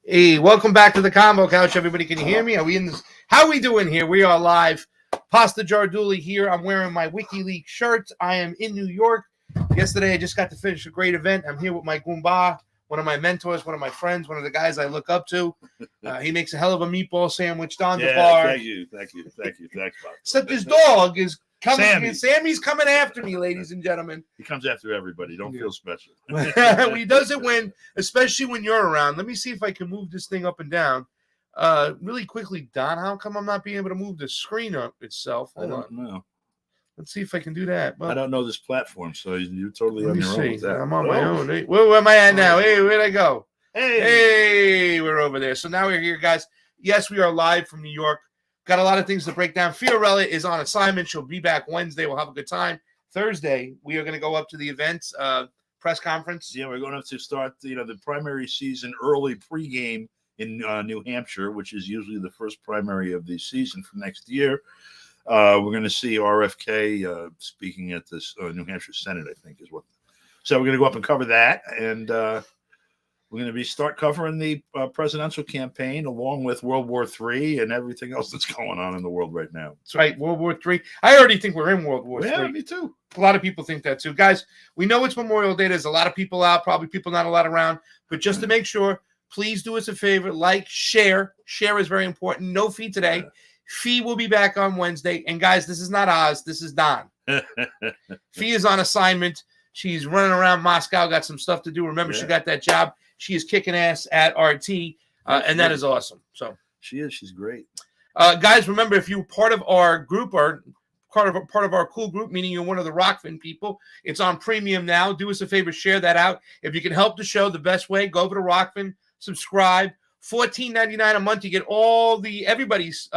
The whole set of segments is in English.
Hey, welcome back to the Combo Couch, everybody. Can you hear me? Are we in this? How are we doing here? We are live. Pasta Jarduli here. I'm wearing my WikiLeaks shirt. I am in New York. Yesterday, I just got to finish a great event. I'm here with my Goomba, one of my mentors, one of my friends, one of the guys I look up to. He makes a hell of a meatball sandwich. Don Debar. Thank you. Thanks, Bob. Except this dog is coming. Sammy. Sammy's coming after me, ladies and gentlemen. He comes after everybody. Don't feel special. He doesn't win, especially when you're around. Let me see if I can move this thing up and down. Really quickly, Don, how come I'm not being able to move the screen up itself? I don't know. Let's see if I can do that. Well, I don't know this platform, so you're totally on your own with that. I'm on my own. Hey, where am I at now? Hey, where'd I go? Hey, we're over there. So now we're here, guys. Yes, we are live from New York. Got a lot of things to break down. Fiorella is on assignment. She'll be back Wednesday. We'll have a good time. Thursday, we are going to go up to the event press conference. Yeah, we're going to start the primary season early pregame in New Hampshire, which is usually the first primary of the season for next year. We're going to see RFK speaking at this New Hampshire Senate, I think is what. So we're going to go up and cover that, and we're going to start covering the presidential campaign along with World War III and everything else that's going on in the world right now. That's right, World War III. I already think we're in World War III. Yeah, me too. A lot of people think that too. Guys, we know it's Memorial Day. There's a lot of people out, probably people not a lot around. But just to make sure, please do us a favor, like, share. Share is very important. No fee today. Yeah. Fee will be back on Wednesday. And guys, this is not Oz. This is Don. Fee is on assignment. She's running around Moscow, got some stuff to do. Remember, she got that job. She is kicking ass at RT, and that is awesome. So she is. She's great. Guys, remember, if you're part of our group or part of our cool group, meaning you're one of the Rockfin people, it's on premium now. Do us a favor, share that out. If you can help the show, the best way, go over to Rockfin, subscribe. $14.99 a month. You get everybody's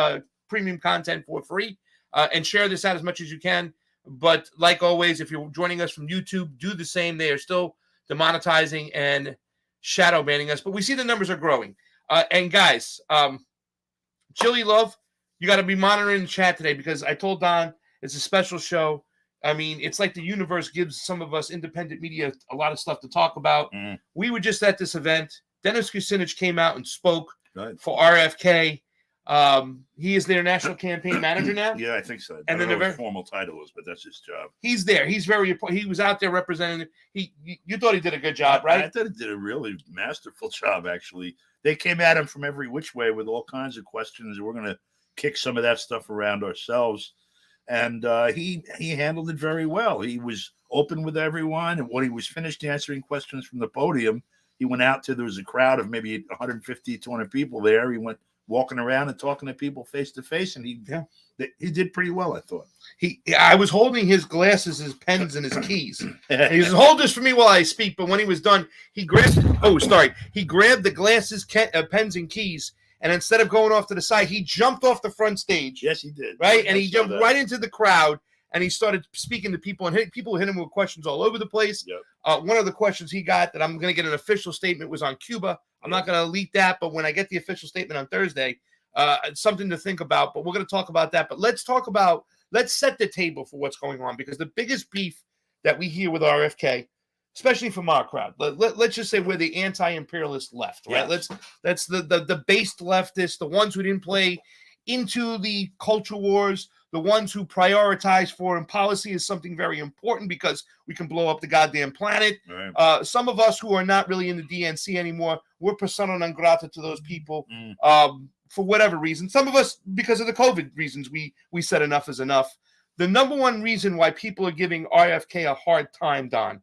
premium content for free, and share this out as much as you can. But like always, if you're joining us from YouTube, do the same. They are still demonetizing and shadow banning us, but we see the numbers are growing. And guys, Chili Love, you got to be monitoring the chat today because I told Don it's a special show. I mean, it's like the universe gives some of us independent media a lot of stuff to talk about. We were just at this event. Dennis Kucinich came out and spoke for RFK. He is their national campaign manager now. Yeah, I think so. And then the formal title is, but that's his job. He's there. He's he was out there representing. You thought he did a good job, right? I thought he did a really masterful job. Actually, they came at him from every which way with all kinds of questions. We're going to kick some of that stuff around ourselves, and he handled it very well. He was open with everyone, and when he was finished answering questions from the podium, he went out there was a crowd of maybe 150, 200 people there. He went walking around and talking to people face to face, and he did pretty well, I thought. I was holding his glasses, his pens, and his keys. And he says, "Hold this for me while I speak." But when he was done, he grabbed the glasses, pens, and keys, and instead of going off to the side, he jumped off the front stage. Yes, he did. Right, and he jumped right into the crowd, and he started speaking to people, and people hit him with questions all over the place. Yep. One of the questions he got that I'm going to get an official statement was on Cuba. I'm not going to leak that, but when I get the official statement on Thursday, it's something to think about. But we're going to talk about that. But let's set the table for what's going on, because the biggest beef that we hear with RFK, especially from our crowd, let's just say we're the anti-imperialist left, right? Yes. That's the based leftists, the ones who didn't play into the culture wars, the ones who prioritize foreign policy is something very important because we can blow up the goddamn planet. Right. Some of us who are not really in the DNC anymore, we're persona non grata to those people for whatever reason. Some of us, because of the COVID reasons, we said enough is enough. The number one reason why people are giving RFK a hard time, Don,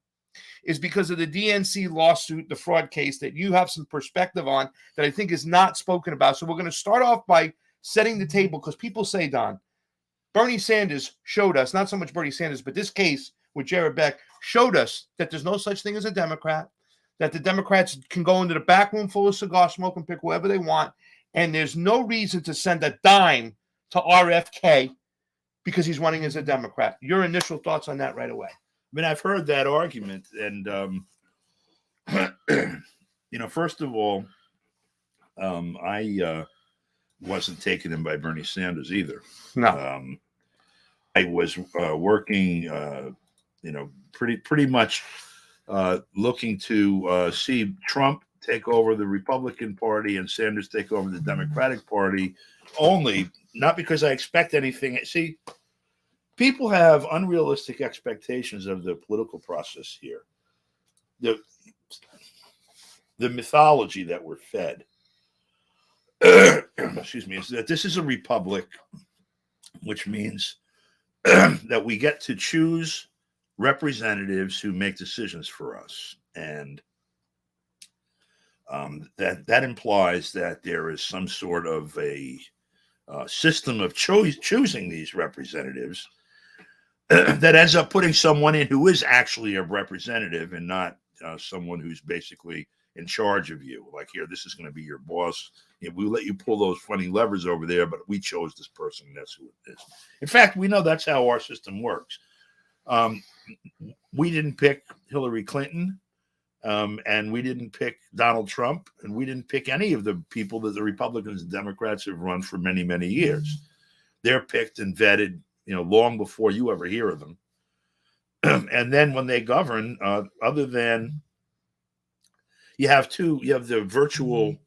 is because of the DNC lawsuit, the fraud case that you have some perspective on that I think is not spoken about. So we're going to start off by setting the table, because people say, Don, Bernie Sanders showed us, not so much Bernie Sanders, but this case with Jared Beck showed us that there's no such thing as a Democrat, that the Democrats can go into the back room full of cigar smoke and pick whoever they want, and there's no reason to send a dime to RFK because he's running as a Democrat. Your initial thoughts on that right away? I mean, I've heard that argument, and first of all, I wasn't taken in by Bernie Sanders either. No. I was working, pretty much looking to see Trump take over the Republican Party and Sanders take over the Democratic Party, only not because I expect anything. See, people have unrealistic expectations of the political process here. The mythology that we're fed, excuse me, is that this is a republic, which means that we get to choose representatives who make decisions for us. And that implies that there is some sort of a system of choosing these representatives that ends up putting someone in who is actually a representative and not someone who's basically in charge of you. Like, here, this is going to be your boss. We let you pull those funny levers over there, but we chose this person. And that's who it is. In fact, we know that's how our system works. We didn't pick Hillary Clinton, and we didn't pick Donald Trump, and we didn't pick any of the people that the Republicans and Democrats have run for many, many years. They're picked and vetted, long before you ever hear of them. And then when they govern, other than you have the virtual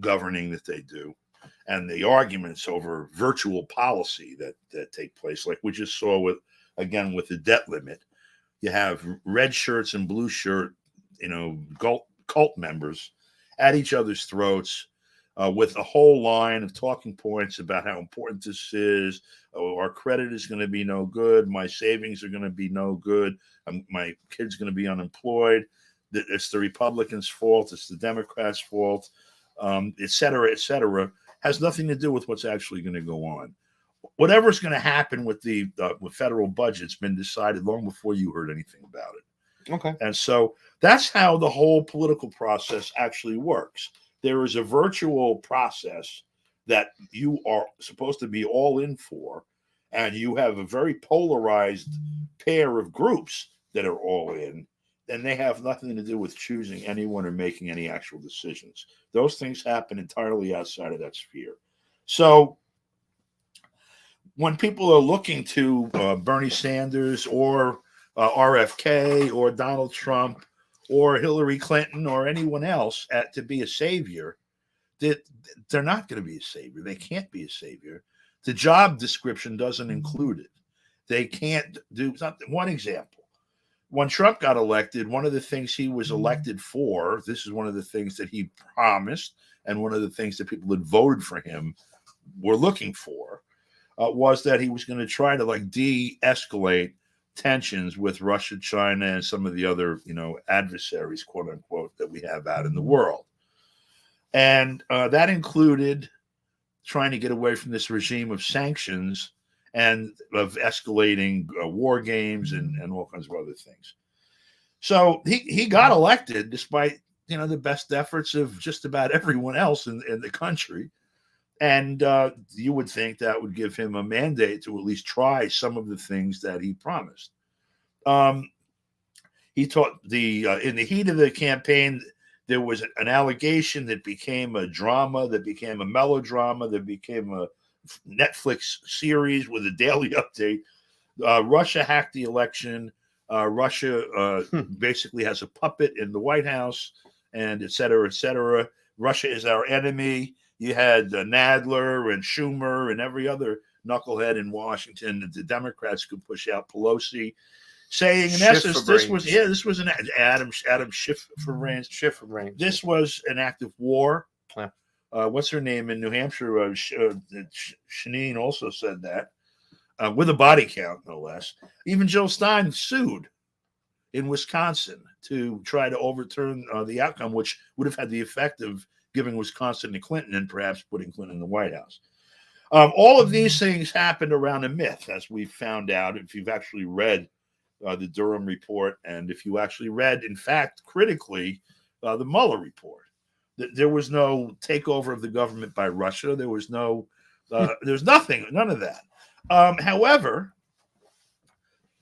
governing that they do, and the arguments over virtual policy that take place, like we just saw with the debt limit. You have red shirts and blue shirt, cult members at each other's throats with a whole line of talking points about how important this is. Oh, our credit is going to be no good. My savings are going to be no good. My kid's going to be unemployed. It's the Republicans' fault. It's the Democrats' fault, et cetera, et cetera. Has nothing to do with what's actually going to go on. Whatever's going to happen with the federal budget's been decided long before you heard anything about it. Okay. And so that's how the whole political process actually works. There is a virtual process that you are supposed to be all in for, and you have a very polarized pair of groups that are all in, and they have nothing to do with choosing anyone or making any actual decisions. Those things happen entirely outside of that sphere. So when people are looking to Bernie Sanders or RFK or Donald Trump or Hillary Clinton or anyone else to be a savior, they're not going to be a savior. They can't be a savior. The job description doesn't include it. They can't do something. One example, when Trump got elected, one of the things he was elected for, this is one of the things that he promised, and one of the things that people that voted for him were looking for, was that he was going to try to de-escalate tensions with Russia, China, and some of the other, adversaries, quote unquote, that we have out in the world. And that included trying to get away from this regime of sanctions and of escalating war games and all kinds of other things. So he got elected despite, the best efforts of just about everyone else in the country. And you would think that would give him a mandate to at least try some of the things that he promised. He taught in the heat of the campaign, there was an allegation that became a drama, that became a melodrama, that became a Netflix series with a daily update. Russia hacked the election. Russia basically has a puppet in the White House, and et cetera, et cetera. Russia is our enemy. You had Nadler and Schumer and every other knucklehead in Washington that the Democrats could push out Pelosi, saying in essence, this was an Adam Schiff for brains. This was an act of war. Yeah. What's her name in New Hampshire? Shanine also said that with a body count, no less. Even Jill Stein sued in Wisconsin to try to overturn the outcome, which would have had the effect of giving Wisconsin to Clinton and perhaps putting Clinton in the White House. All of these things happened around a myth, as we found out if you've actually read the Durham report, and if you actually read, in fact, critically, the Mueller report. There was no takeover of the government by Russia. There was there's nothing, none of that. However,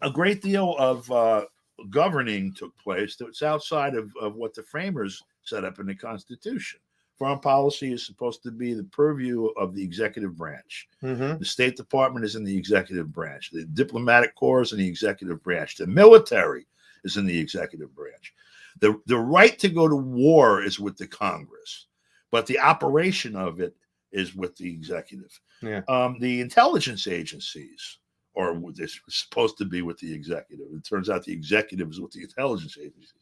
a great deal of governing took place that's outside of what the framers set up in the Constitution. Foreign policy is supposed to be the purview of the executive branch. Mm-hmm. The State Department is in the executive branch. The diplomatic corps is in the executive branch. The military is in the executive branch. The right to go to war is with the Congress, but the operation of it is with the executive. Yeah. The intelligence agencies, or they're supposed to be with the executive. It turns out the executive is with the intelligence agencies.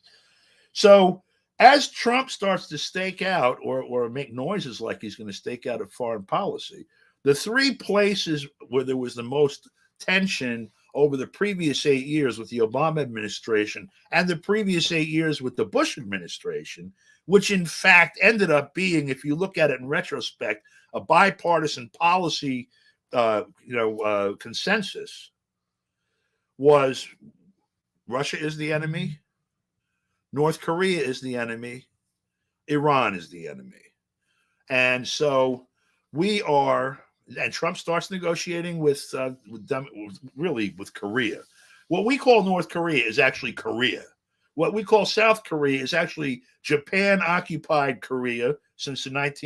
So as Trump starts to stake out or make noises like he's going to stake out a foreign policy, the three places where there was the most tension over the previous 8 years with the Obama administration and the previous 8 years with the Bush administration, which in fact ended up being, if you look at it in retrospect, a bipartisan policy consensus, was Russia is the enemy, North Korea is the enemy, Iran is the enemy. And so we are, and Trump starts negotiating with them, really with Korea. What we call North Korea is actually Korea. What we call South Korea is actually Japan-occupied Korea since the late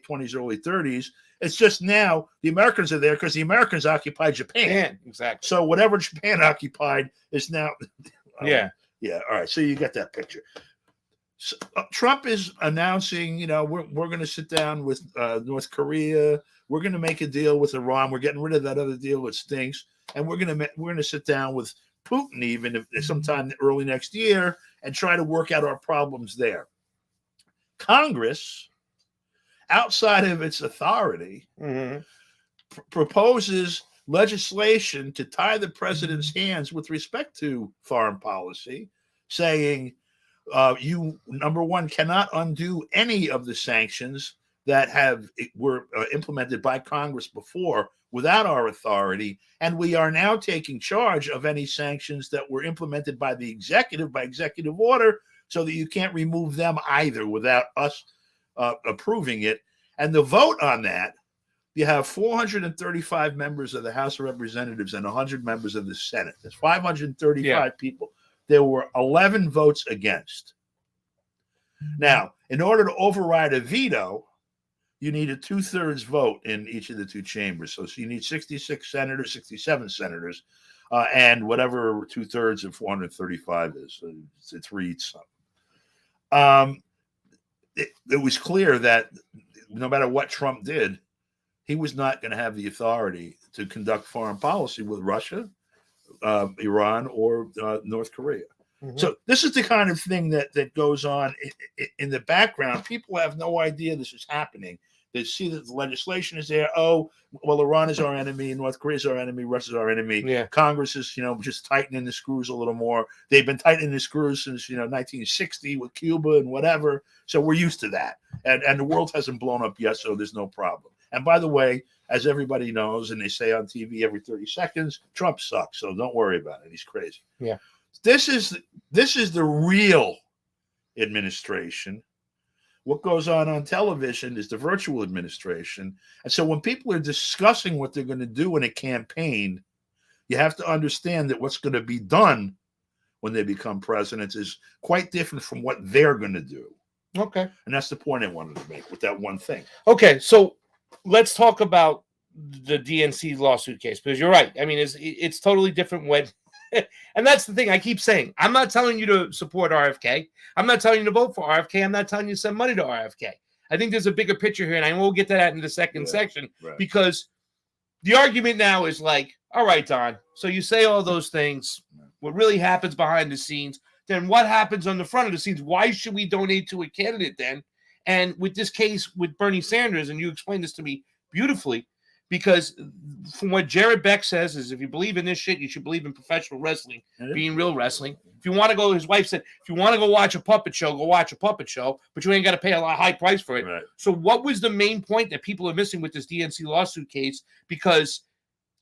20s, early 30s. It's just now the Americans are there because the Americans occupied Japan. Exactly. So whatever Japan occupied is now. Yeah. Yeah. All right. So you get that picture. So, Trump is announcing, we're going to sit down with North Korea. We're going to make a deal with Iran. We're getting rid of that other deal that stinks, and we're going to sit down with Putin even if sometime early next year and try to work out our problems there. Congress, outside of its authority, proposes legislation to tie the president's hands with respect to foreign policy, saying you, number one, cannot undo any of the sanctions that were implemented by Congress before without our authority, and we are now taking charge of any sanctions that were implemented by the executive by executive order, so that you can't remove them either without us approving it. And the vote on that, you have 435 members of the House of Representatives and 100 members of the Senate. There's 535 people. There were 11 votes against. Now, in order to override a veto, you need a 2/3 vote in each of the two chambers. So you need 66 senators, 67 senators, and whatever 2/3 of 435 is. So it's reads something. It was clear that no matter what Trump did, he was not going to have the authority to conduct foreign policy with Russia, Iran, or North Korea. So this is the kind of thing that goes on in the background. People have no idea this is happening. They see that the legislation is there. Oh, well, Iran is our enemy, North Korea is our enemy, Russia is our enemy. Yeah. Congress is, just tightening the screws a little more. They've been tightening the screws since 1960 with Cuba and whatever. So we're used to that, and the world hasn't blown up yet, so there's no problem. And by the way, as everybody knows, and they say on TV every 30 seconds, Trump sucks. So don't worry about it. He's crazy. Yeah. This is the real administration. What goes on television is the virtual administration. And so when people are discussing what they're going to do in a campaign, you have to understand that what's going to be done when they become presidents is quite different from what they're going to do. Okay. And that's the point I wanted to make with that one thing. Okay. So let's talk about the DNC lawsuit case, because you're right. I mean, it's totally different when, and that's the thing I keep saying. I'm not telling you to support RFK. I'm not telling you to vote for RFK. I'm not telling you to send money to RFK. I think there's a bigger picture here, and I will get to that in the second section, because the argument now is like, all right, Don, so you say all those things. What really happens behind the scenes? Then what happens on the front of the scenes? Why should we donate to a candidate then? And with this case with Bernie Sanders, and you explained this to me beautifully, because from what Jared Beck says is, if you believe in this shit, you should believe in professional wrestling, being real wrestling. If you want to go, his wife said, if you want to go watch a puppet show, go watch a puppet show, but you ain't got to pay a high price for it. Right. So what was the main point that people are missing with this DNC lawsuit case? Because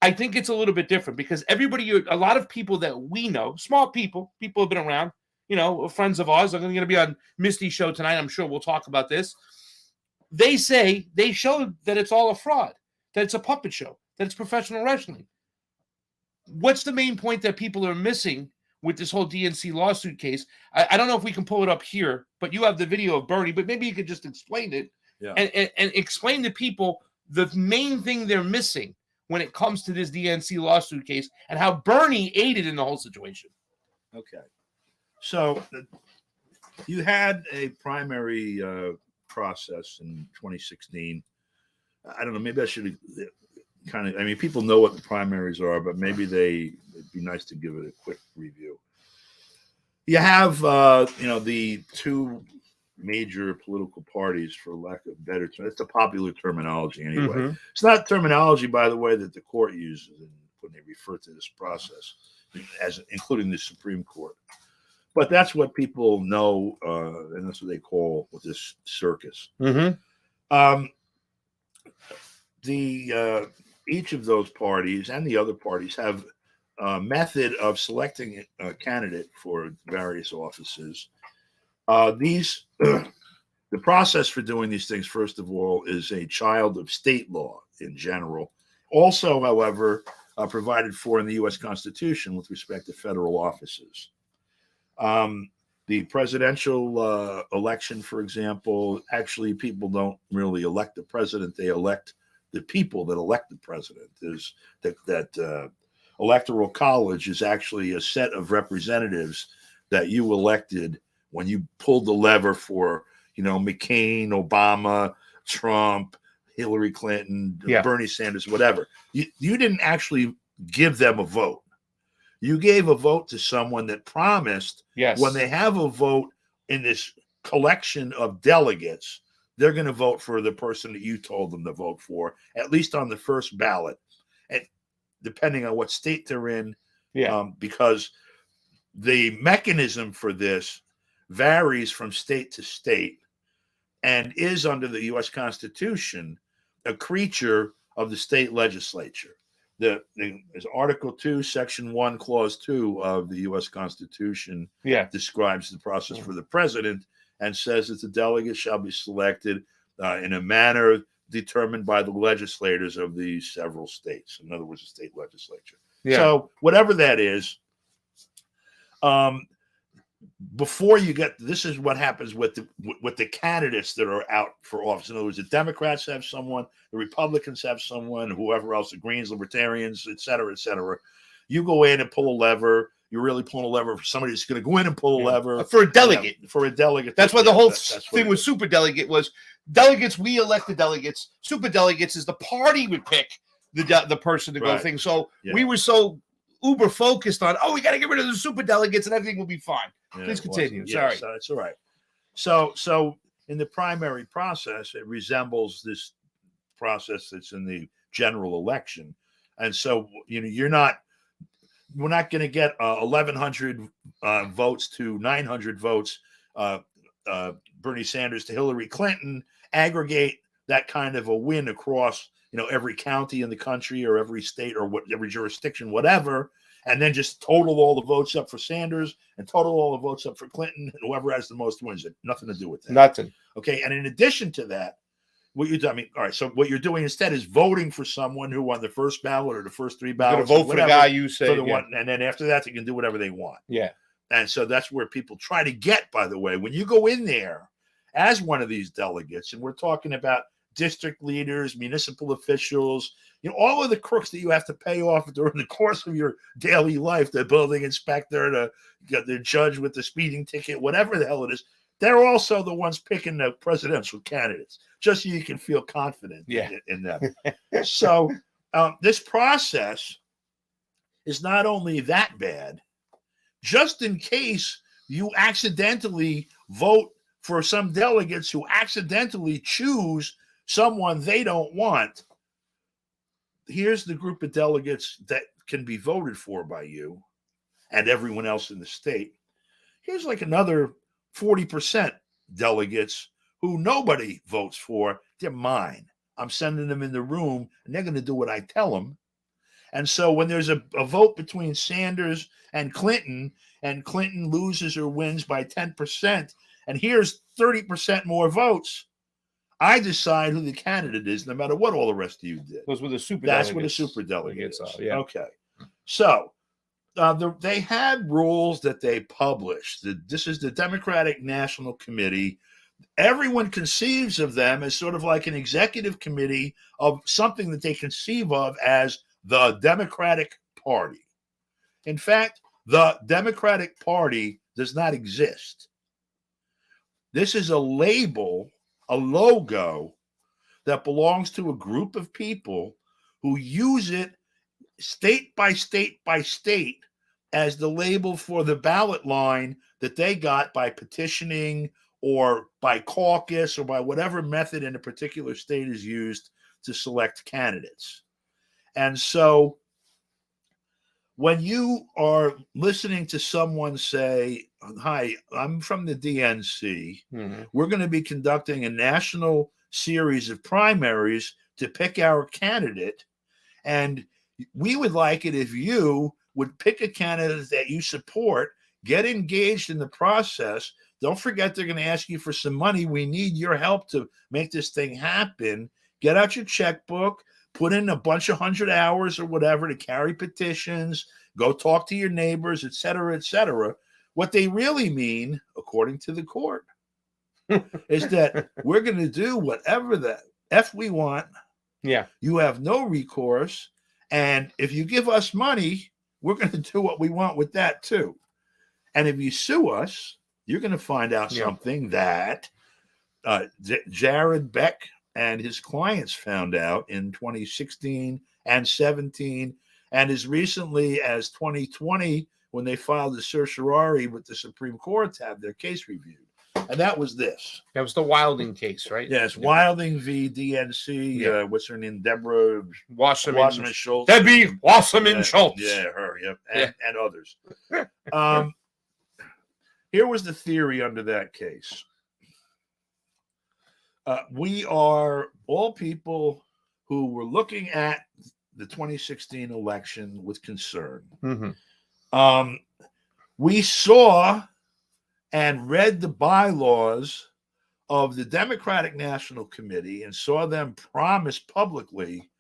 I think it's a little bit different, because a lot of people that we know, smart people have been around, friends of ours are going to be on Misty's show tonight. I'm sure we'll talk about this. They show that it's all a fraud, that it's a puppet show, that it's professional wrestling. What's the main point that people are missing with this whole DNC lawsuit case? I don't know if we can pull it up here, but you have the video of Bernie, but maybe you could just explain it and explain to people the main thing they're missing when it comes to this DNC lawsuit case and how Bernie aided in the whole situation. Okay. So You had a primary process in 2016. I don't know. Maybe I should kind of. I mean, people know what the primaries are, but maybe it'd be nice to give it a quick review. You have, the two major political parties, for lack of better term. It's the popular terminology anyway. Mm-hmm. It's not terminology, by the way, that the court uses when they refer to this process, as including the Supreme Court. But that's what people know, and that's what they call this circus. Mm-hmm. Each of those parties and the other parties have a method of selecting a candidate for various offices. The process for doing these things, first of all, is a child of state law in general. Also, however, provided for in the U.S. Constitution with respect to federal offices. The presidential election, for example, actually people don't really elect the president; they elect the people that elect the president. There's that electoral college is actually a set of representatives that you elected when you pulled the lever for, McCain, Obama, Trump, Hillary Clinton, Bernie Sanders, whatever. You didn't actually give them a vote. You gave a vote to someone that promised when they have a vote in this collection of delegates, they're going to vote for the person that you told them to vote for, at least on the first ballot. And depending on what state they're in, because the mechanism for this varies from state to state and is under the U.S. Constitution a creature of the state legislature. There's Article 2, Section 1, Clause 2 of the U.S. Constitution describes the process for the president and says that the delegates shall be selected in a manner determined by the legislators of the several states. In other words, the state legislature. So whatever that is, before you get, this is what happens with the candidates that are out for office. In other words, the Democrats have someone, the Republicans have someone, whoever else, the Greens, Libertarians, et cetera, et cetera. You go in and pull a lever. You're really pulling a lever for somebody that's going to go in and pull a lever. For a delegate. For a delegate. That's why the whole thing with super delegate was delegates, we elect the delegates. Super delegates is the party would pick the person to go thing. So we were so uber focused on, we got to get rid of the super delegates and everything will be fine. Please continue. Sorry. That's all right. So in the primary process, it resembles this process that's in the general election. And so, we're not going to get 1,100 votes to 900 votes, Bernie Sanders to Hillary Clinton, aggregate that kind of a win across, every county in the country or every state or every jurisdiction, whatever, and then just total all the votes up for Sanders and total all the votes up for Clinton, and whoever has the most wins. Nothing to do with that. Nothing. Okay, and in addition to that, all right, so what you're doing instead is voting for someone who on the first ballot or the first three ballots. Vote for the guy you say. One, and then after that, they can do whatever they want. Yeah. And so that's where people try to get, by the way, when you go in there as one of these delegates, and we're talking about district leaders, municipal officials, all of the crooks that you have to pay off during the course of your daily life, the building inspector, the judge with the speeding ticket, whatever the hell it is, they're also the ones picking the presidential candidates, just so you can feel confident in them. So this process is not only that bad, just in case you accidentally vote for some delegates who accidentally choose someone they don't want, here's the group of delegates that can be voted for by you and everyone else in the state. Here's like another 40% delegates who nobody votes for. They're mine. I'm sending them in the room, and they're going to do what I tell them. And so when there's a vote between Sanders and Clinton loses or wins by 10%, and here's 30% more votes, I decide who the candidate is, no matter what all the rest of you did. Those were the super That's delegates. what a super delegate is. Okay. So they had rules that they published. This is the Democratic National Committee. Everyone conceives of them as sort of like an executive committee of something that they conceive of as the Democratic Party. In fact, the Democratic Party does not exist. This is a label, a logo that belongs to a group of people who use it state by state by state as the label for the ballot line that they got by petitioning or by caucus or by whatever method in a particular state is used to select candidates. And so when you are listening to someone say, hi, I'm from the DNC, we're going to be conducting a national series of primaries to pick our candidate, and we would like it if you would pick a candidate that you support, get engaged in the process. Don't forget they're going to ask you for some money. We need your help to make this thing happen. Get out your checkbook, put in a bunch of 100 hours or whatever to carry petitions, go talk to your neighbors, et cetera, et cetera. What they really mean, according to the court, is that we're going to do whatever the F we want. Yeah. You have no recourse. And if you give us money, we're going to do what we want with that too. And if you sue us, you're going to find out something that Jared Beck and his clients found out in 2016 and 17, and as recently as 2020, when they filed a certiorari with the Supreme Court to have their case reviewed. And that was this. That was the Wilding case, right? Yes, Wilding v. DNC. Yeah. What's her name? Deborah Wasserman Schultz. Debbie Wasserman Schultz. Yeah, her. Yep, and others. Here was the theory under that case. We are all people who were looking at the 2016 election with concern. We saw and read the bylaws of the Democratic National Committee and saw them promise publicly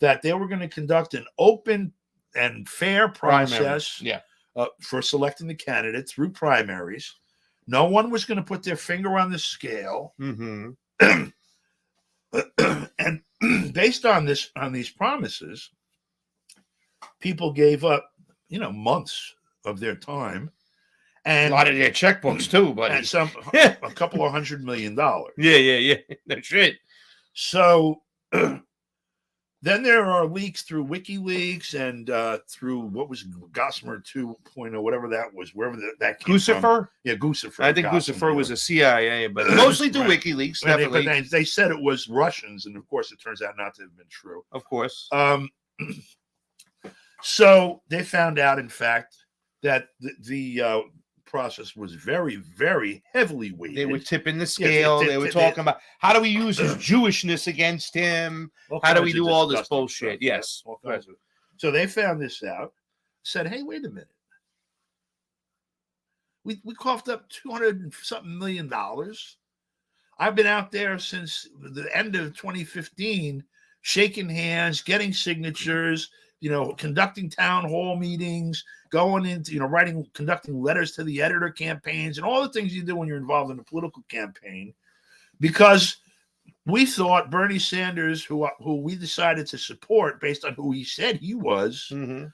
that they were going to conduct an open and fair process for selecting the candidate through primaries. No one was going to put their finger on the scale. And based on these promises, people gave up, months of their time. And a lot of their checkbooks too, but and a couple of $100 million. Yeah. That's right. So then there are leaks through WikiLeaks and through what was Gossamer 2.0, whatever that was, wherever that came Guccifer? from. Yeah, Guccifer. I think Guccifer was a CIA, but mostly through WikiLeaks. Definitely. But they said it was Russians, and of course, it turns out not to have been true. Of course. So they found out, in fact, that the process was very, very heavily weighted. They were tipping the scale. They were talking about how do we use his Jewishness against him? How do we do all this bullshit? Stuff, yes. All kinds of. So they found this out, said, hey, wait a minute. We coughed up $200 and something million. I've been out there since the end of 2015, shaking hands, getting signatures, conducting town hall meetings, going into, conducting letters to the editor campaigns and all the things you do when you're involved in a political campaign, because we thought Bernie Sanders, who we decided to support based on who he said he was, we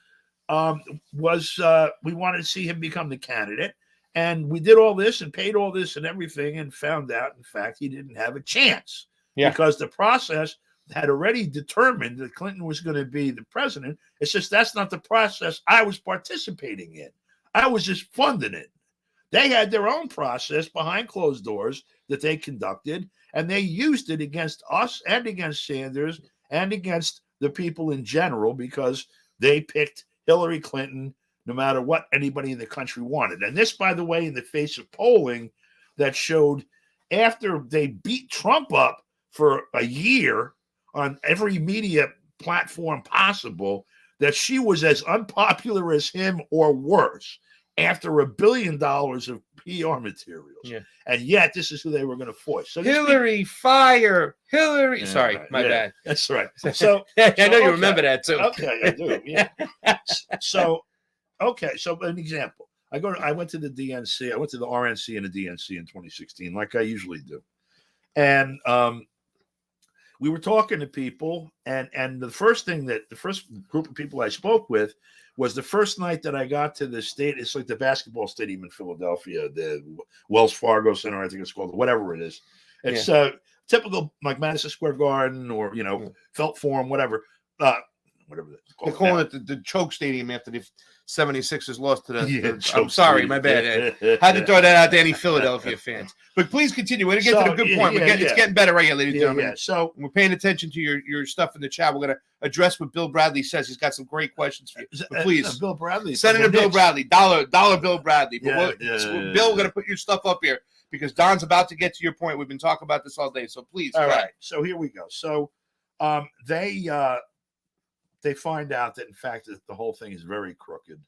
wanted to see him become the candidate. And we did all this and paid all this and everything and found out, in fact, he didn't have a chance because the process had already determined that Clinton was going to be the president. It's just that's not the process I was participating in. I was just funding it. They had their own process behind closed doors that they conducted, and they used it against us and against Sanders and against the people in general because they picked Hillary Clinton no matter what anybody in the country wanted. And this, by the way, in the face of polling that showed after they beat Trump up for a year on every media platform possible, that she was as unpopular as him or worse after $1 billion of PR materials. Yeah. And yet this is who they were going to force. So Hillary, fire, Hillary. Yeah, sorry, right. My bad. That's right. So I know you remember that too. Okay, I do. Yeah. So an example. I went to the DNC. I went to the RNC and the DNC in 2016, like I usually do. And we were talking to people, and the first group of people I spoke with was the first night that I got to the state. It's like the basketball stadium in Philadelphia, the Wells Fargo Center, I think it's called, whatever it is. It's typical like Madison Square Garden or Felt Forum, whatever. Whatever it's called. They're calling it the choke stadium after the 76ers lost to the I'm sorry, stadium. my bad. I had to throw that out to any Philadelphia fans. But please continue. We're going to get to the good point. It's getting better right here, ladies and gentlemen. So we're paying attention to your stuff in the chat. We're going to address what Bill Bradley says. He's got some great questions for you. But please. Bill Bradley. Senator Bill Bradley. Dollar Bill Bradley. But Bill, we're going to put your stuff up here because Don's about to get to your point. We've been talking about this all day. So please. All right. So here we go. So they find out that, in fact, that the whole thing is very crooked.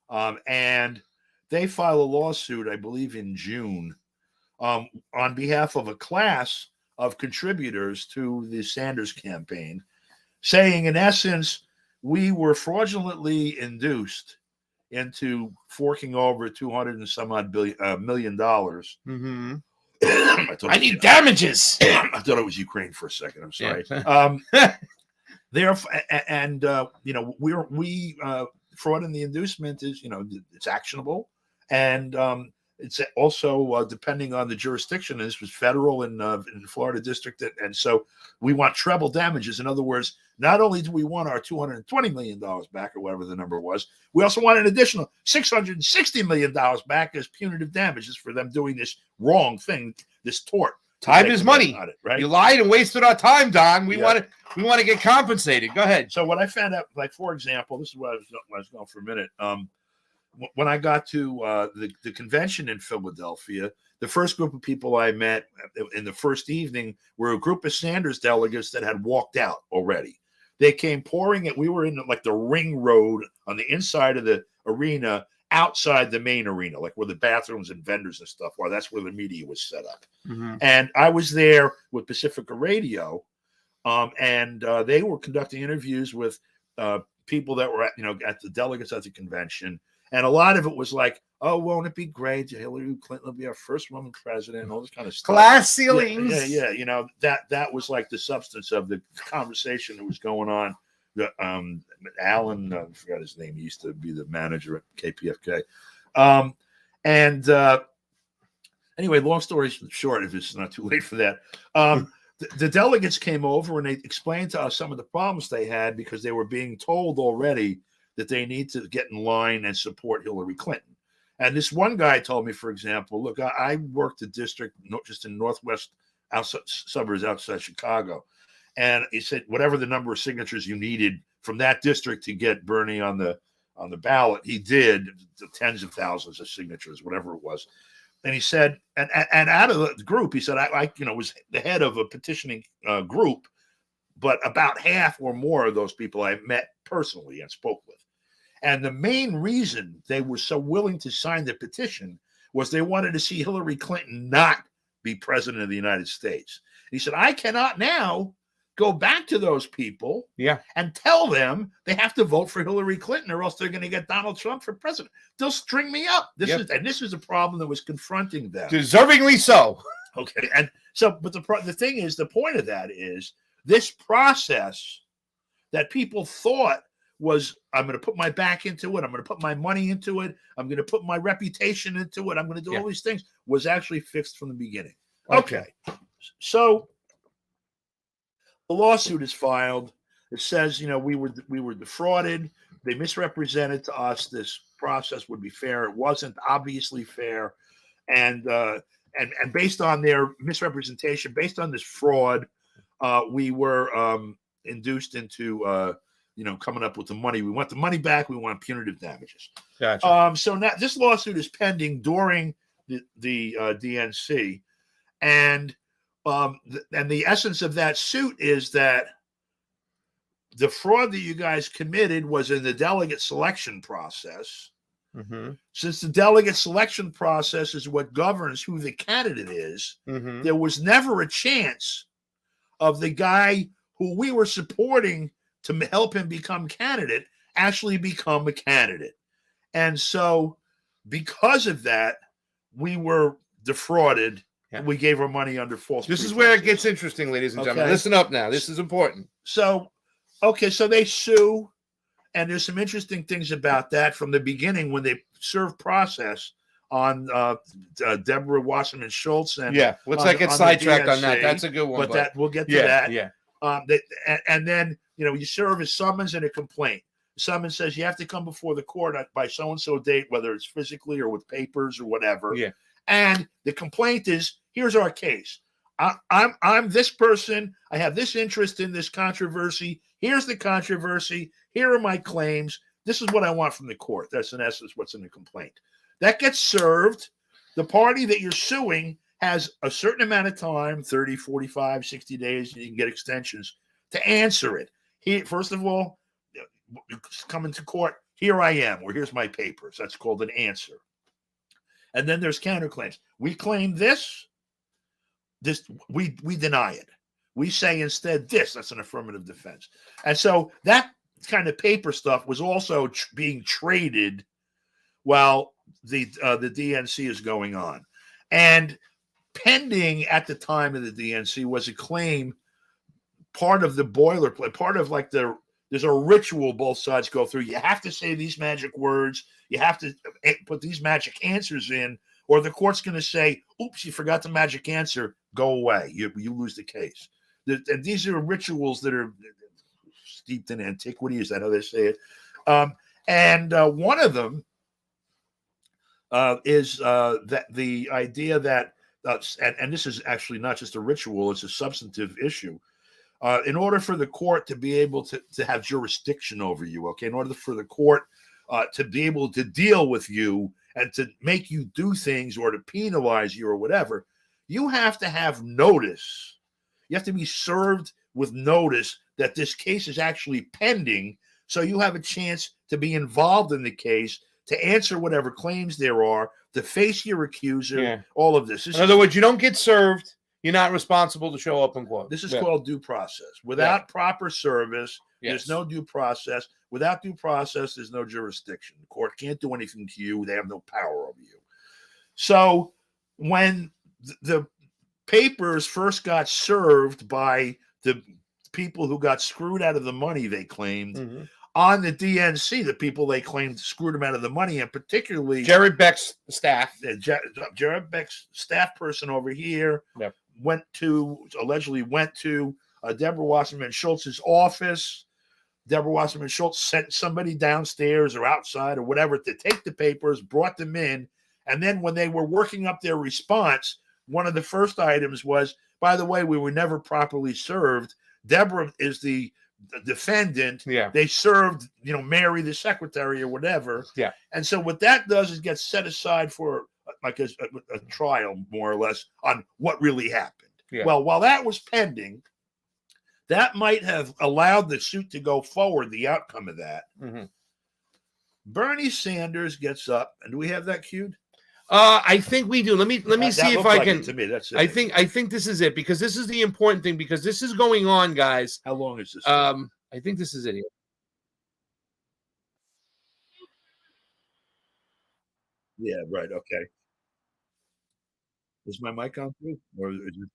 And they file a lawsuit, I believe, in June on behalf of a class of contributors to the Sanders campaign, saying, in essence, we were fraudulently induced into forking over $200 and some odd million dollars. Mm-hmm. I need damages. I thought it was Ukraine for a second. I'm sorry. Yeah. We fraud in the inducement is, it's actionable, and it's also depending on the jurisdiction. And this was federal in the Florida district, and so we want treble damages. In other words, not only do we want our $220 million back, or whatever the number was, we also want an additional $660 million back as punitive damages for them doing this wrong thing, this tort. Time is money. It, right? You lied and wasted our time, Don. We want to get compensated. Go ahead. So what I found out, like, for example, this is what I was going for a minute. When I got to the convention in Philadelphia, the first group of people I met in the first evening were a group of Sanders delegates that had walked out already. They came pouring it. We were in like the ring road on the inside of the arena, outside the main arena, like where the bathrooms and vendors and stuff were. That's where the media was set up. Mm-hmm. And I was there with Pacifica Radio, and they were conducting interviews with people that were at the delegates at the convention. And a lot of it was like, oh, won't it be great? Hillary Clinton will be our first woman president and all this kind of stuff. Glass ceilings. Yeah. That was like the substance of the conversation that was going on. Alan, I forgot his name. He used to be the manager at KPFK. Anyway, long story short, if it's not too late for that, the delegates came over and they explained to us some of the problems they had because they were being told already that they need to get in line and support Hillary Clinton. And this one guy told me, for example, look, I worked a district just in northwest suburbs outside Chicago. And he said, whatever the number of signatures you needed from that district to get Bernie on the ballot, he did, the tens of thousands of signatures, whatever it was. And he said, and out of the group, he said, I was the head of a petitioning group, but about half or more of those people I met personally and spoke with. And the main reason they were so willing to sign the petition was they wanted to see Hillary Clinton not be president of the United States. He said, I cannot now go back to those people and tell them they have to vote for Hillary Clinton or else they're going to get Donald Trump for president. They'll string me up. This is a problem that was confronting them. Deservingly so. Okay. And so, but the thing is, the point of that is this process that people thought was, I'm going to put my back into it. I'm going to put my money into it. I'm going to put my reputation into it. I'm going to do all these things, was actually fixed from the beginning. Okay. So the lawsuit is filed. It says, we were defrauded. They misrepresented to us this process would be fair. It wasn't obviously fair. And based on their misrepresentation, based on this fraud, we were induced into coming up with the money. We want the money back. We want punitive damages. Gotcha. So now this lawsuit is pending during the DNC, and the essence of that suit is that the fraud that you guys committed was in the delegate selection process. Mm-hmm. Since the delegate selection process is what governs who the candidate is, there was never a chance of the guy who we were supporting to help him become candidate actually become a candidate. And so because of that, we were defrauded Yeah. We gave her money under false. This is where it gets interesting, ladies and gentlemen. Okay. Listen up now. This is important. So, okay, so they sue, and there's some interesting things about that from the beginning when they serve process on Deborah Wasserman Schultz. And let's not get sidetracked on that. DNC, That's a good one. but that we'll get to that. Yeah. And then you serve a summons and a complaint. The summons says you have to come before the court by so and so date, whether it's physically or with papers or whatever. Yeah. And the complaint is, here's our case. I'm this person. I have this interest in this controversy. Here's the controversy. Here are my claims. This is what I want from the court. That's in essence what's in the complaint. That gets served. The party that you're suing has a certain amount of time, 30, 45, 60 days, and you can get extensions to answer it. First of all, coming to court, here I am, or here's my papers. That's called an answer. And then there's counterclaims. We claim this we deny it. We say instead that's an affirmative defense. And so that kind of paper stuff was also being traded while the DNC is going on. And pending at the time of the DNC was a claim, part of the boilerplate, part of like there's a ritual both sides go through. You have to say these magic words. You have to put these magic answers in, or the court's going to say, oops, you forgot the magic answer. Go away. You lose the case. And these are rituals that are steeped in antiquity. Is that how they say it? And one of them is that the idea that, and this is actually not just a ritual, it's a substantive issue. In order for the court to be able to have jurisdiction over you, okay, in order for the court to be able to deal with you and to make you do things or to penalize you or whatever, you have to have notice. You have to be served with notice that this case is actually pending, so you have a chance to be involved in the case, to answer whatever claims there are, to face your accuser, all of this. In other words, you don't get served. You're not responsible to show up and quote. This is called due process. Without proper service, there's no due process. Without due process, there's no jurisdiction. The court can't do anything to you. They have no power over you. So when the papers first got served by the people who got screwed out of the money they claimed on the DNC, the people they claimed screwed them out of the money, and particularly Jared Beck's staff. Jared Beck's staff person over here allegedly went to Deborah Wasserman Schultz's office. Deborah Wasserman Schultz sent somebody downstairs or outside or whatever to take the papers, brought them in, and then when they were working up their response, one of the first items was, by the way, we were never properly served. Deborah is the defendant. They served, Mary, the secretary or whatever. And so what that does is get set aside for like a trial, more or less, on what really happened. Well, while that was pending, that might have allowed the suit to go forward, the outcome of that. Bernie Sanders gets up, and do we have that queued? I think we do. Let me see if I can. To me, that's it. I think this is it, because this is the important thing, because this is going on, guys. How long is this? I think this is it here. Yeah, right. Okay. Is my mic on too? Or is it...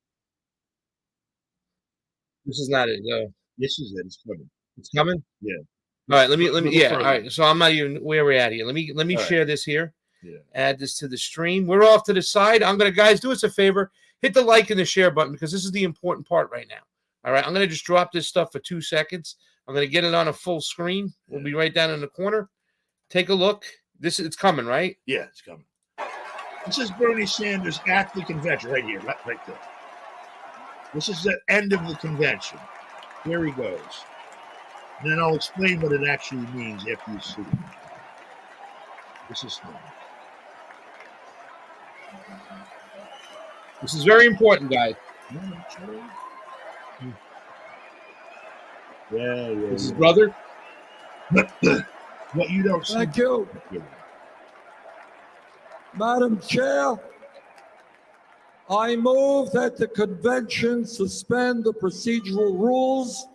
This is not it. No. This is it. It's coming. It's coming? Yeah. All right. Let me. Yeah. All right. So I'm not even where we're at here. Let me share this here. Yeah. Add this to the stream. We're off to the side. I'm going to, guys, do us a favor. Hit the like and the share button, because this is the important part right now. All right. I'm going to just drop this stuff for 2 seconds. I'm going to get it on a full screen. We'll be right down in the corner. Take a look. It's coming, right? Yeah, it's coming. This is Bernie Sanders at the convention right here, right there. This is the end of the convention. Here he goes. And then I'll explain what it actually means after you see it. This is fun. This is very important, guys. Yeah. This is brother. What you don't see. Thank you. Madam Chair, I move that the convention suspend the procedural rules.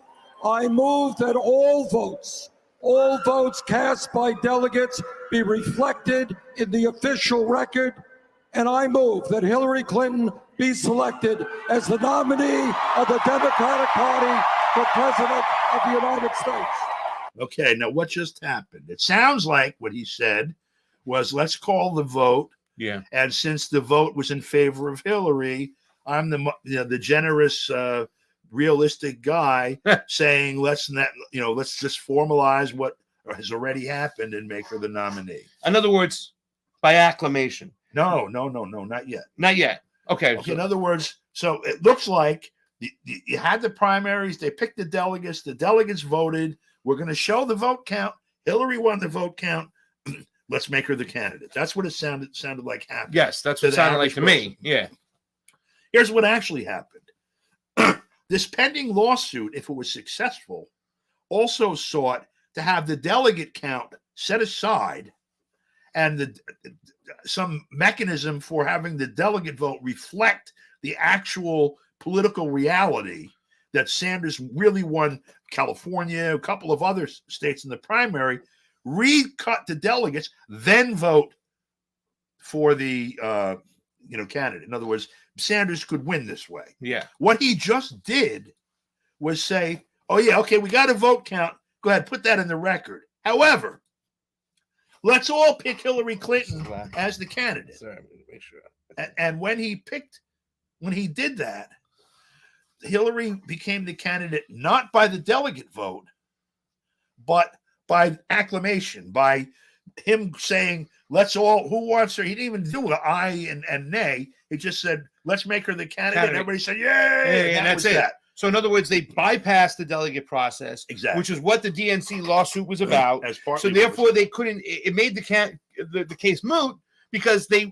I move that all votes cast by delegates be reflected in the official record. and I move that Hillary Clinton be selected as the nominee of the Democratic Party for President of the United States. Okay, now what just happened? It sounds like what he said was, let's call the vote. Yeah. And since the vote was in favor of Hillary, I'm the generous, realistic guy saying, let's just formalize what has already happened and make her the nominee. In other words, by acclamation. No, not yet. Not yet. Okay. In other words, so it looks like you had the primaries. They picked the delegates. The delegates voted. We're going to show the vote count. Hillary won the vote count. Let's make her the candidate. That's what it sounded like happened. Yes, that's what it sounded like to me. Yeah. Here's what actually happened. This pending lawsuit, if it was successful, also sought to have the delegate count set aside and some mechanism for having the delegate vote reflect the actual political reality that Sanders really won California, a couple of other states in the primary, recut the delegates, then vote for the candidate. In other words, Sanders could win this way. Yeah. What he just did was say, oh, yeah, okay, we got a vote count. Go ahead, put that in the record. However, let's all pick Hillary Clinton as the candidate. Sorry, I'm going to make sure. And when he did that, Hillary became the candidate not by the delegate vote, but by acclamation, by him saying, let's all, who wants her? He didn't even do an aye and nay. He just said, let's make her the candidate. And everybody said, yay! And that's it. That. So in other words, they bypassed the delegate process, exactly, which is what the DNC lawsuit was about. So therefore, they couldn't. It made the case moot because he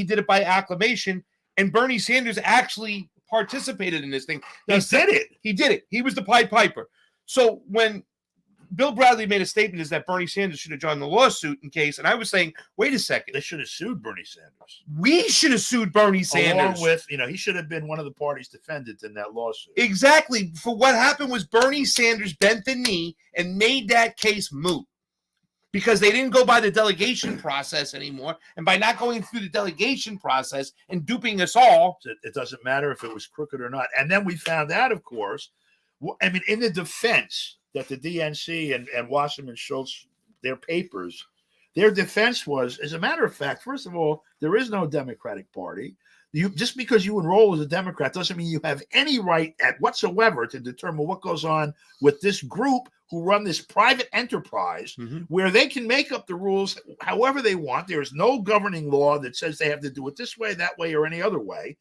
did it by acclamation, and Bernie Sanders actually participated in this thing. He did it. He was the Pied Piper. So when Bill Bradley made a statement is that Bernie Sanders should have joined the lawsuit in case, and I was saying, wait a second. They should have sued Bernie Sanders. We should have sued Bernie Sanders. Along with, he should have been one of the parties defendants in that lawsuit. Exactly. For what happened was Bernie Sanders bent the knee and made that case moot because they didn't go by the delegation process anymore. And by not going through the delegation process and duping us all. It doesn't matter if it was crooked or not. And then we found out, of course, in the defense that the DNC and Wasserman Schultz, their papers, their defense was, as a matter of fact, first of all, there is no Democratic Party. Just because you enroll as a Democrat doesn't mean you have any right whatsoever to determine what goes on with this group who run this private enterprise where they can make up the rules however they want. There is no governing law that says they have to do it this way, that way, or any other way.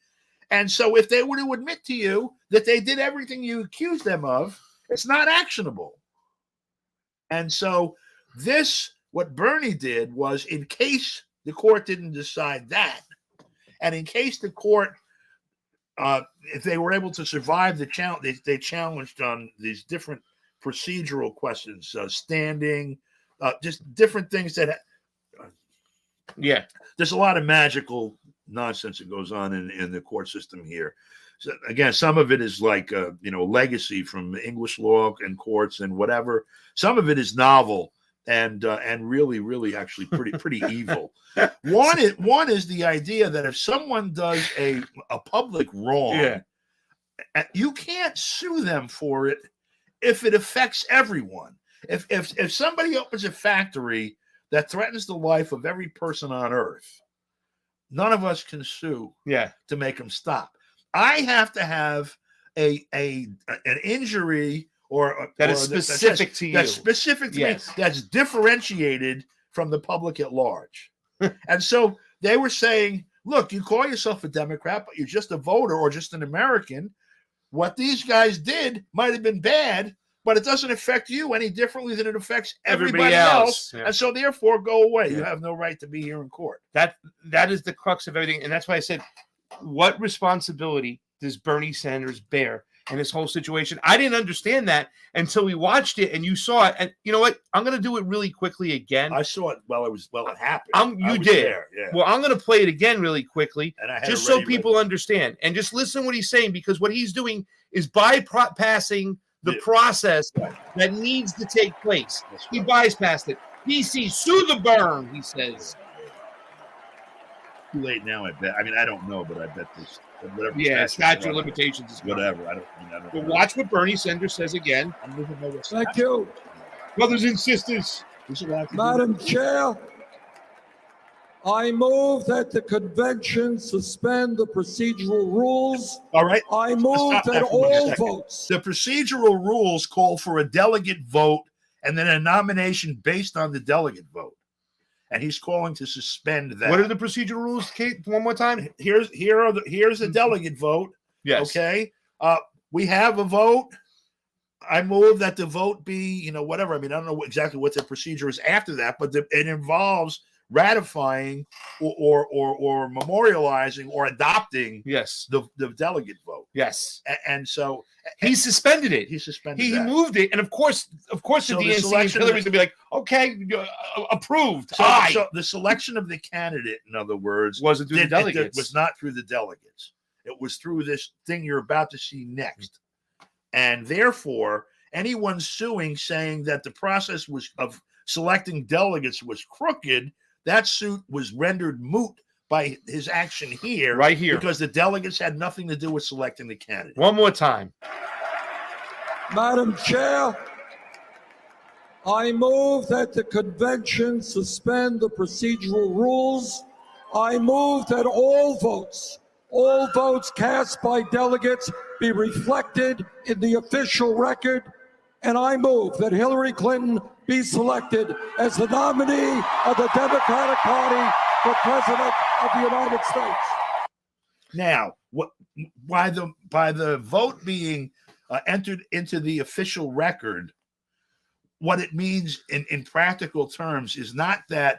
And so if they were to admit to you that they did everything you accused them of, it's not actionable. And so what Bernie did was, in case the court didn't decide that, and in case the court, if they were able to survive the challenge, they challenged on these different procedural questions, standing, just different things that. There's a lot of magical nonsense that goes on in the court system here. So again, some of it is like legacy from English law and courts and whatever. Some of it is novel and really, really actually pretty evil. One is the idea that if someone does a public wrong, you can't sue them for it if it affects everyone. If somebody opens a factory that threatens the life of every person on earth, none of us can sue to make them stop. I have to have an injury that is specific to you. That's specific to me. That's differentiated from the public at large. And so they were saying, look, you call yourself a Democrat, but you're just a voter or just an American. What these guys did might have been bad, but it doesn't affect you any differently than it affects everybody else. And so therefore, go away. You have no right to be here in court. That is the crux of everything. And that's why I said, what responsibility does Bernie Sanders bear in this whole situation? I didn't understand that until we watched it and you saw it. And you know what? I'm going to do it really quickly again. I saw it it happened. You did. There, Well, I'm going to play it again really quickly, just so people understand. And just listen to what he's saying, because what he's doing is bypassing the process that needs to take place. He bypassed it. DC, sue the burn, he says. too late now. I bet. I mean, I don't know, but I bet this. Whatever. Yeah, statute of limitations is coming. Whatever. I don't. But know. watch what Bernie Sanders says again. I'm moving over. Thank you. Brothers and sisters. Madam Chair, I move that the convention suspend the procedural rules. All right. I move Stop that that for 1 all second. votes. The procedural rules call for a delegate vote and then a nomination based on the delegate vote. And he's calling to suspend that. What are the procedural rules, Kate? One more time. Here's the delegate vote. Yes. Okay. We have a vote. I move that the vote be, whatever. I mean, I don't know exactly what the procedure is after that, but it involves ratifying or memorializing or adopting Yes. the delegate vote. Yes. And so he suspended it. He suspended He that. moved it, and of course, So the the DNC selection and Hillary's gonna be like, okay, approved. Aye. So the selection of the candidate, in other words, Wasn't through the delegates. was not through the delegates. It was through this thing you're about to see next. And therefore, anyone suing saying that the process of selecting delegates was crooked, that suit was rendered moot by his action here. Right here. Because the delegates had nothing to do with selecting the candidate. One more time. Madam Chair, I move that the convention suspend the procedural rules. I move that all votes cast by delegates be reflected in the official record. And I move that Hillary Clinton be selected as the nominee of the Democratic Party for President of the United States. Now, by the vote being entered into the official record, what it means in practical terms is not that,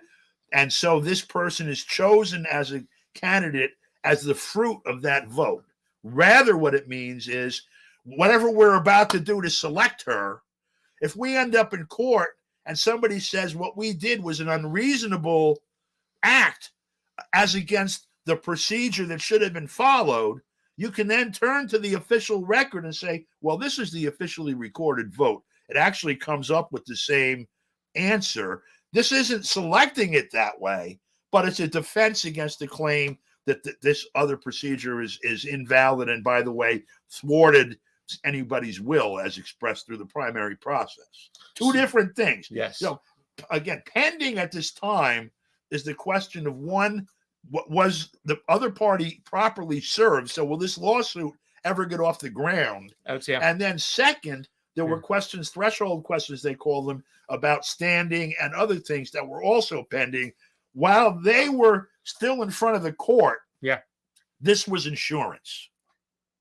and so this person is chosen as a candidate as the fruit of that vote. Rather, what it means is whatever we're about to do to select her, if we end up in court and somebody says what we did was an unreasonable act as against the procedure that should have been followed, you can then turn to the official record and say, well, this is the officially recorded vote. It actually comes up with the same answer. This isn't selecting it that way, but it's a defense against the claim that this other procedure is invalid and, by the way, thwarted anybody's will as expressed through the primary process. Two different things. Yes. So, again, pending at this time is the question of, one, what was the other party properly served? So will this lawsuit ever get off the ground? And then second, there were questions, threshold questions, they call them, about standing and other things that were also pending while they were still in front of the court. Yeah. This was insurance.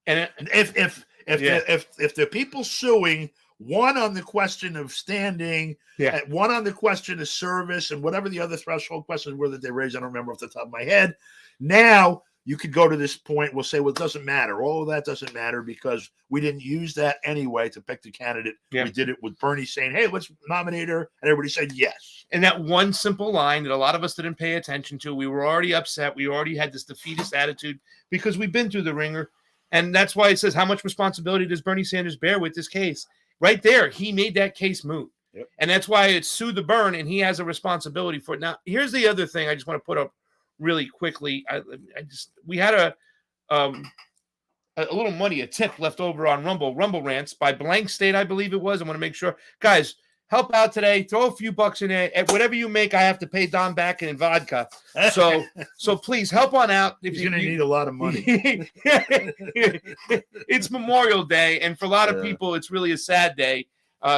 And if the people suing, one on the question of standing, and one on the question of service, and whatever the other threshold questions were that they raised, I don't remember off the top of my head. Now you could go to this point, we'll say, well, it doesn't matter. All of that doesn't matter because we didn't use that anyway to pick the candidate. Yeah. We did it with Bernie saying, hey, let's nominate her. And everybody said yes. And that one simple line that a lot of us didn't pay attention to, we were already upset. We already had this defeatist attitude because we've been through the ringer. And that's why it says, how much responsibility does Bernie Sanders bear with this case? Right there, he made that case moot. Yep. And that's why it's sue the burn, and he has a responsibility for it. Now, here's the other thing I just want to put up really quickly. We had a little money, a tip left over on Rumble Rants by Blank State, I believe it was. I want to make sure. Guys, help out today. Throw a few bucks in there. At whatever you make, I have to pay Don back in vodka. So please help on out. He's going to need a lot of money. It's Memorial Day, and for a lot of people, it's really a sad day.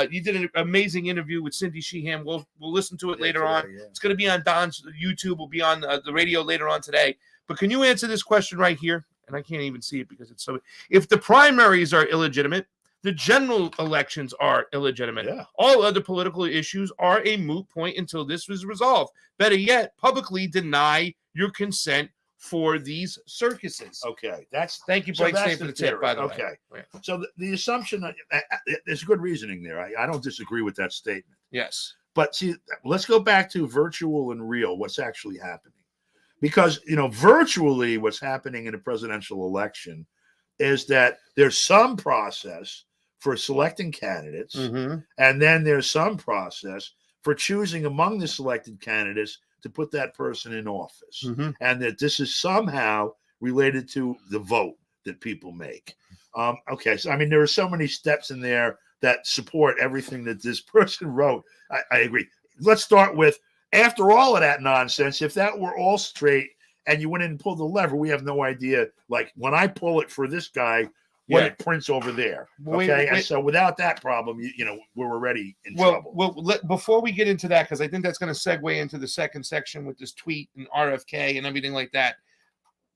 You did an amazing interview with Cindy Sheehan. We'll listen to it later on. Yeah. It's going to be on Don's YouTube. Will be on the radio later on today. But can you answer this question right here? And I can't even see it because it's so. If the primaries are illegitimate, the general elections are illegitimate. Yeah. All other political issues are a moot point until this was resolved. Better yet, publicly deny your consent for these circuses. Okay, thank you, Blake, for the tip, by the way. Okay, so the assumption, there's good reasoning there. I don't disagree with that statement. Yes, but see, let's go back to virtual and real. What's actually happening? Because virtually, what's happening in a presidential election is that there's some process for selecting candidates, and then there's some process for choosing among the selected candidates to put that person in office, Mhm. and that this is somehow related to the vote that people make. Okay, so I mean, there are so many steps in there that support everything that this person wrote. I agree. Let's start with, after all of that nonsense, if that were all straight and you went in and pulled the lever, we have no idea. Like when I pull it for this guy, what it prints over there. Okay. And so without that problem, we're already in trouble. Before we get into that, because I think that's going to segue into the second section with this tweet and RFK and everything like that.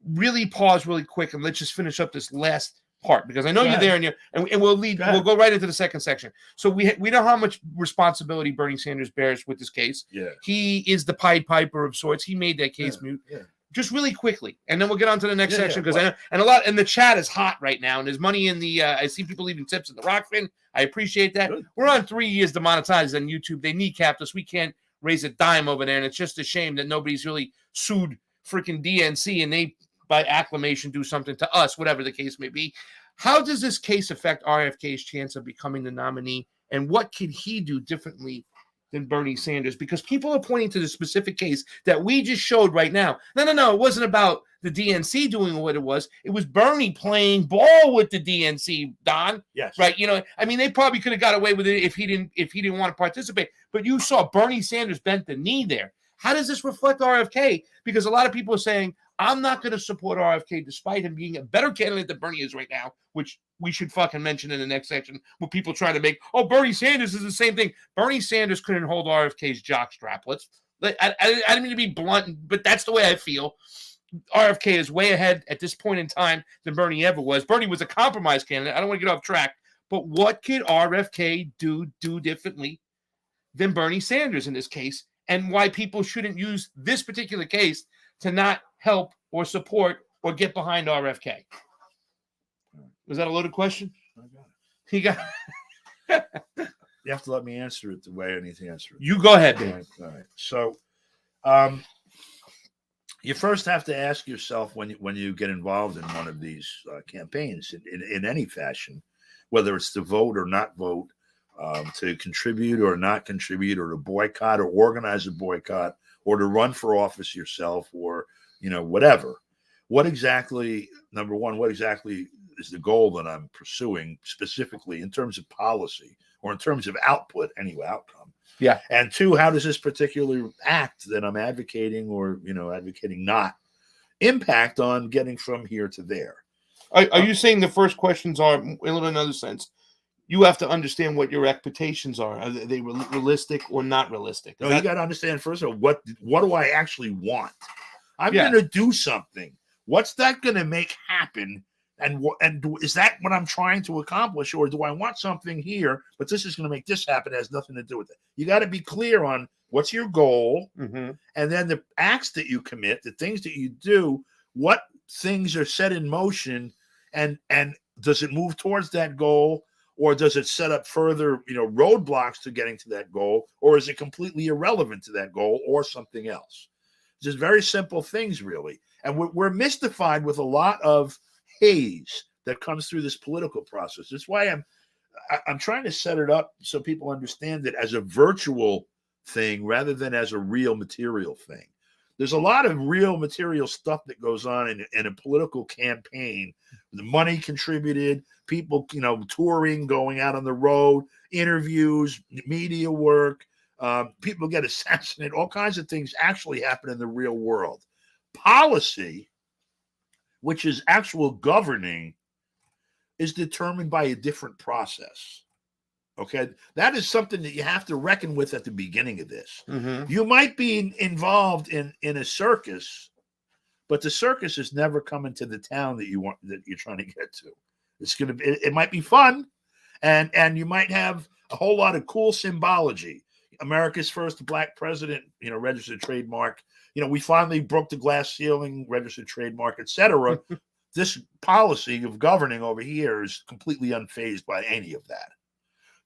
Really pause really quick and let's just finish up this last part, because I know you're there and we'll go right into the second section. So we know how much responsibility Bernie Sanders bears with this case. Yeah. He is the Pied Piper of sorts. He made that case mute. Yeah. Just really quickly, and then we'll get on to the next section, because I know, and the chat is hot right now, and there's money in the I see people leaving tips in the Rockfin. I appreciate that. Good. We're on 3 years demonetized on YouTube. They kneecapped us. We can't raise a dime over there, and it's just a shame that nobody's really sued freaking DNC, and they by acclamation do something to us, whatever the case may be. How does this case affect RFK's chance of becoming the nominee, and what can he do differently than Bernie Sanders? Because people are pointing to the specific case that we just showed right now. No, it wasn't about the DNC doing what it was. It was Bernie playing ball with the DNC, Don. Yes. Right. I mean, they probably could have got away with it if he didn't want to participate. But you saw Bernie Sanders bent the knee there. How does this reflect RFK? Because a lot of people are saying, I'm not going to support RFK despite him being a better candidate than Bernie is right now, which we should fucking mention in the next section, where people try to make, Bernie Sanders is the same thing. Bernie Sanders couldn't hold RFK's jockstrap. I didn't mean to be blunt, but that's the way I feel. RFK is way ahead at this point in time than Bernie ever was. Bernie was a compromise candidate. I don't want to get off track, but what could RFK do differently than Bernie Sanders in this case, and why people shouldn't use this particular case to not help or support or get behind RFK? Was that a loaded question? I got it. You have to let me answer it the way I need to answer it. You go ahead, Dan. All right. So, you first have to ask yourself when you get involved in one of these campaigns in any fashion, whether it's to vote or not vote, to contribute or not contribute, or to boycott or organize a boycott, or to run for office yourself, or whatever. What exactly is the goal that I'm pursuing, specifically in terms of policy or in terms of output, outcome? Yeah. And two, how does this particular act that I'm advocating or advocating not impact on getting from here to there? Are you saying the first questions are, in another sense, you have to understand what your expectations are? Are they realistic or not realistic? No, you got to understand first of all, what do I actually want? I'm going to do something. What's that going to make happen? And is that what I'm trying to accomplish, or do I want something here, but this is going to make this happen? It has nothing to do with it. You got to be clear on what's your goal, and then the acts that you commit, the things that you do, what things are set in motion, and does it move towards that goal, or does it set up further, roadblocks to getting to that goal, or is it completely irrelevant to that goal, or something else? Just very simple things, really. And we're mystified with a lot of haze that comes through this political process. That's why I'm trying to set it up so people understand it as a virtual thing rather than as a real material thing. There's a lot of real material stuff that goes on in a political campaign. The money contributed, people, touring, going out on the road, interviews, media work, people get assassinated, all kinds of things actually happen in the real world. Policy, which is actual governing, is determined by a different process. Okay, that is something that you have to reckon with at the beginning of this. You might be involved in a circus, but the circus is never coming to the town that you're trying to get to. It might be fun, and you might have a whole lot of cool symbology. America's first black president, registered trademark. We finally broke the glass ceiling, registered trademark, etc. This policy of governing over here is completely unfazed by any of that.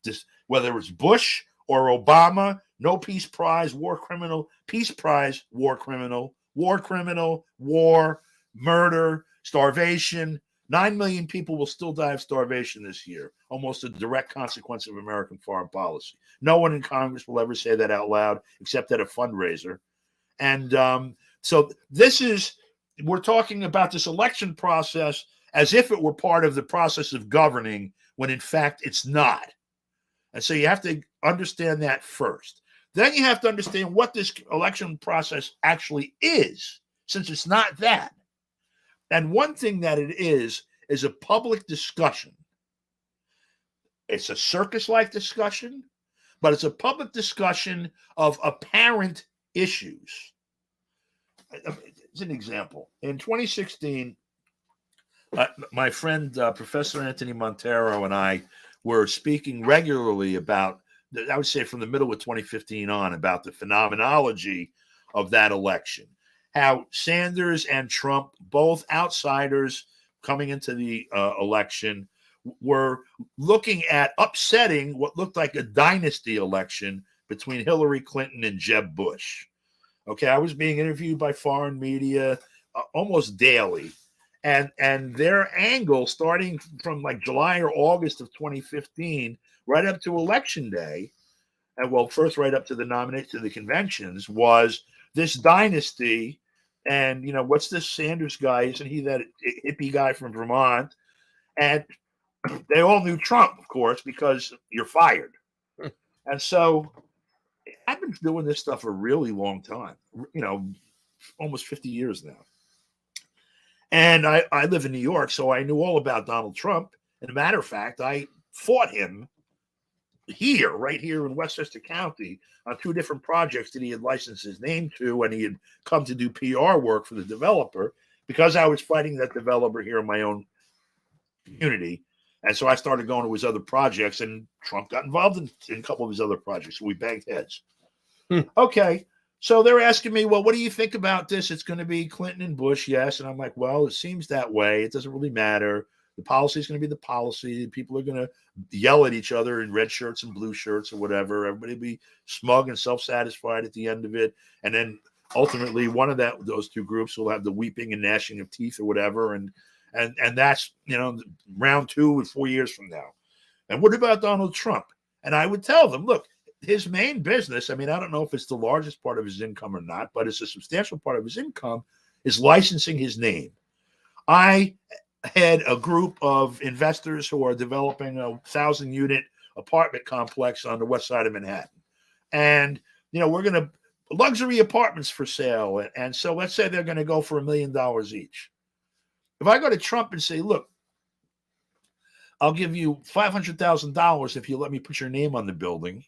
Just whether it's Bush or Obama, no peace prize, war criminal, peace prize, war criminal, war, murder, starvation. 9 million people will still die of starvation this year, almost a direct consequence of American foreign policy. No one in Congress will ever say that out loud, except at a fundraiser. And so we're talking about this election process as if it were part of the process of governing, when in fact it's not. And so you have to understand that first. Then you have to understand what this election process actually is, since it's not that. And one thing that it is a public discussion. It's a circus-like discussion, but it's a public discussion of apparent issues. As an example, in 2016, my friend Professor Anthony Montero and I were speaking regularly about, I would say from the middle of 2015 on, about the phenomenology of that election. How Sanders and Trump, both outsiders coming into the election, were looking at upsetting what looked like a dynasty election between Hillary Clinton and Jeb Bush. Okay, I was being interviewed by foreign media almost daily. And their angle, starting from like July or August of 2015, right up to Election Day, and well, first right up to the nomination to the conventions, was this dynasty. And, you know, what's this Sanders guy? Isn't he that hippie guy from Vermont? And they all knew Trump, of course, because you're fired. And so I've been doing this stuff a really long time, you know, almost 50 years now. And I live in New York, so I knew all about Donald Trump. And a matter of fact, I fought him right here in Westchester County on 2 different projects that he had licensed his name to, and he had come to do PR work for the developer, because I was fighting that developer here in my own community. And so I started going to his other projects, and Trump got involved in a couple of his other projects. So we banged heads. Okay. So they're asking me, well, what do you think about this? It's going to be Clinton and Bush, yes. And I'm like, well, it seems that way. It doesn't really matter. The policy is going to be the policy. People are going to yell at each other in red shirts and blue shirts or whatever. Everybody will be smug and self-satisfied at the end of it. And then ultimately one of those 2 groups will have the weeping and gnashing of teeth or whatever. And that's, you know, round 2 and 4 years from now. And what about Donald Trump? And I would tell them, look, his main business, I mean, I don't know if it's the largest part of his income or not, but it's a substantial part of his income, is licensing his name. I had a group of investors who are developing a 1,000-unit apartment complex on the west side of Manhattan. And, you know, we're going to luxury apartments for sale. And so let's say they're going to go for $1 million each. If I go to Trump and say, look, I'll give you $500,000 if you let me put your name on the building,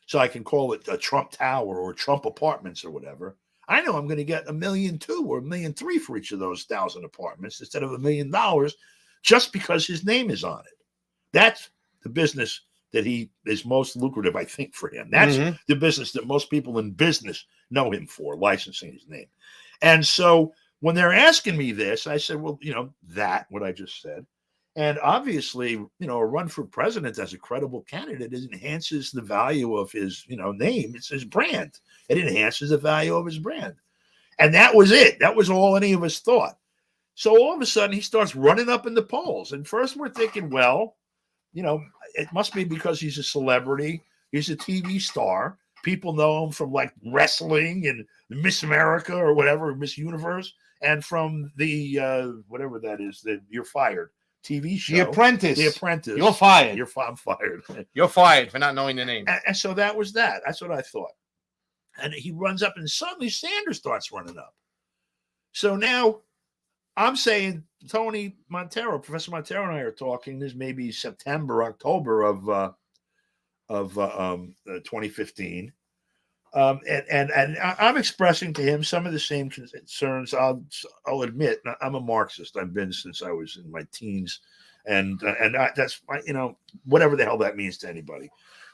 so I can call it a Trump Tower or Trump Apartments or whatever, I know I'm going to get $1.2 million or $1.3 million for each of those 1,000 apartments instead of $1 million, just because his name is on it. That's the business that he is most lucrative, I think, for him. That's the business that most people in business know him for, licensing his name. And so when they're asking me this, I said, well, you know, what I just said. And obviously, you know, a run for president as a credible candidate enhances the value of his, you know, name. It's his brand. It enhances the value of his brand. And that was it. That was all any of us thought. So all of a sudden he starts running up in the polls. And first we're thinking, well, you know, it must be because he's a celebrity. He's a TV star. People know him from like wrestling and Miss America or whatever, Miss Universe, and from the whatever that is, that You're Fired TV show. The Apprentice. The Apprentice. You're fired. I'm fired. You're fired for not knowing the name. And so that was that. That's what I thought. And he runs up, and suddenly Sanders starts running up. So now I'm saying, Tony Montero, Professor Montero and I are talking. This may be September, October of 2015. And I'm expressing to him some of the same concerns. I'll admit, I'm a Marxist. I've been since I was in my teens, and that's, you know, whatever the hell that means to anybody.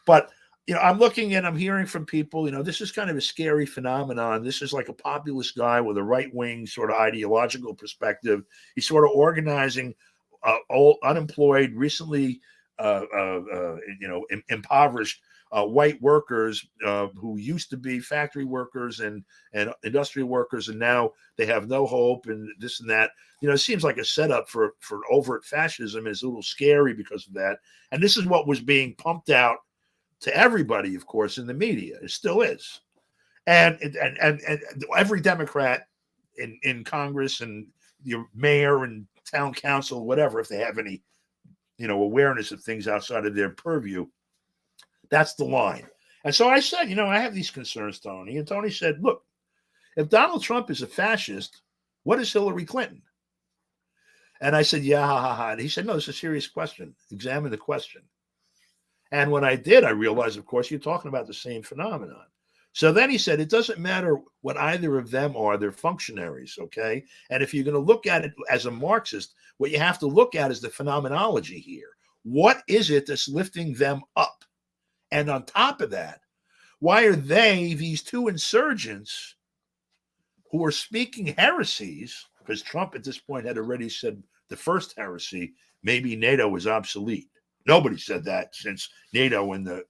But you know, I'm looking and I'm hearing from people, you know, this is kind of a scary phenomenon. This is like a populist guy with a right-wing sort of ideological perspective. He's sort of organizing old, unemployed, recently, impoverished white workers who used to be factory workers and industrial workers, and now they have no hope and this and that. You know, it seems like a setup for overt fascism. It's a little scary because of that. And this is what was being pumped out to everybody, of course, in the media. It still is. and every Democrat in Congress and your mayor and town council, whatever, if they have any, awareness of things outside of their purview, that's the line. And so I said, I have these concerns, Tony. And Tony said, look, if Donald Trump is a fascist, what is Hillary Clinton? And I said, yeah, ha, ha, ha. And he said, no, it's a serious question. Examine the question. And when I did, I realized, of course, you're talking about the same phenomenon. So then he said, it doesn't matter what either of them are, they're functionaries, okay? And if you're going to look at it as a Marxist, what you have to look at is the phenomenology here. What is it that's lifting them up? And on top of that, why are they, these two insurgents who are speaking heresies, because Trump at this point had already said the first heresy, maybe NATO was obsolete. Nobody said that since NATO in the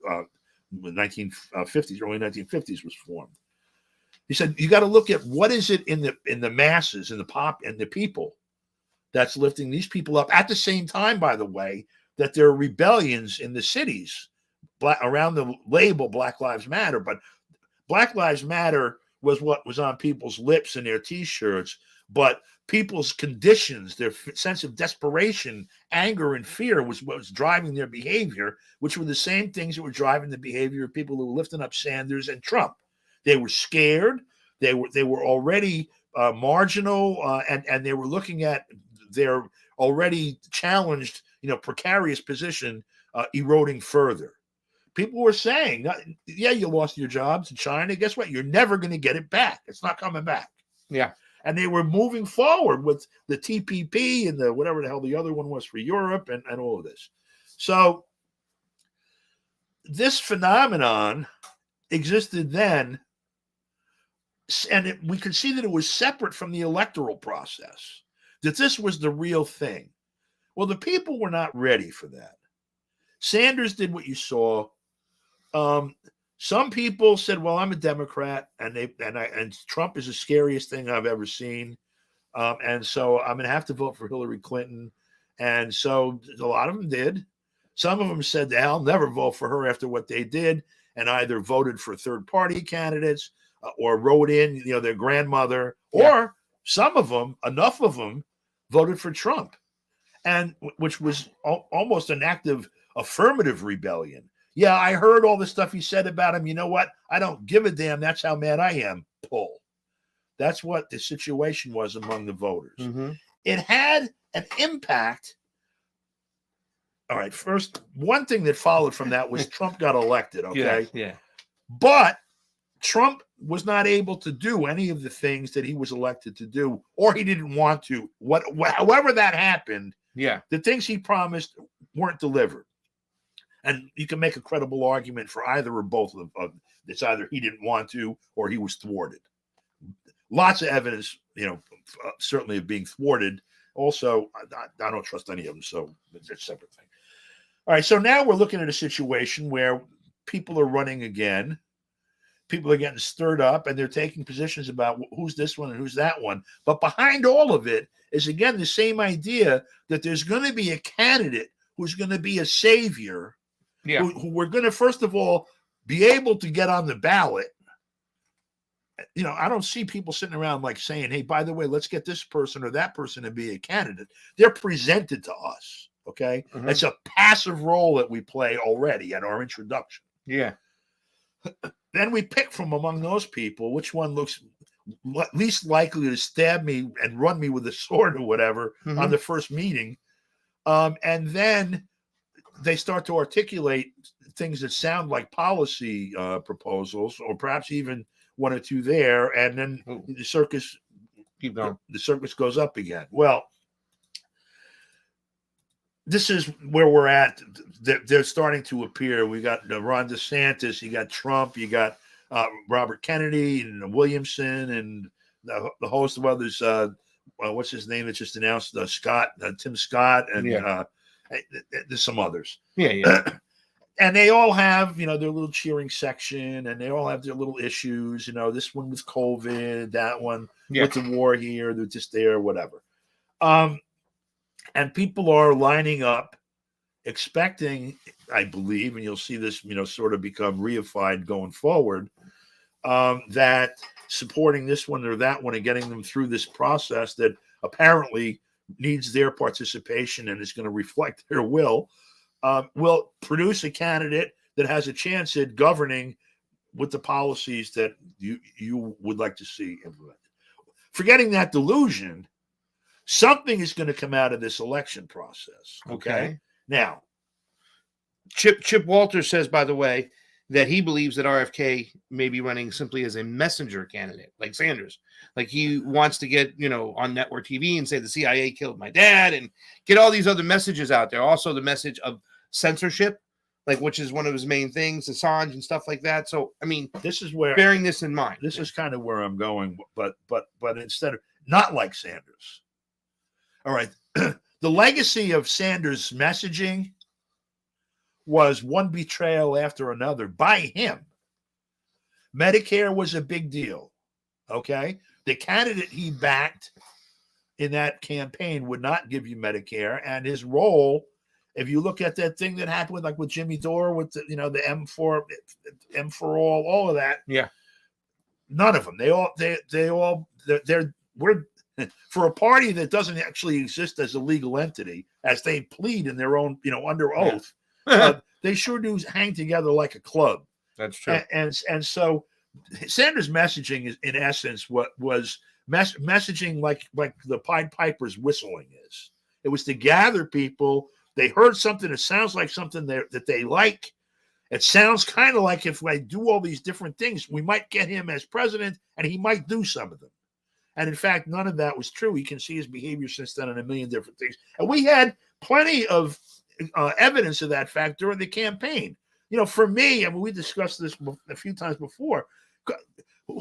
1950s, early 1950s was formed. He said, you got to look at what is it in the masses, in the pop and the people that's lifting these people up. At the same time, by the way, that there are rebellions in the cities around the label Black Lives Matter. But Black Lives Matter was what was on people's lips and their T-shirts, but people's conditions, their sense of desperation, anger, and fear was what was driving their behavior, which were the same things that were driving the behavior of people who were lifting up Sanders and Trump. They were scared. They were already marginal, and they were looking at their already challenged, precarious position eroding further. People were saying, yeah, you lost your jobs in China. Guess what? You're never going to get it back. It's not coming back. Yeah. And they were moving forward with the TPP and the whatever the hell the other one was for Europe and all of this. So this phenomenon existed then, and we could see that it was separate from the electoral process, that this was the real thing. Well, the people were not ready for that. Sanders did what you saw. Some people said, well, I'm a Democrat, and Trump is the scariest thing I've ever seen. And so I'm going to have to vote for Hillary Clinton. And so a lot of them did. Some of them said, I'll never vote for her after what they did, and either voted for third-party candidates or wrote in, their grandmother, or some of them, enough of them, voted for Trump, and which was almost an act of affirmative rebellion. Yeah, I heard all the stuff he said about him. You know what? I don't give a damn. That's how mad I am. Pull. That's what the situation was among the voters. Mm-hmm. It had an impact. All right. First, one thing that followed from that was Trump got elected. Okay. Yeah. But Trump was not able to do any of the things that he was elected to do, or he didn't want to. However that happened, the things he promised weren't delivered. And you can make a credible argument for either or both of it's either he didn't want to or he was thwarted. Lots of evidence, certainly of being thwarted. Also, I don't trust any of them, so it's a separate thing. All right, so now we're looking at a situation where people are running again. People are getting stirred up, and they're taking positions about who's this one and who's that one. But behind all of it is, again, the same idea that there's going to be a candidate who's going to be a savior, who we're going to, first of all, be able to get on the ballot. I don't see people sitting around like saying, hey, by the way, let's get this person or that person to be a candidate. They're presented to us, okay? Mm-hmm. It's a passive role that we play already at our introduction. Yeah. Then we pick from among those people which one looks least likely to stab me and run me with a sword or whatever on the first meeting. And then they start to articulate things that sound like policy proposals, or perhaps even one or two there, and then the circus goes up again. Well, this is where we're at. They're starting to appear. We got Ron DeSantis, you got Trump, you got Robert Kennedy and Williamson, and the host of others. What's his name that just announced? Tim Scott, and there's some others. And they all have, their little cheering section, and they all have their little issues. This one with COVID, that one with the war here, they're just there, whatever. And people are lining up, expecting, I believe, and you'll see this, sort of become reified going forward, that supporting this one or that one and getting them through this process that apparently needs their participation and is going to reflect their will produce a candidate that has a chance at governing with the policies that you would like to see implemented. Forgetting that delusion, something is going to come out of this election process. Okay. Now, Chip Walter says, by the way, that he believes that RFK may be running simply as a messenger candidate, like Sanders. Like he wants to get, on network TV and say the CIA killed my dad and get all these other messages out there. Also the message of censorship, which is one of his main things, Assange and stuff like that. So, I mean, this is where bearing this in mind. This is kind of where I'm going, but instead of not like Sanders. All right. The legacy of Sanders' messaging was one betrayal after another by him. Medicare was a big deal. Okay. The candidate he backed in that campaign would not give you Medicare, and his role, if you look at that thing that happened with Jimmy Dore with the M for all of that. Yeah. None of them. We're for a party that doesn't actually exist as a legal entity, as they plead in their own, under oath. They sure do hang together like a club. That's true. And so Sanders' messaging is, in essence, what was messaging like the Pied Piper's whistling is. It was to gather people. They heard something that sounds like something that they like. It sounds kind of like if I do all these different things, we might get him as president, and he might do some of them. And in fact, none of that was true. You can see his behavior since then in a million different things. And we had plenty of evidence of that fact during the campaign. For me, we discussed this a few times before.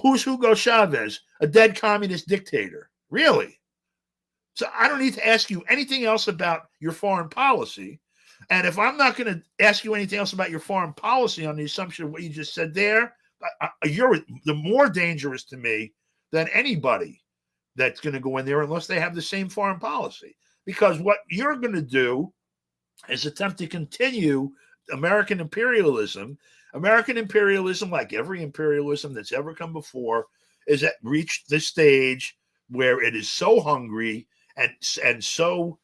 Who's Hugo Chavez? A dead communist dictator. Really? So I don't need to ask you anything else about your foreign policy. And if I'm not going to ask you anything else about your foreign policy on the assumption of what you just said there, you're the more dangerous to me than anybody that's going to go in there unless they have the same foreign policy. Because what you're going to do is attempt to continue American imperialism. American imperialism, like every imperialism that's ever come before, is reached this stage where it is so hungry and so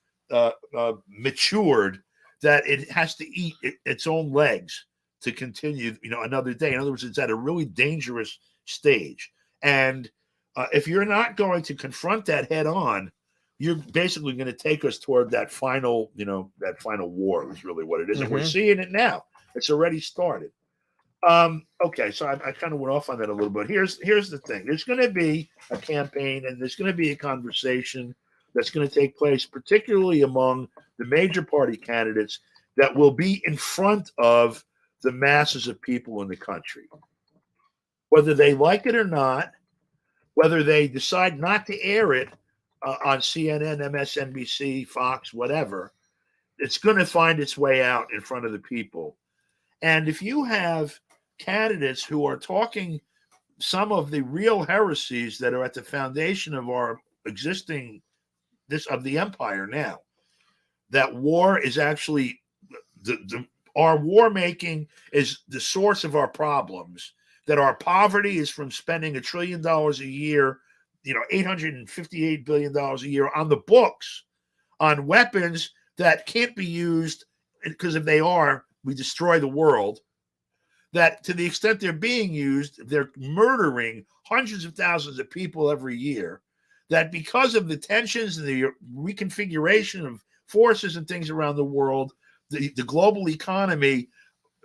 matured that it has to eat its own legs to continue, another day. In other words, it's at a really dangerous stage. And if you're not going to confront that head on, you're basically going to take us toward that final, that final war is really what it is. And we're seeing it now. It's already started. Okay, so I kind of went off on that a little bit. Here's the thing. There's going to be a campaign and there's going to be a conversation that's going to take place, particularly among the major party candidates that will be in front of the masses of people in the country. Whether they like it or not, whether they decide not to air it on CNN, MSNBC, Fox, whatever, it's going to find its way out in front of the people. And if you have candidates who are talking some of the real heresies that are at the foundation of our existing, of the empire now, that war is actually our war making is the source of our problems, that our poverty is from spending $1 trillion a year, $858 billion a year on the books, on weapons that can't be used, because if they are, we destroy the world. That to the extent they're being used, they're murdering hundreds of thousands of people every year. That because of the tensions and the reconfiguration of forces and things around the world, the global economy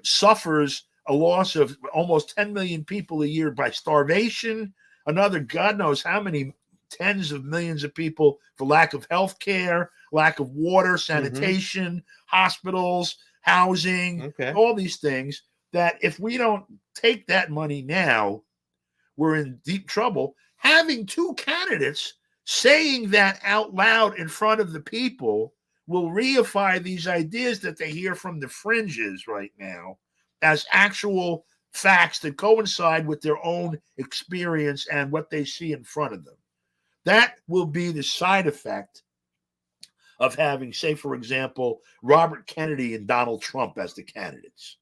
suffers a loss of almost 10 million people a year by starvation. Another God knows how many tens of millions of people for lack of health care, lack of water, sanitation, hospitals, housing, all these things, that if we don't take that money now, we're in deep trouble. Having two candidates saying that out loud in front of the people will reify these ideas that they hear from the fringes right now as actual facts that coincide with their own experience and what they see in front of them. That will be the side effect of having, say, for example, Robert Kennedy and Donald Trump as the candidates.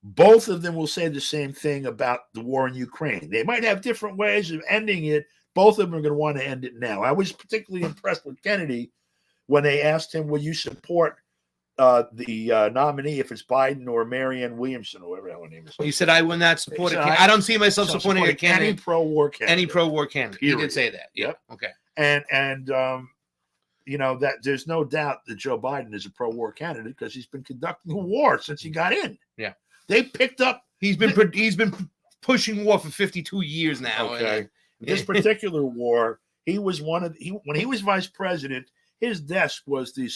both of them will say the same thing about the war in Ukraine. They might have different ways of ending it. Both of them are going to want to end it now. I was particularly impressed with Kennedy when they asked him, will you support the nominee if it's Biden or Marianne Williamson or whatever her name is? He said, I will not support it. He said, I don't see myself supporting a candidate. Any pro-war candidate. Any pro-war candidate. He did say that. Yeah. Yep. Okay. And you know, that there's no doubt that Joe Biden is a pro-war candidate because he's been conducting a war since he got in. Yeah. They picked up. He's been pushing war for 52 years now. Okay. This particular war, he was when he was vice president, his desk was the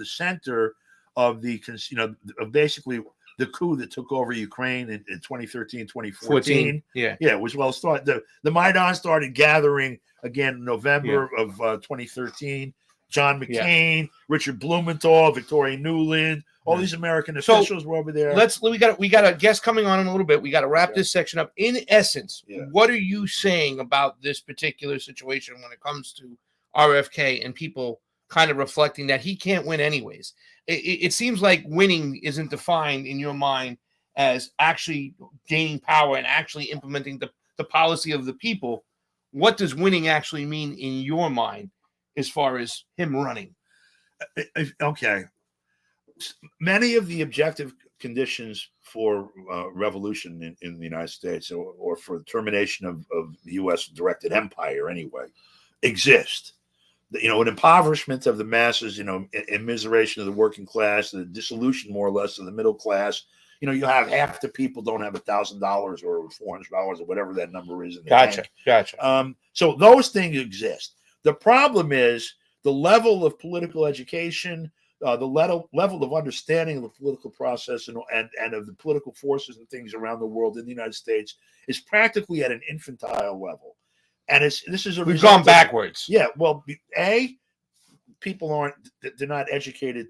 center of the, you know, of basically the coup that took over Ukraine in 2013, 2014. Yeah. Yeah, it was well started. The Maidan started gathering again in November of 2013. John McCain, Richard Blumenthal, Victoria Nuland, all these American officials were over there. We got a guest coming on in a little bit. We got to wrap this section up. In essence, what are you saying about this particular situation when it comes to RFK and people kind of reflecting that he can't win anyways? It seems like winning isn't defined in your mind as actually gaining power and actually implementing the policy of the people. What does winning actually mean in your mind as far as him running? Okay. Many of the objective conditions for revolution in the United States or for the termination of the U.S. directed empire anyway exist. You know, an impoverishment of the masses, you know, immiseration of the working class, the dissolution more or less of the middle class. You know, you have half the people don't have $1,000 or $400 or whatever that number is. In the bank. Gotcha. So those things exist. The problem is the level of political education, the level of understanding of the political process and of the political forces and things around the world in the United States is practically at an infantile level. And we've gone backwards. Yeah. Well, people they're not educated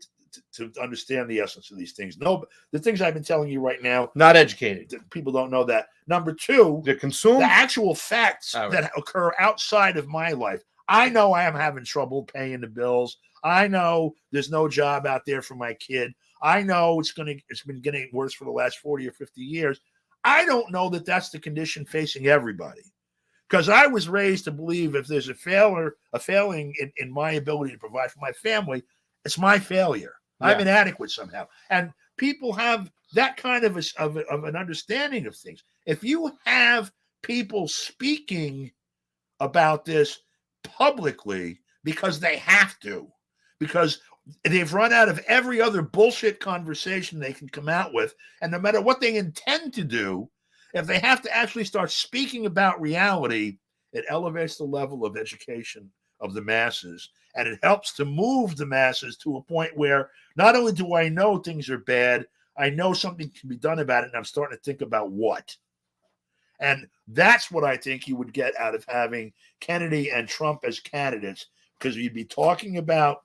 to understand the essence of these things. No, the things I've been telling you right now, not educated. People don't know that. Number two, the actual facts that occur outside of my life. I know I am having trouble paying the bills. I know there's no job out there for my kid. I know it's been getting worse for the last 40 or 50 years. I don't know that that's the condition facing everybody. Because I was raised to believe if there's a failing in my ability to provide for my family, it's my failure. Yeah. I'm inadequate somehow. And people have that kind of an understanding of things. If you have people speaking about this publicly because they have to, because they've run out of every other bullshit conversation they can come out with, and no matter what they intend to do, if they have to actually start speaking about reality, it elevates the level of education of the masses, and it helps to move the masses to a point where not only do I know things are bad, I know something can be done about it, and I'm starting to think about what. And that's what I think you would get out of having Kennedy and Trump as candidates, because you'd be talking about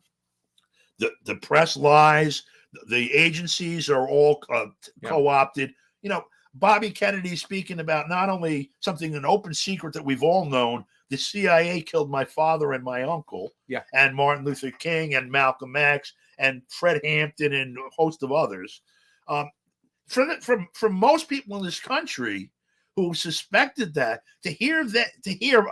the press lies, the agencies are all co-opted. You know, Bobby Kennedy speaking about not only something, an open secret that we've all known, the CIA killed my father and my uncle, and Martin Luther King and Malcolm X and Fred Hampton and a host of others. From most people in this country who suspected that, to hear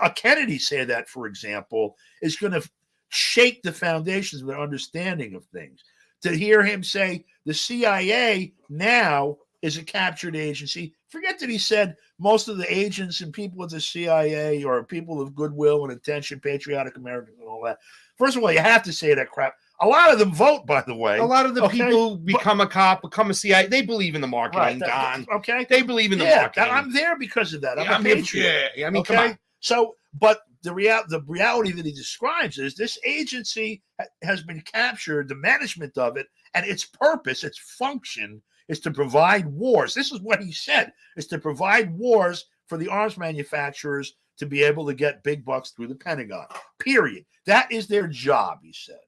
a Kennedy say that, for example, is going to shake the foundations of their understanding of things. To hear him say the CIA now is a captured agency. Forget that he said most of the agents and people at the CIA are people of goodwill and intention, patriotic Americans and all that. First of all, you have to say that crap. A lot of them vote, by the way. A lot of the people become a cop, become a CIA. They believe in the marketing, Don. Okay. They believe in the marketing. I'm there because of that. I'm a patriot. I mean, come on. So, but the reality that he describes is this agency has been captured, the management of it, and its purpose, its function is to provide wars. This is what he said, is to provide wars for the arms manufacturers to be able to get big bucks through the Pentagon, period. That is their job, he said.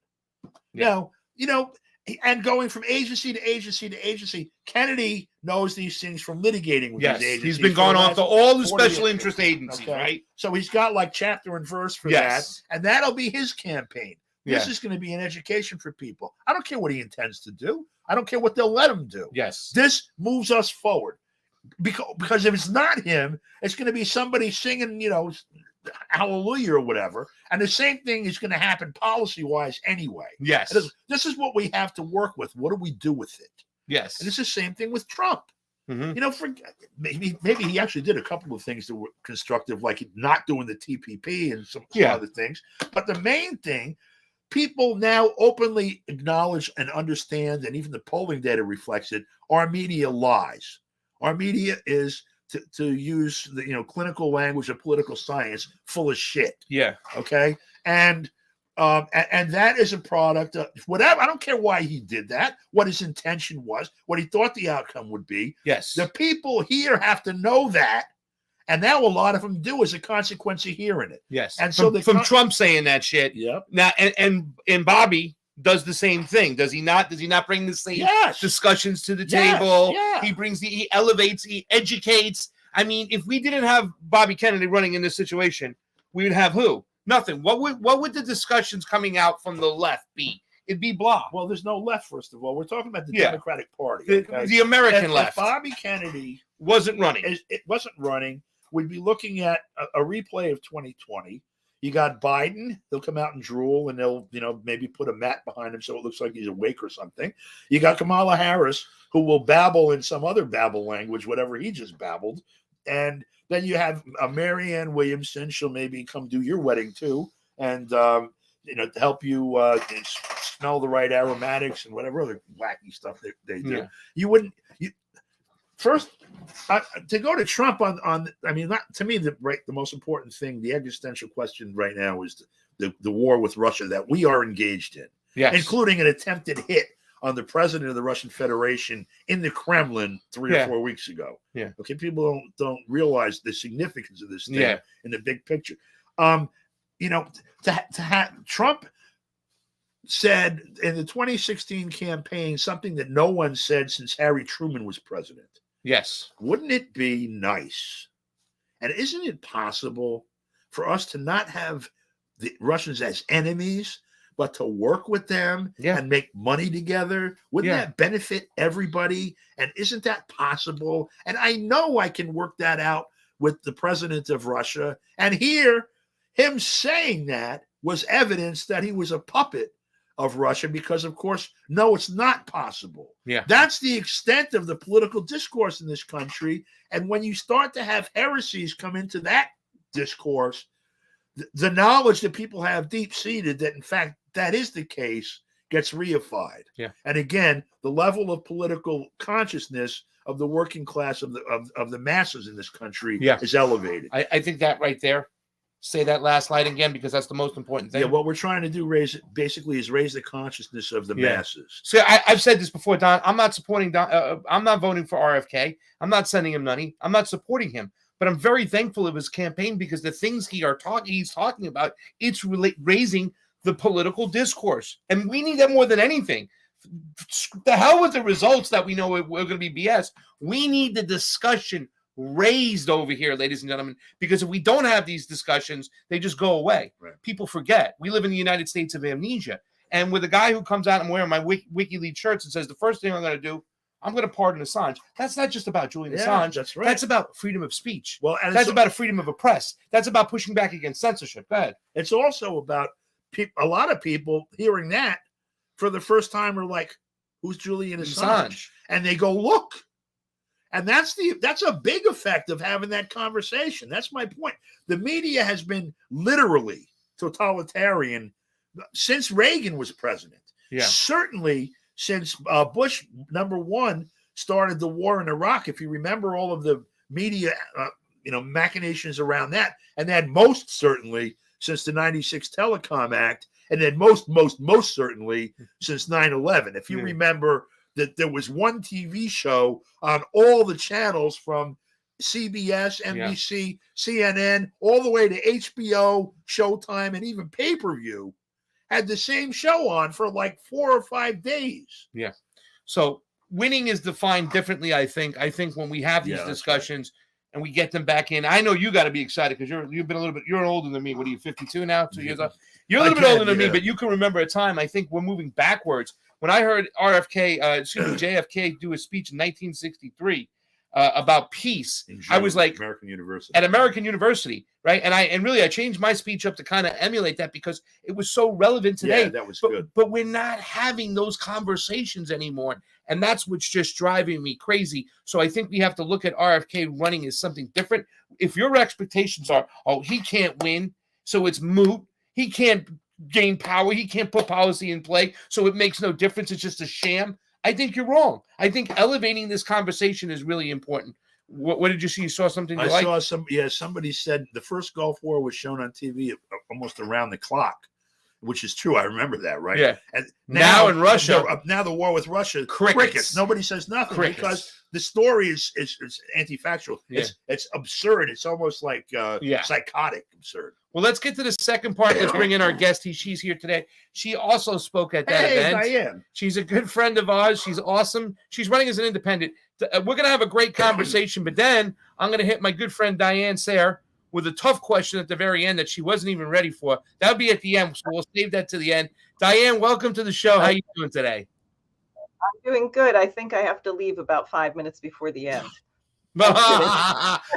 Yeah. You know, and going from agency to agency to agency, Kennedy knows these things from litigating with these agencies. He's been going on to all the special interest agencies, right? So he's got like chapter and verse for that, and that'll be his campaign. This is going to be an education for people. I don't care what he intends to do. I don't care what they'll let him do. Yes. This moves us forward. Because if it's not him, it's going to be somebody singing, hallelujah or whatever. And the same thing is going to happen policy-wise anyway. Yes. This is what we have to work with. What do we do with it? Yes. And it's the same thing with Trump. Mm-hmm. Maybe he actually did a couple of things that were constructive, like not doing the TPP and some other things. But the main thing, people now openly acknowledge and understand, and even the polling data reflects it, our media lies. Our media is, to use the clinical language of political science, full of shit. Yeah. Okay. And that is a product of whatever. I don't care why he did that, what his intention was, what he thought the outcome would be. Yes. The people here have to know that. And now a lot of them do as a consequence of hearing it. Yes. And so from Trump saying that shit. Yep. Now and Bobby does the same thing, does he not? Does he not bring the same discussions to the table? Yeah. He elevates, he educates. I mean, if we didn't have Bobby Kennedy running in this situation, we would have who? Nothing. What would the discussions coming out from the left be? It'd be blah. Well, there's no left, first of all. We're talking about the Democratic Party. The American left. If Bobby Kennedy wasn't running, it wasn't running, we'd be looking at a replay of 2020. You got Biden. They'll come out and drool, and they'll, maybe put a mat behind him so it looks like he's awake or something. You got Kamala Harris, who will babble in some other babble language, whatever he just babbled. And then you have Marianne Williamson. She'll maybe come do your wedding too, and to help you smell the right aromatics and whatever other wacky stuff they do. Yeah. You wouldn't. First, to go to Trump on not to me the most important thing, the existential question right now is the war with Russia that we are engaged in, including an attempted hit on the president of the Russian Federation in the Kremlin 3 or 4 weeks ago. Yeah. Okay, people don't realize the significance of this thing in the big picture. To have Trump said in the 2016 campaign something that no one said since Harry Truman was president. Yes. Wouldn't it be nice? And isn't it possible for us to not have the Russians as enemies, but to work with them and make money together? Wouldn't that benefit everybody? And isn't that possible? And I know I can work that out with the president of Russia. And here, him saying that was evidence that he was a puppet of Russia, because of course, no, it's not possible. Yeah. That's the extent of the political discourse in this country. And when you start to have heresies come into that discourse, the knowledge that people have deep-seated that in fact that is the case gets reified. Yeah. And again, the level of political consciousness of the working class of the masses in this country is elevated. I think that right there. Say that last line again, because that's the most important thing. Yeah, what we're trying to do raise the consciousness of the masses. So I've said this before, Don. I'm not supporting Don. I'm not voting for RFK. I'm not sending him money. I'm not supporting him. But I'm very thankful of his campaign, because the things he's talking about, it's raising the political discourse, and we need that more than anything. The hell with the results that we know we're going to be BS. We need the discussion raised over here, ladies and gentlemen, because if we don't have these discussions, they just go away. Right. People forget. We live in the United States of amnesia. And with a guy who comes out and wearing my WikiLeaks shirts and says, the first thing I'm going to do, I'm going to pardon Assange. That's not just about Julian Assange. That's right. That's about freedom of speech. Well, and that's about a freedom of a press. That's about pushing back against censorship. Go ahead. It's also about a lot of people hearing that for the first time are like, who's Julian Assange? And they go, look. And that's a big effect of having that conversation. That's my point. The media has been literally totalitarian since Reagan was president. Yeah. Certainly since Bush #1 started the war in Iraq. If you remember all of the media, machinations around that, and then most certainly since the '96 Telecom Act, and then most certainly since 9/11. If you remember that there was one TV show on all the channels from CBS, NBC, CNN, all the way to HBO, Showtime, and even pay-per-view, had the same show on for like 4 or 5 days. Yeah. So winning is defined differently, I think. I think when we have these discussions and we get them back in, I know you got to be excited because you're older than me. What are you, 52 now? 2 years old? You're a little bit older than me, but you can remember a time. I think we're moving backwards when I heard JFK do a speech in 1963 about peace, I was like, American University. At American University, right? And really I changed my speech up to kind of emulate that because it was so relevant today. Yeah, that was good. But we're not having those conversations anymore. And that's what's just driving me crazy. So I think we have to look at RFK running as something different. If your expectations are, oh, he can't win, so it's moot, he can't gain power, he can't put policy in play, so it makes no difference, it's just a sham, I think you're wrong. I think elevating this conversation is really important. What did you see? You saw something you liked? I saw somebody said the first Gulf War was shown on TV almost around the clock, which is true. I remember that, right? Yeah. And now in Russia, now the war with Russia, crickets. Nobody says nothing because the story is anti-factual. Yeah. It's absurd. It's almost like psychotic absurd. Well, let's get to the second part. Let's bring in our guest. She's here today. She also spoke at that event. Diane. She's a good friend of ours. She's awesome. She's running as an independent. We're going to have a great conversation, but then I'm going to hit my good friend Diane Sayre with a tough question at the very end that she wasn't even ready for. That'll be at the end, so we'll save that to the end. Diane, welcome to the show. How you doing today? I'm doing good. I think I have to leave about 5 minutes before the end.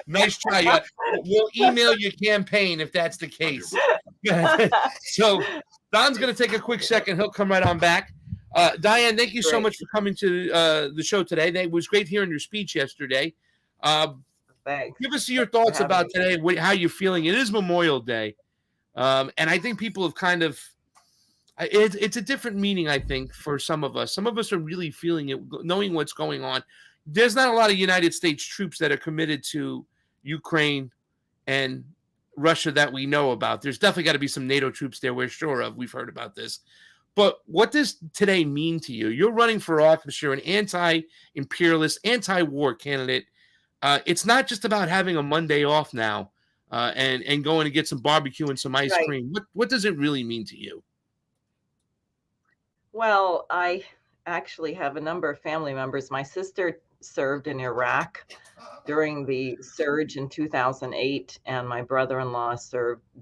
Nice try. We'll email your campaign if that's the case. So Don's going to take a quick second. He'll come right on back. Diane, thank you so much for coming to the show today. It was great hearing your speech yesterday. Thanks. Give us your thoughts about today, how you're feeling. It is Memorial Day, and I think people have kind of it's a different meaning, I think, for some of us. Some of us are really feeling it, knowing what's going on. There's not a lot of United States troops that are committed to Ukraine and Russia that we know about. There's definitely got to be some NATO troops there we're sure of. We've heard about this. But what does today mean to you? You're running for office. You're an anti-imperialist, anti-war candidate. It's not just about having a Monday off now and going to get some barbecue and some ice cream. What does it really mean to you? Well, I actually have a number of family members. My sister served in Iraq during the surge in 2008, and my brother-in-law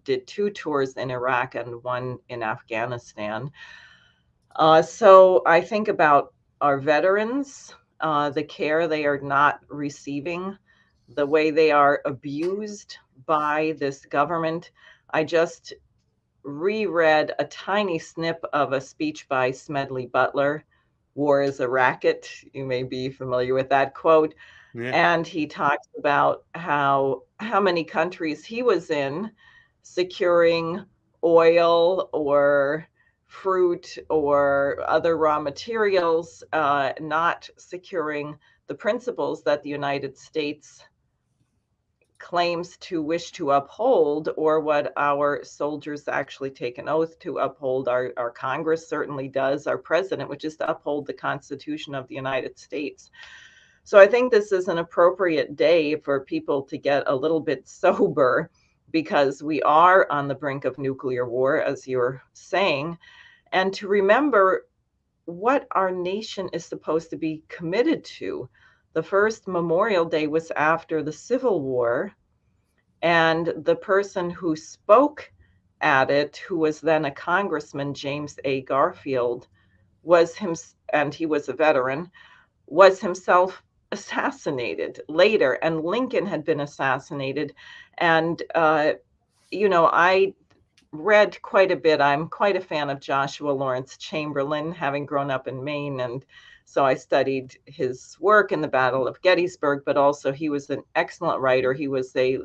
did 2 tours in Iraq and 1 in Afghanistan. So I think about our veterans, the care they are not receiving, the way they are abused by this government. I just reread a tiny snip of a speech by Smedley Butler, "War is a Racket." You may be familiar with that quote. Yeah. And he talks about how many countries he was in securing oil or fruit or other raw materials, not securing the principles that the United States claims to wish to uphold, or what our soldiers actually take an oath to uphold. Our Congress certainly does, our president, which is to uphold the Constitution of the United States. So I think this is an appropriate day for people to get a little bit sober, because we are on the brink of nuclear war, as you're saying, and to remember what our nation is supposed to be committed to. The first Memorial Day was after the Civil War, and the person who spoke at it, who was then a congressman, James A. Garfield, and he was a veteran, was himself assassinated later, and Lincoln had been assassinated. And, I read quite a bit. I'm quite a fan of Joshua Lawrence Chamberlain, having grown up in Maine, and so I studied his work in the Battle of Gettysburg, but also he was an excellent writer. He was a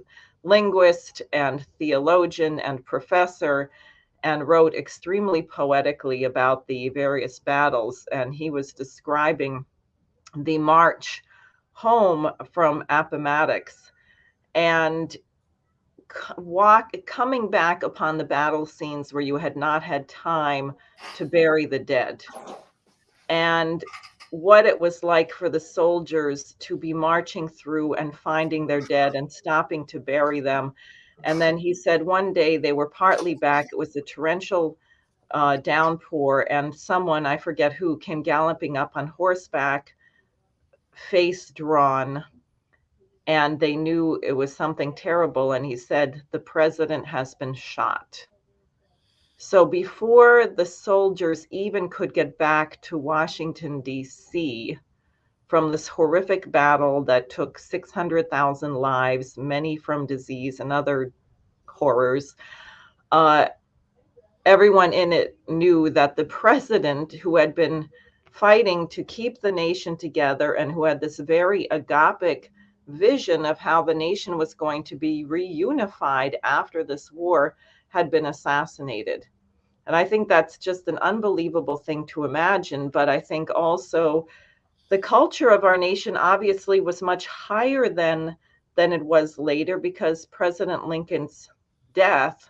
linguist and theologian and professor, and wrote extremely poetically about the various battles. And he was describing the march home from Appomattox and coming back upon the battle scenes where you had not had time to bury the dead, and what it was like for the soldiers to be marching through and finding their dead and stopping to bury them. And then he said one day they were partly back. It was a torrential downpour, and someone, I forget who, came galloping up on horseback, face drawn, and they knew it was something terrible. And he said, "The president has been shot." So before the soldiers even could get back to Washington, D.C., from this horrific battle that took 600,000 lives, many from disease and other horrors, uh, everyone in it knew that the president, who had been fighting to keep the nation together and who had this very agapic vision of how the nation was going to be reunified after this war, had been assassinated. And I think that's just an unbelievable thing to imagine. But I think also the culture of our nation obviously was much higher than it was later, because President Lincoln's death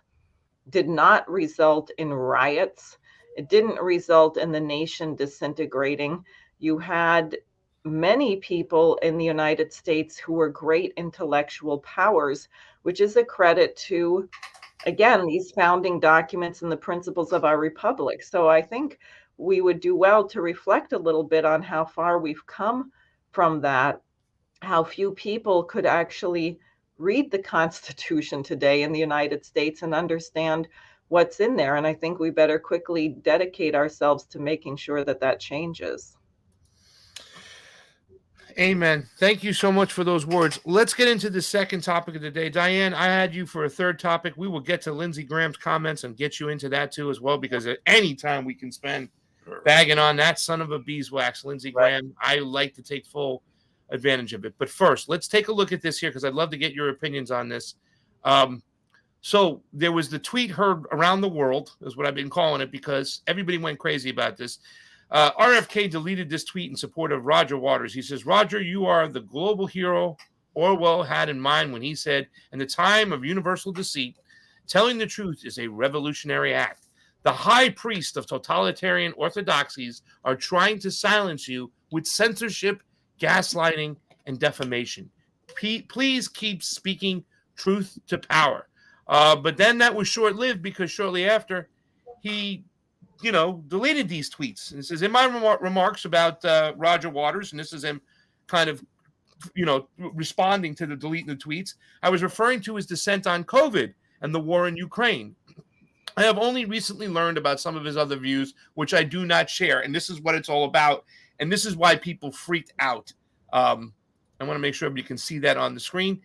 did not result in riots. It didn't result in the nation disintegrating. You had many people in the United States who were great intellectual powers, which is a credit to, again, these founding documents and the principles of our republic. So I think we would do well to reflect a little bit on how far we've come from that, how few people could actually read the Constitution today in the United States and understand what's in there. And I think we better quickly dedicate ourselves to making sure that that changes. Amen. Thank you so much for those words. Let's get into the second topic of the day. Diane, I had you for a third topic. We will get to Lindsey Graham's comments and get you into that too as well, because at any time we can spend bagging on that son of a beeswax, Lindsey Graham, I like to take full advantage of it. But first, let's take a look at this here, because I'd love to get your opinions on this. So there was the tweet heard around the world, is what I've been calling it, because everybody went crazy about this. RFK deleted this tweet in support of Roger Waters. He says, "Roger, you are the global hero Orwell had in mind when he said, in the time of universal deceit, telling the truth is a revolutionary act. The high priest of totalitarian orthodoxies are trying to silence you with censorship, gaslighting, and defamation. Please keep speaking truth to power." But then that was short-lived, because shortly after, he deleted these tweets. And it says, in my remarks about Roger Waters, and this is him kind of, responding to the deleting the tweets, I was referring to his dissent on COVID and the war in Ukraine. I have only recently learned about some of his other views, which I do not share. And this is what it's all about. And this is why people freaked out. I want to make sure everybody can see that on the screen.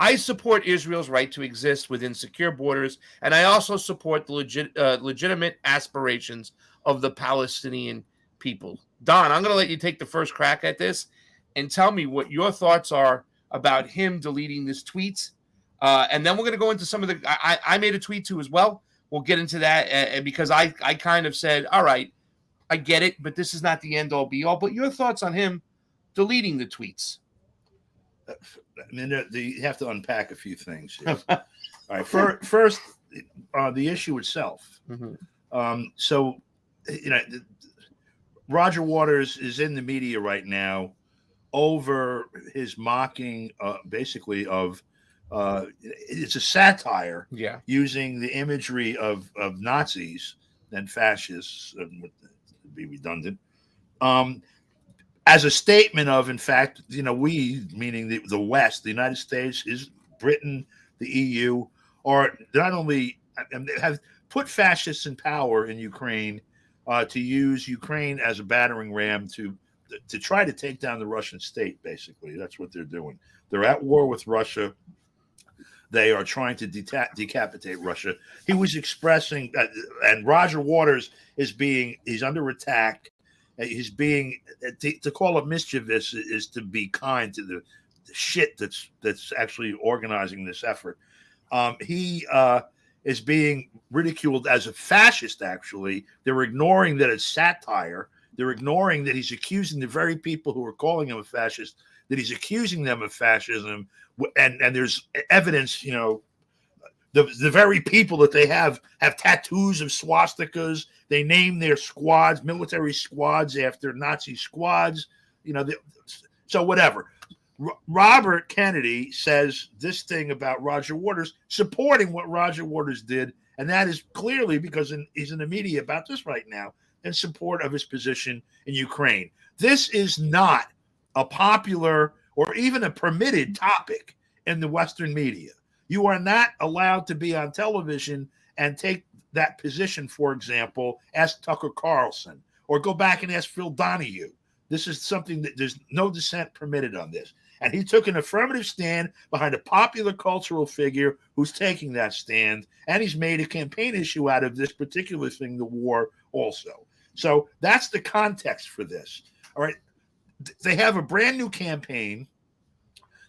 I support Israel's right to exist within secure borders, and I also support the legitimate aspirations of the Palestinian people. Don, I'm going to let you take the first crack at this and tell me what your thoughts are about him deleting this tweet. And then we're going to go into some of the... I made a tweet too as well. We'll get into that because I kind of said, all right, I get it, but this is not the end-all, be-all. But your thoughts on him deleting the tweets? I mean, you have to unpack a few things here. All right, first, the issue itself. Mm-hmm. So, Roger Waters is in the media right now over his mocking, basically, of it's a satire, using the imagery of Nazis and fascists, to be redundant. As a statement of, in fact, we, meaning the West, the United States, is Britain, the EU, are not only have put fascists in power in Ukraine, to use Ukraine as a battering ram to try to take down the Russian state. Basically, that's what they're doing. They're at war with Russia. They are trying to decapitate Russia. He was expressing, and Roger Waters he's under attack. He's being, to call it mischievous is to be kind to the shit that's actually organizing this effort. He is being ridiculed as a fascist, actually. They're ignoring that it's satire. They're ignoring that he's accusing the very people who are calling him a fascist, that he's accusing them of fascism. And there's evidence, the very people that they have tattoos of swastikas. They name their squads, military squads, after Nazi squads. So whatever. Robert Kennedy says this thing about Roger Waters, supporting what Roger Waters did, and that is clearly because he's in the media about this right now, in support of his position in Ukraine. This is not a popular or even a permitted topic in the Western media. You are not allowed to be on television and take that position, for example, ask Tucker Carlson or go back and ask Phil Donahue. This is something that there's no dissent permitted on this. And he took an affirmative stand behind a popular cultural figure who's taking that stand. And he's made a campaign issue out of this particular thing, the war also. So that's the context for this. All right. They have a brand new campaign.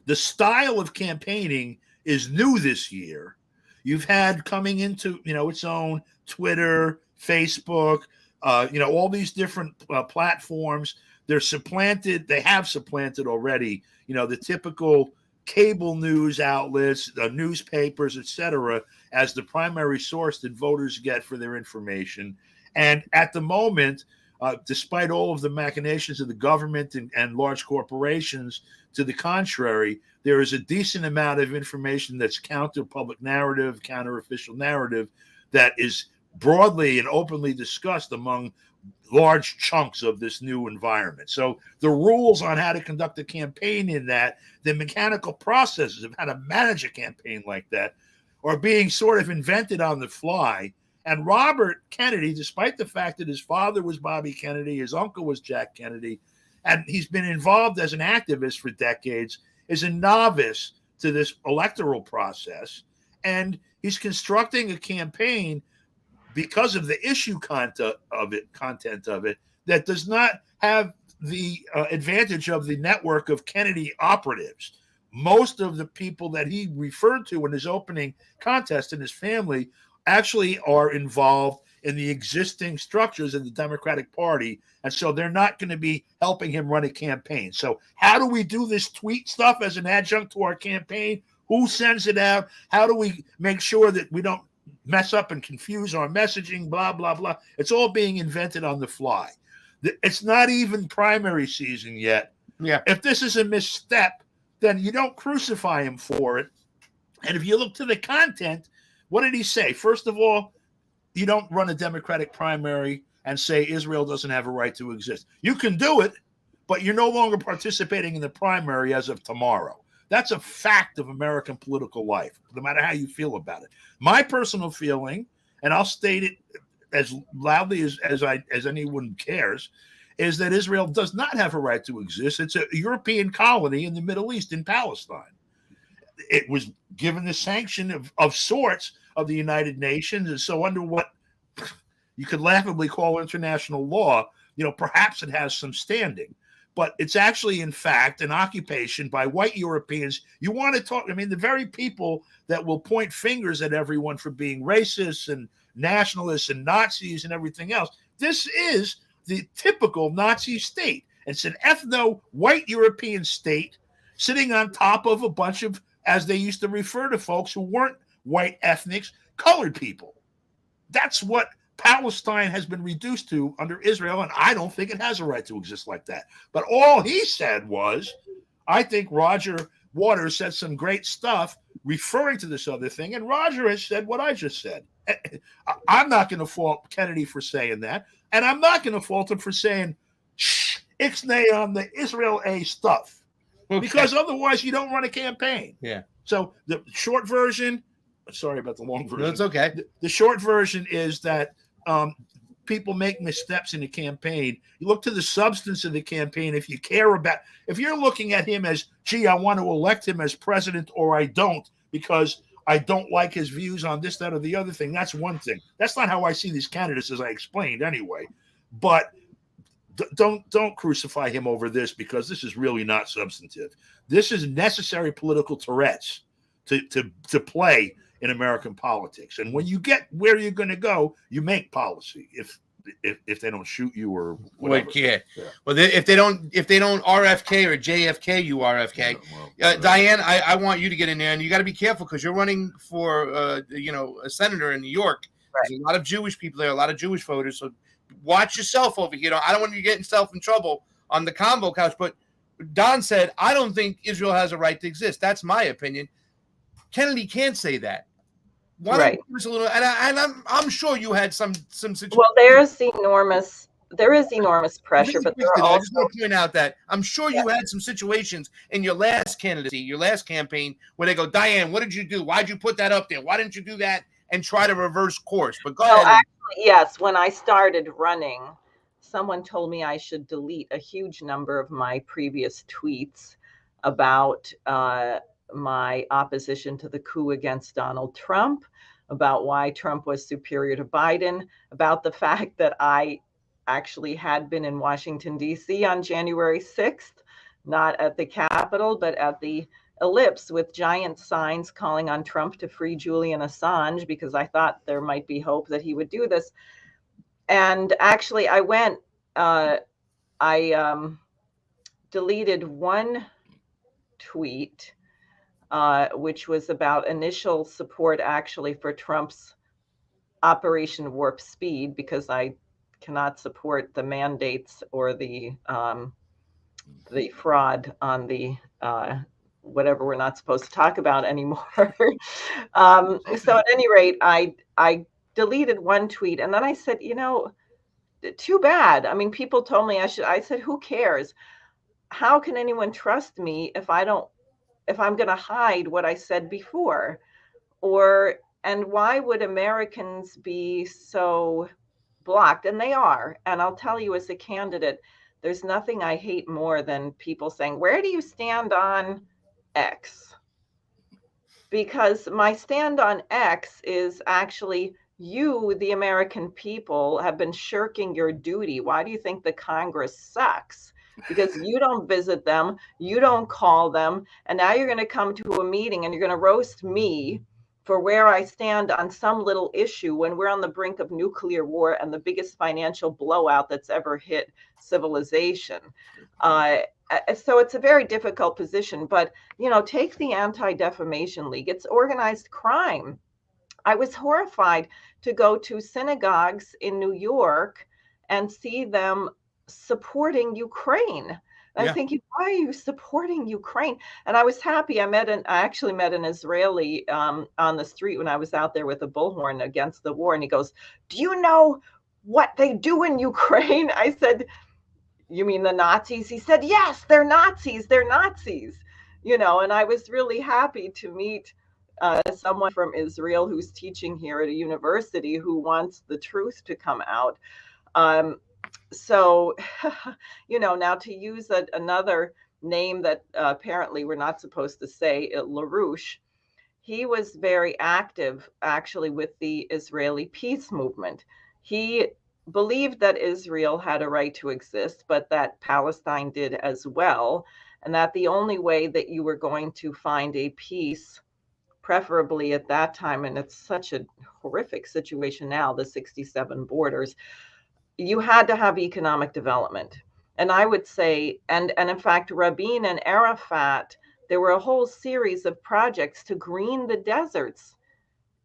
The style of campaigning is new this year. You've had coming into, its own Twitter, Facebook, all these different platforms. They have supplanted already, the typical cable news outlets, the newspapers, etc., as the primary source that voters get for their information. And at the moment, despite all of the machinations of the government and large corporations to the contrary, there is a decent amount of information that's counter public narrative, counter official narrative that is broadly and openly discussed among large chunks of this new environment. So the rules on how to conduct a campaign in that, the mechanical processes of how to manage a campaign like that are being sort of invented on the fly. And Robert Kennedy, despite the fact that his father was Bobby Kennedy, his uncle was Jack Kennedy, and he's been involved as an activist for decades, is a novice to this electoral process. And he's constructing a campaign because of the issue content of it that does not have the advantage of the network of Kennedy operatives. Most of the people that he referred to in his opening contest and his family actually are involved in the existing structures of the Democratic Party. And so they're not going to be helping him run a campaign. So how do we do this tweet stuff as an adjunct to our campaign? Who sends it out? How do we make sure that we don't mess up and confuse our messaging, blah, blah, blah? It's all being invented on the fly. It's not even primary season yet. Yeah. If this is a misstep, then you don't crucify him for it. And if you look to the content, what did he say? First of all, you don't run a Democratic primary and say Israel doesn't have a right to exist. You can do it, but you're no longer participating in the primary as of tomorrow. That's a fact of American political life, no matter how you feel about it. My personal feeling, and I'll state it as loudly as anyone cares, is that Israel does not have a right to exist. It's a European colony in the Middle East, in Palestine. It was given the sanction of sorts of the United Nations, and so under what you could laughably call international law, perhaps it has some standing. But it's actually, in fact, an occupation by white Europeans. You want to talk, the very people that will point fingers at everyone for being racist and nationalists and Nazis and everything else. This is the typical Nazi state. It's an ethno-white European state sitting on top of a bunch of, as they used to refer to folks who weren't white ethnics, colored people. That's what Palestine has been reduced to under Israel, and I don't think it has a right to exist like that. But all he said was, I think Roger Waters said some great stuff referring to this other thing, and Roger has said what I just said. I'm not going to fault Kennedy for saying that, and I'm not going to fault him for saying, ixnay on the Israel A stuff, because otherwise you don't run a campaign. Yeah. So the short version, sorry about the long version. No, it's okay. The short version is that people make missteps in the campaign. You look to the substance of the campaign. If you care about, if you're looking at him as, gee, I want to elect him as president, or I don't because I don't like his views on this, that, or the other thing, that's one thing. That's not how I see these candidates, as I explained anyway. But don't crucify him over this, because this is really not substantive. This is necessary political Tourette's to play in American politics. And when you get where you're going to go, you make policy. If they don't shoot you or whatever. Yeah. Well, if they don't RFK or JFK, you RFK. Diane, I want you to get in there, and you got to be careful because you're running for a senator in New York. Right. There's a lot of Jewish people there, a lot of Jewish voters. So watch yourself over here. I don't want you to get yourself in trouble on the combo couch. But Don said, I don't think Israel has a right to exist. That's my opinion. Kennedy can't say that. Why don't you give us a little? And I'm sure you had some situations. Well, there is enormous pressure, but there are also. I just want to point out that I'm sure you had some situations in your last candidacy, your last campaign, where they go, Diane, what did you do? Why'd you put that up there? Why didn't you do that? and try to reverse course. But go No, ahead. actually, yes. When I started running, someone told me I should delete a huge number of my previous tweets about my opposition to the coup against Donald Trump, about why Trump was superior to Biden, about the fact that I actually had been in Washington, D.C. on January 6th, not at the Capitol, but at the Ellipse with giant signs calling on Trump to free Julian Assange, because I thought there might be hope that he would do this. And actually, I deleted one tweet, which was about initial support actually for Trump's Operation Warp Speed, because I cannot support the mandates or the fraud on the whatever we're not supposed to talk about anymore. So at any rate, I deleted one tweet, and then I said, too bad. I mean, people told me I should. I said, who cares? How can anyone trust me if I'm going to hide what I said before? And why would Americans be so blocked? And they are. And I'll tell you, as a candidate, there's nothing I hate more than people saying, where do you stand on X? Because my stand on X is actually, you, the American people, have been shirking your duty. Why do you think the Congress sucks? Because you don't visit them, you don't call them, and now you're going to come to a meeting and you're going to roast me for where I stand on some little issue when we're on the brink of nuclear war and the biggest financial blowout that's ever hit civilization. So it's a very difficult position, but, take the Anti-Defamation League. It's organized crime. I was horrified to go to synagogues in New York and see them supporting Ukraine. I'm thinking, why are you supporting Ukraine? And I was happy. I actually met an Israeli on the street when I was out there with a bullhorn against the war. And he goes, do you know what they do in Ukraine? I said, you mean the Nazis? He said, yes, they're Nazis. They're Nazis. And I was really happy to meet someone from Israel who's teaching here at a university who wants the truth to come out. So, now to use another name that apparently we're not supposed to say, Larouche, he was very active actually with the Israeli peace movement. He believed that Israel had a right to exist, but that Palestine did as well, and that the only way that you were going to find a peace, preferably at that time, and it's such a horrific situation now, the 67 borders, you had to have economic development. And I would say, and in fact, Rabin and Arafat, there were a whole series of projects to green the deserts.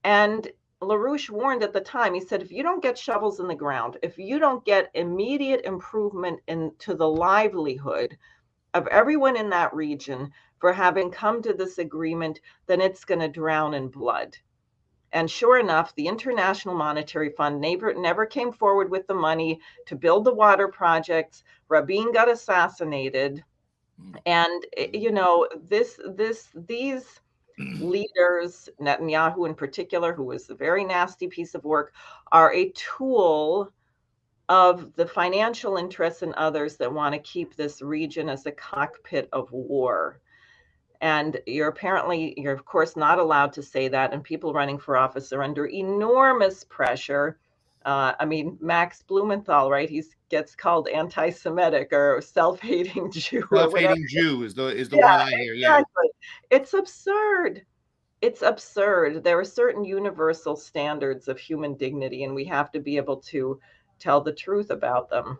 And Larouche warned at the time, he said, if you don't get shovels in the ground, if you don't get immediate improvement into the livelihood of everyone in that region for having come to this agreement, then it's going to drown in blood. And sure enough, the International Monetary Fund never came forward with the money to build the water projects. Rabin got assassinated. And, these leaders, Netanyahu in particular, who was a very nasty piece of work, are a tool of the financial interests and others that want to keep this region as a cockpit of war. And you're of course not allowed to say that. And people running for office are under enormous pressure. Max Blumenthal, right? He gets called anti-Semitic or self-hating Jew. Self-hating Jew is the one I hear. Exactly. It's absurd. It's absurd. There are certain universal standards of human dignity, and we have to be able to tell the truth about them.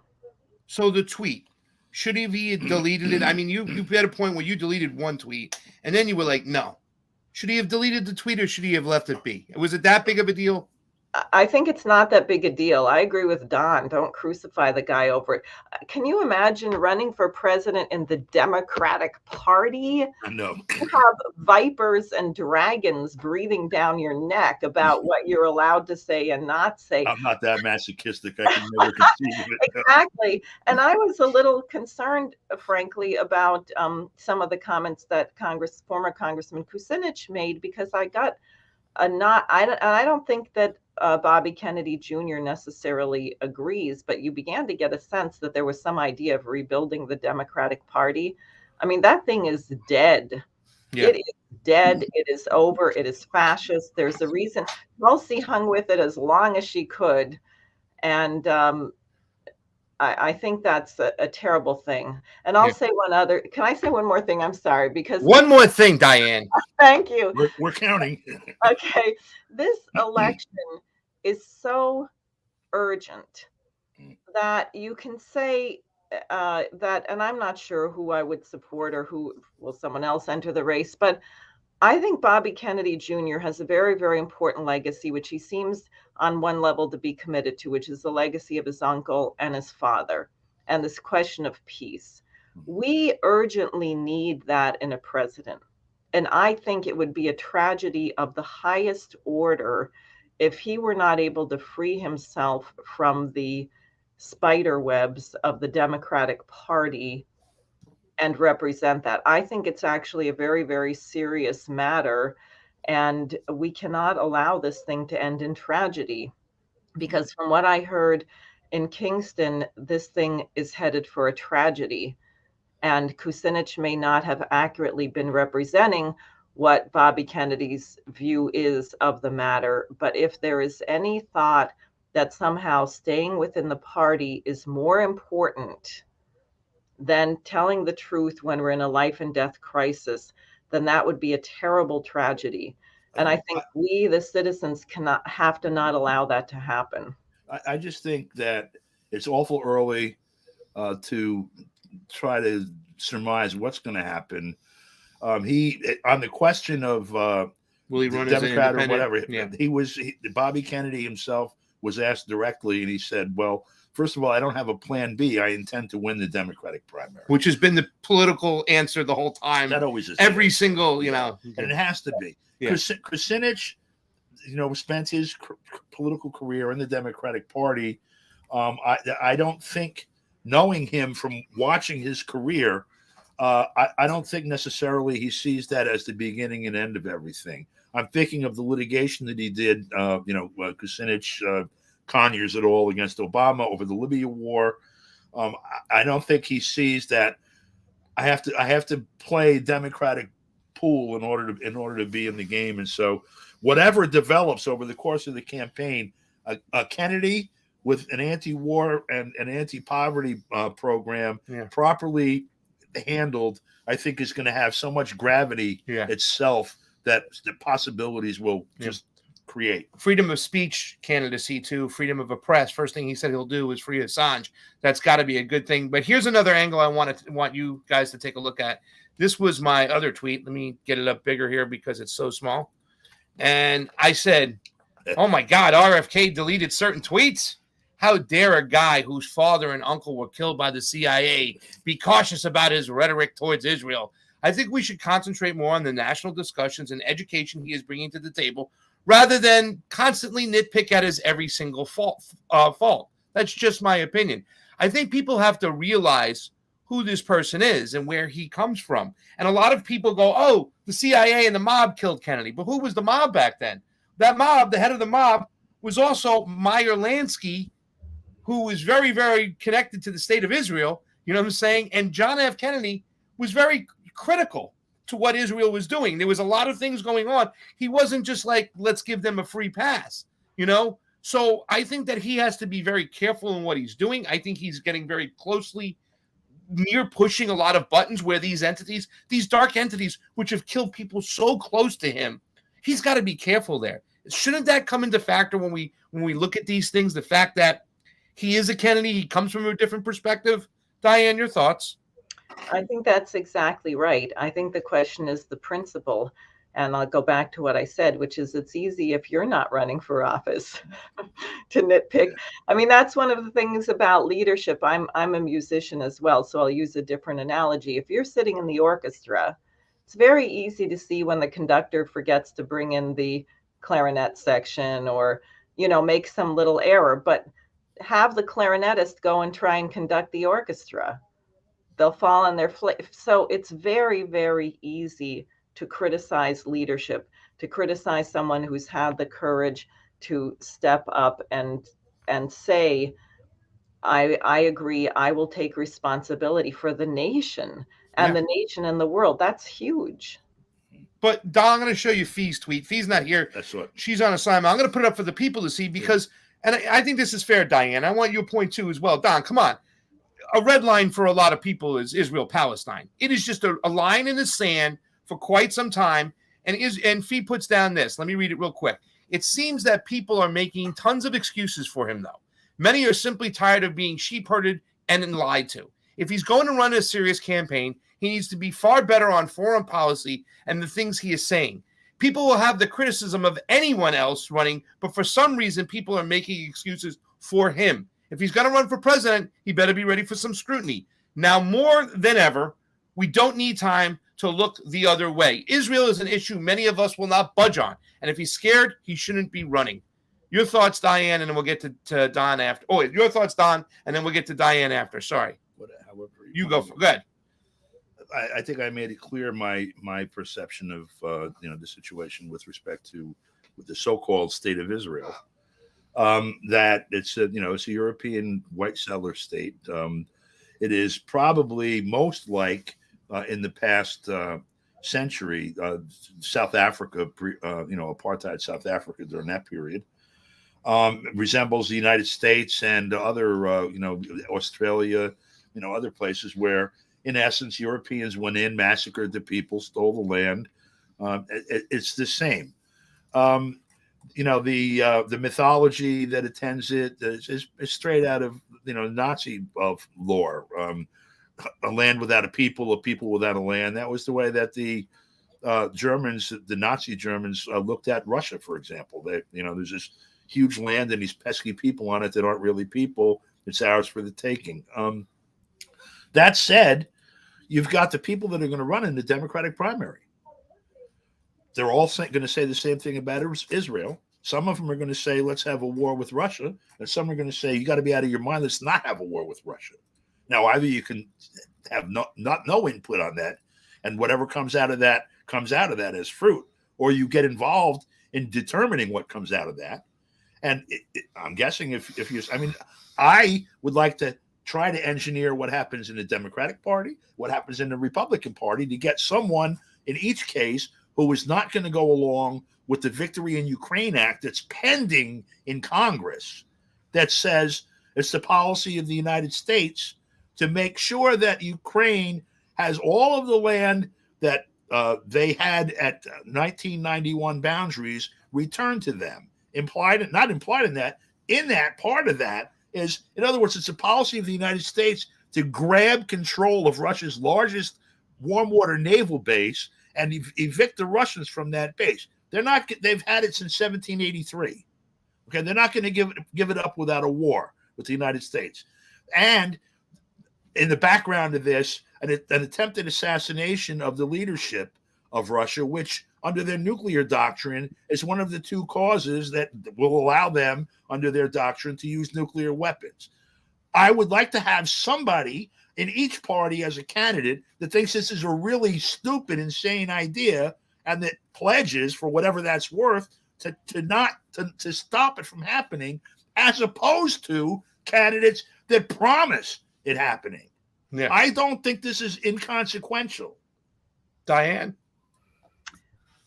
So the tweet, should he have deleted it? I mean, you had a point where you deleted one tweet, and then you were like, no. Should he have deleted the tweet, or should he have left it be? Was it that big of a deal? I think it's not that big a deal. I agree with Don. Don't crucify the guy over it. Can you imagine running for president in the Democratic Party? No. You have vipers and dragons breathing down your neck about what you're allowed to say and not say. I'm not that masochistic. I can never conceive of it. Exactly. And I was a little concerned, frankly, about some of the comments that former Congressman Kucinich made, because I got I don't think that Bobby Kennedy Jr. necessarily agrees, but you began to get a sense that there was some idea of rebuilding the Democratic Party. I mean, that thing is dead. Yeah. It is dead. It is over. It is fascist. There's a reason. Tulsi hung with it as long as she could. And I think that's a terrible thing. And I'll say one other. Can I say one more thing? I'm sorry, because one more thing, Diane. Thank you. We're counting. Okay, this election is so urgent that you can say that, and I'm not sure who I would support or who will someone else enter the race, but I think Bobby Kennedy Jr. has a very, very important legacy, which he seems on one level to be committed to, which is the legacy of his uncle and his father, and this question of peace. We urgently need that in a president. And I think it would be a tragedy of the highest order if he were not able to free himself from the spider webs of the Democratic Party and represent that. I think it's actually a very, very serious matter. And we cannot allow this thing to end in tragedy. Because from what I heard in Kingston, this thing is headed for a tragedy. And Kucinich may not have accurately been representing what Bobby Kennedy's view is of the matter. But if there is any thought that somehow staying within the party is more important than telling the truth when we're in a life and death crisis, then that would be a terrible tragedy. And I think we, the citizens, have to not allow that to happen. I just think that it's awful early to try to surmise what's going to happen. He, on the question of will he run Democrat as or whatever, yeah. Bobby Kennedy himself was asked directly, and he said, "Well, first of all, I don't have a plan B. I intend to win the Democratic primary," which has been the political answer the whole time. That always is every single, you know, and it has to be. Yeah. Kucinich, spent his political career in the Democratic Party. I don't think, knowing him from watching his career, I don't think necessarily he sees that as the beginning and end of everything. I'm thinking of the litigation that he did, Kucinich, Conyers et al. Against Obama over the Libya war. I don't think he sees that I have to play Democratic pool in order to be in the game. And so whatever develops over the course of the campaign, Kennedy with an anti-war and an anti-poverty program properly handled, I think is going to have so much gravity itself that the possibilities will just create. Freedom of speech candidacy too, freedom of a press. First thing he said he'll do is free Assange. That's got to be a good thing. But here's another angle I want you guys to take a look at. This was my other tweet. Let me get it up bigger here because it's so small. And I said, oh my God, RFK deleted certain tweets. How dare a guy whose father and uncle were killed by the CIA be cautious about his rhetoric towards Israel? I think we should concentrate more on the national discussions and education he is bringing to the table rather than constantly nitpick at his every single fault. That's just my opinion. I think people have to realize who this person is and where he comes from. And a lot of people go, oh, the CIA and the mob killed Kennedy. But who was the mob back then? That mob, the head of the mob, was also Meyer Lansky, who was very, very connected to the state of Israel. You know what I'm saying? And John F. Kennedy was very critical to what Israel was doing. There was a lot of things going on. He wasn't just like, let's give them a free pass, you know? So I think that he has to be very careful in what he's doing. I think he's getting very closely near pushing a lot of buttons where these entities, these dark entities, which have killed people so close to him, he's got to be careful there. Shouldn't that come into factor when we look at these things? The fact that he is a Kennedy, he comes from a different perspective. Diane, your thoughts? I think that's exactly right. I think the question is the principle. And I'll go back to what I said, which is it's easy if you're not running for office to nitpick. I mean, that's one of the things about leadership. I'm a musician as well, so I'll use a different analogy. If you're sitting in the orchestra, it's very easy to see when the conductor forgets to bring in the clarinet section or, make some little error, but have the clarinetist go and try and conduct the orchestra. They'll fall on their So it's very, very easy to criticize leadership, to criticize someone who's had the courage to step up and say, I agree, I will take responsibility for the nation and Yeah. the nation and the world. That's huge. But Don, I'm going to show you Fee's tweet. Fee's not here. That's what. She's on assignment. I'm going to put it up for the people to see because, and I think this is fair, Diane. I want you to point too as well. Don, come on. A red line for a lot of people is Israel-Palestine. It is just a line in the sand for quite some time. And Fee puts down this. Let me read it real quick. It seems that people are making tons of excuses for him, though. Many are simply tired of being sheep-herded and lied to. If he's going to run a serious campaign, he needs to be far better on foreign policy and the things he is saying. People will have the criticism of anyone else running, but for some reason, people are making excuses for him. If he's going to run for president, he better be ready for some scrutiny. Now, more than ever, we don't need time to look the other way. Israel is an issue many of us will not budge on. And if he's scared, he shouldn't be running. Your thoughts, Diane, and then we'll get to Don after. Oh, your thoughts, Don, and then we'll get to Diane after. Sorry. However you go. Go ahead. I think I made it clear my perception of the situation with respect to the so-called state of Israel. That it's a European white settler state. It is probably most like in the past century, South Africa, apartheid South Africa during that period, resembles the United States and other, Australia, other places where, in essence, Europeans went in, massacred the people, stole the land. It's the same. The mythology that attends it is straight out of Nazi lore. A land without a people without a land. That was the way that the Germans, the Nazi Germans, looked at Russia, for example. There's this huge land and these pesky people on it that aren't really people. It's ours for the taking. That said, you've got the people that are going to run in the Democratic primary. They're all going to say the same thing about Israel. Some of them are going to say, let's have a war with Russia. And some are going to say, you got to be out of your mind. Let's not have a war with Russia. Now, either you can have no input on that, and whatever comes out of that as fruit, or you get involved in determining what comes out of that. And I'm guessing I would like to try to engineer what happens in the Democratic Party, what happens in the Republican Party, to get someone in each case who is not going to go along with the Victory in Ukraine Act that's pending in Congress, that says it's the policy of the United States to make sure that Ukraine has all of the land that they had at 1991 boundaries returned to them. Not implied in that part of that is, in other words, it's a policy of the United States to grab control of Russia's largest warm water naval base and evict the Russians from that base. They've had it since 1783. Okay, they're not going to give it up without a war with the United States. And in the background of this, an attempted assassination of the leadership of Russia, which under their nuclear doctrine is one of the two causes that will allow them, under their doctrine, to use nuclear weapons. I would like to have somebody in each party as a candidate that thinks this is a really stupid, insane idea, and that pledges, for whatever that's worth, to stop it from happening, as opposed to candidates that promise it happening. Yeah. I don't think this is inconsequential. Diane?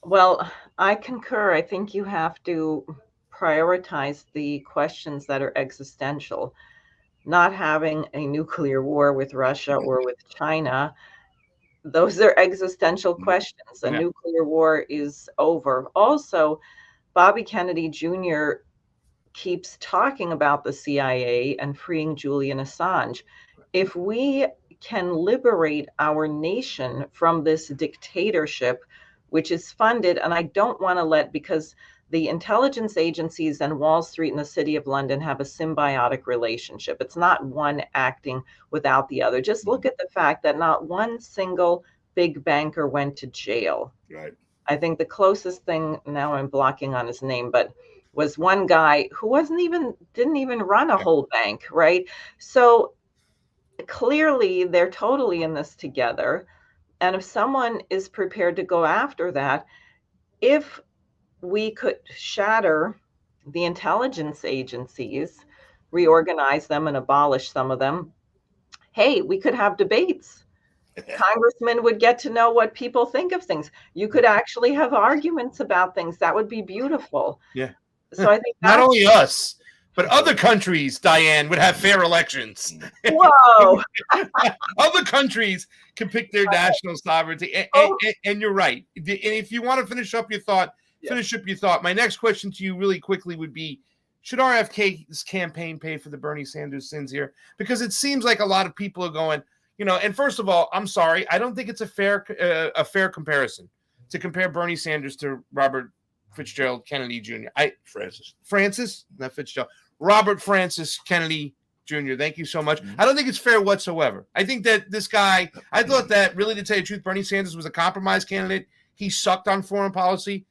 Well, I concur. I think you have to prioritize the questions that are existential. Not having a nuclear war with Russia or with China, those are existential questions. A nuclear war is over. Also, Bobby Kennedy Jr. keeps talking about the CIA and freeing Julian Assange. If we can liberate our nation from this dictatorship, which is funded, and I don't want to because the intelligence agencies and Wall Street and the City of London have a symbiotic relationship. It's not one acting without the other. Just look at the fact that not one single big banker went to jail. Right. I think the closest thing, now I'm blocking on his name, but was one guy who didn't even run a whole bank, right? So clearly they're totally in this together. And if someone is prepared to go after that, if we could shatter the intelligence agencies, reorganize them and abolish some of them, hey, we could have debates. Congressmen would get to know what people think of things. You could actually have arguments about things. That would be beautiful. Yeah. So I think not only us, but other countries, Diane, would have fair elections. Whoa. Other countries can pick their national sovereignty. And you're right. And if you want to finish up your thought, finish up your thought. My next question to you really quickly would be, should RFK's campaign pay for the Bernie Sanders sins here? Because it seems like a lot of people are going, you know, and first of all, I'm sorry, I don't think it's a fair comparison to compare Bernie Sanders to Robert Fitzgerald Kennedy Jr. Francis, not Fitzgerald. Robert Francis Kennedy Jr. Thank you so much. I don't think it's fair whatsoever. I think that this guy, I thought that really, to tell you the truth, Bernie Sanders was a compromise candidate. He sucked on foreign policy.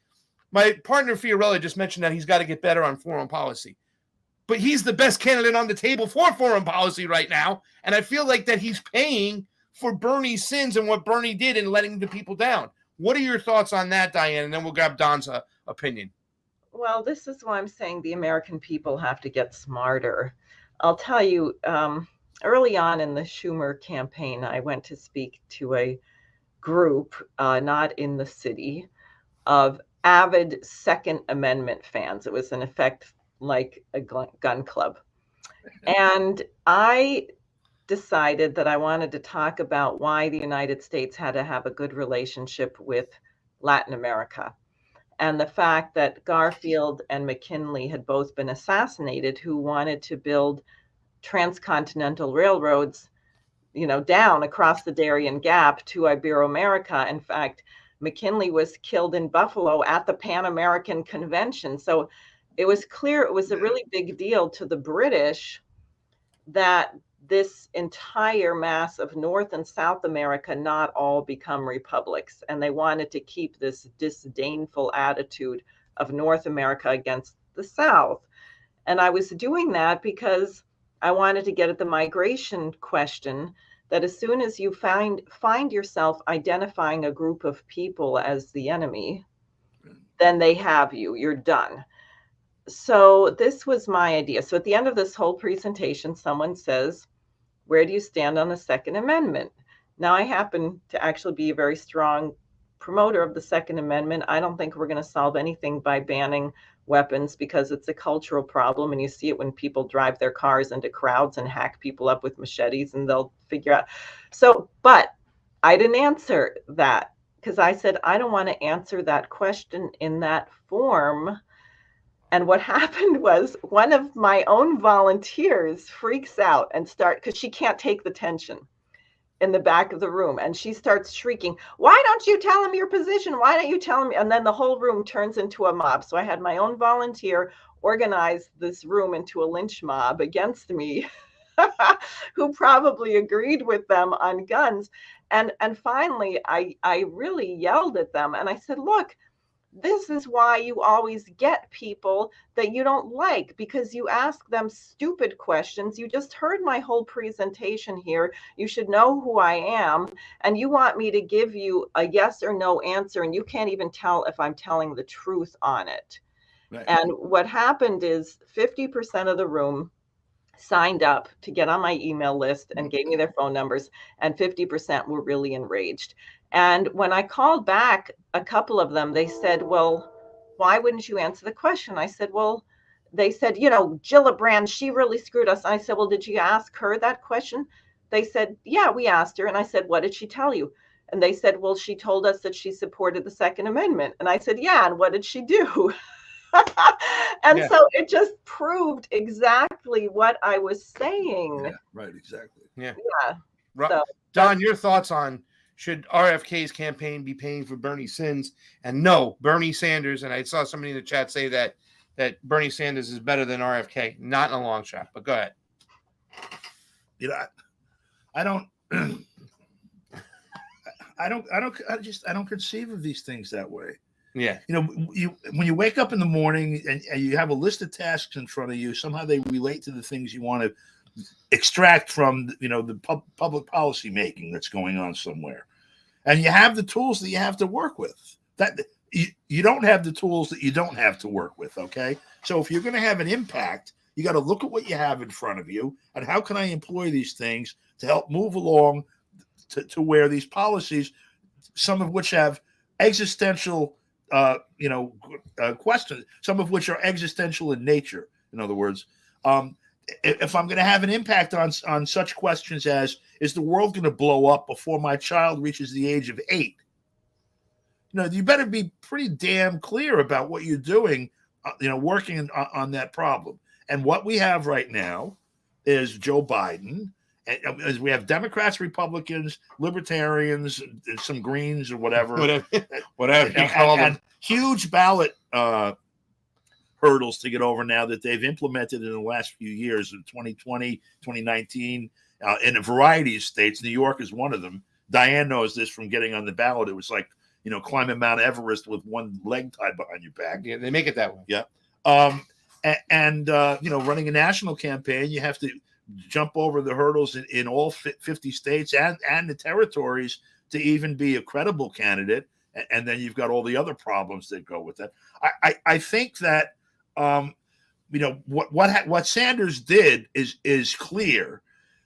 My partner Fiorella just mentioned that he's got to get better on foreign policy. But he's the best candidate on the table for foreign policy right now. And I feel like that he's paying for Bernie's sins and what Bernie did in letting the people down. What are your thoughts on that, Diane? And then we'll grab Don's opinion. Well, this is why I'm saying the American people have to get smarter. I'll tell you, early on in the Schumer campaign, I went to speak to a group, not in the city, of avid Second Amendment fans. It was in effect like a gun club. And I decided that I wanted to talk about why the United States had to have a good relationship with Latin America, and the fact that Garfield and McKinley had both been assassinated, who wanted to build transcontinental railroads, you know, down across the Darien Gap to Iberoamerica. In fact, McKinley was killed in Buffalo at the Pan American Convention. So it was clear it was a really big deal to the British that this entire mass of North and South America not all become republics. And they wanted to keep this disdainful attitude of North America against the South. And I was doing that because I wanted to get at the migration question, that as soon as you find yourself identifying a group of people as the enemy, then they have you, you're done. So this was my idea. So at the end of this whole presentation, someone says, where do you stand on the Second Amendment? Now, I happen to actually be a very strong promoter of the Second Amendment. I don't think we're going to solve anything by banning weapons, because it's a cultural problem. And you see it when people drive their cars into crowds and hack people up with machetes, and they'll figure out. So, but I didn't answer that, because I said, I don't want to answer that question in that form. And what happened was, one of my own volunteers freaks out and because she can't take the tension in the back of the room. And she starts shrieking, why don't you tell him your position? Why don't you tell him? And then the whole room turns into a mob. So I had my own volunteer organize this room into a lynch mob against me, who probably agreed with them on guns. And finally, I really yelled at them. And I said, look, this is why you always get people that you don't like, because you ask them stupid questions. You just heard my whole presentation here. You should know who I am. And you want me to give you a yes or no answer, and you can't even tell if I'm telling the truth on it. Right. And what happened is 50% of the room signed up to get on my email list and gave me their phone numbers, and 50% were really enraged. And when I called back, a couple of them, they said, well, why wouldn't you answer the question? I said, well, they said, you know, Gillibrand, she really screwed us. I said, well, did you ask her that question? They said, yeah, we asked her. And I said, what did she tell you? And they said, well, she told us that she supported the Second Amendment. And I said, yeah, and what did she do? And so it just proved exactly what I was saying. Yeah, right, exactly. Yeah. So, Don, your thoughts on, should RFK's campaign be paying for Bernie's sins? And no, Bernie Sanders, and I saw somebody in the chat say that Bernie Sanders is better than RFK. Not in a long shot, but go ahead. You know, I don't conceive of these things that way. Yeah. You know, when you wake up in the morning and you have a list of tasks in front of you, somehow they relate to the things you want to extract from, you know, the public policy making that's going on somewhere. and you have the tools that you have to work with. That you don't have the tools that you don't have to work with. Okay, so if you're going to have an impact, you got to look at what you have in front of you and how can I employ these things to help move along to where these policies, some of which have existential, questions, some of which are existential in nature. In other words, if I'm going to have an impact on such questions as, is the world going to blow up before my child reaches the age of 8? You better be pretty damn clear about what you're doing, working on that problem. And what we have right now is Joe Biden. And we have Democrats, Republicans, Libertarians, some Greens or whatever whatever you call them. And huge ballot hurdles to get over now that they've implemented in the last few years, in 2020, 2019, in a variety of states. New York is one of them. Diane knows this from getting on the ballot. It was like, climbing Mount Everest with one leg tied behind your back. Yeah, they make it that way. Yeah. Running a national campaign, you have to jump over the hurdles in all 50 states and the territories to even be a credible candidate. And then you've got all the other problems that go with that. I think that, what Sanders did is clear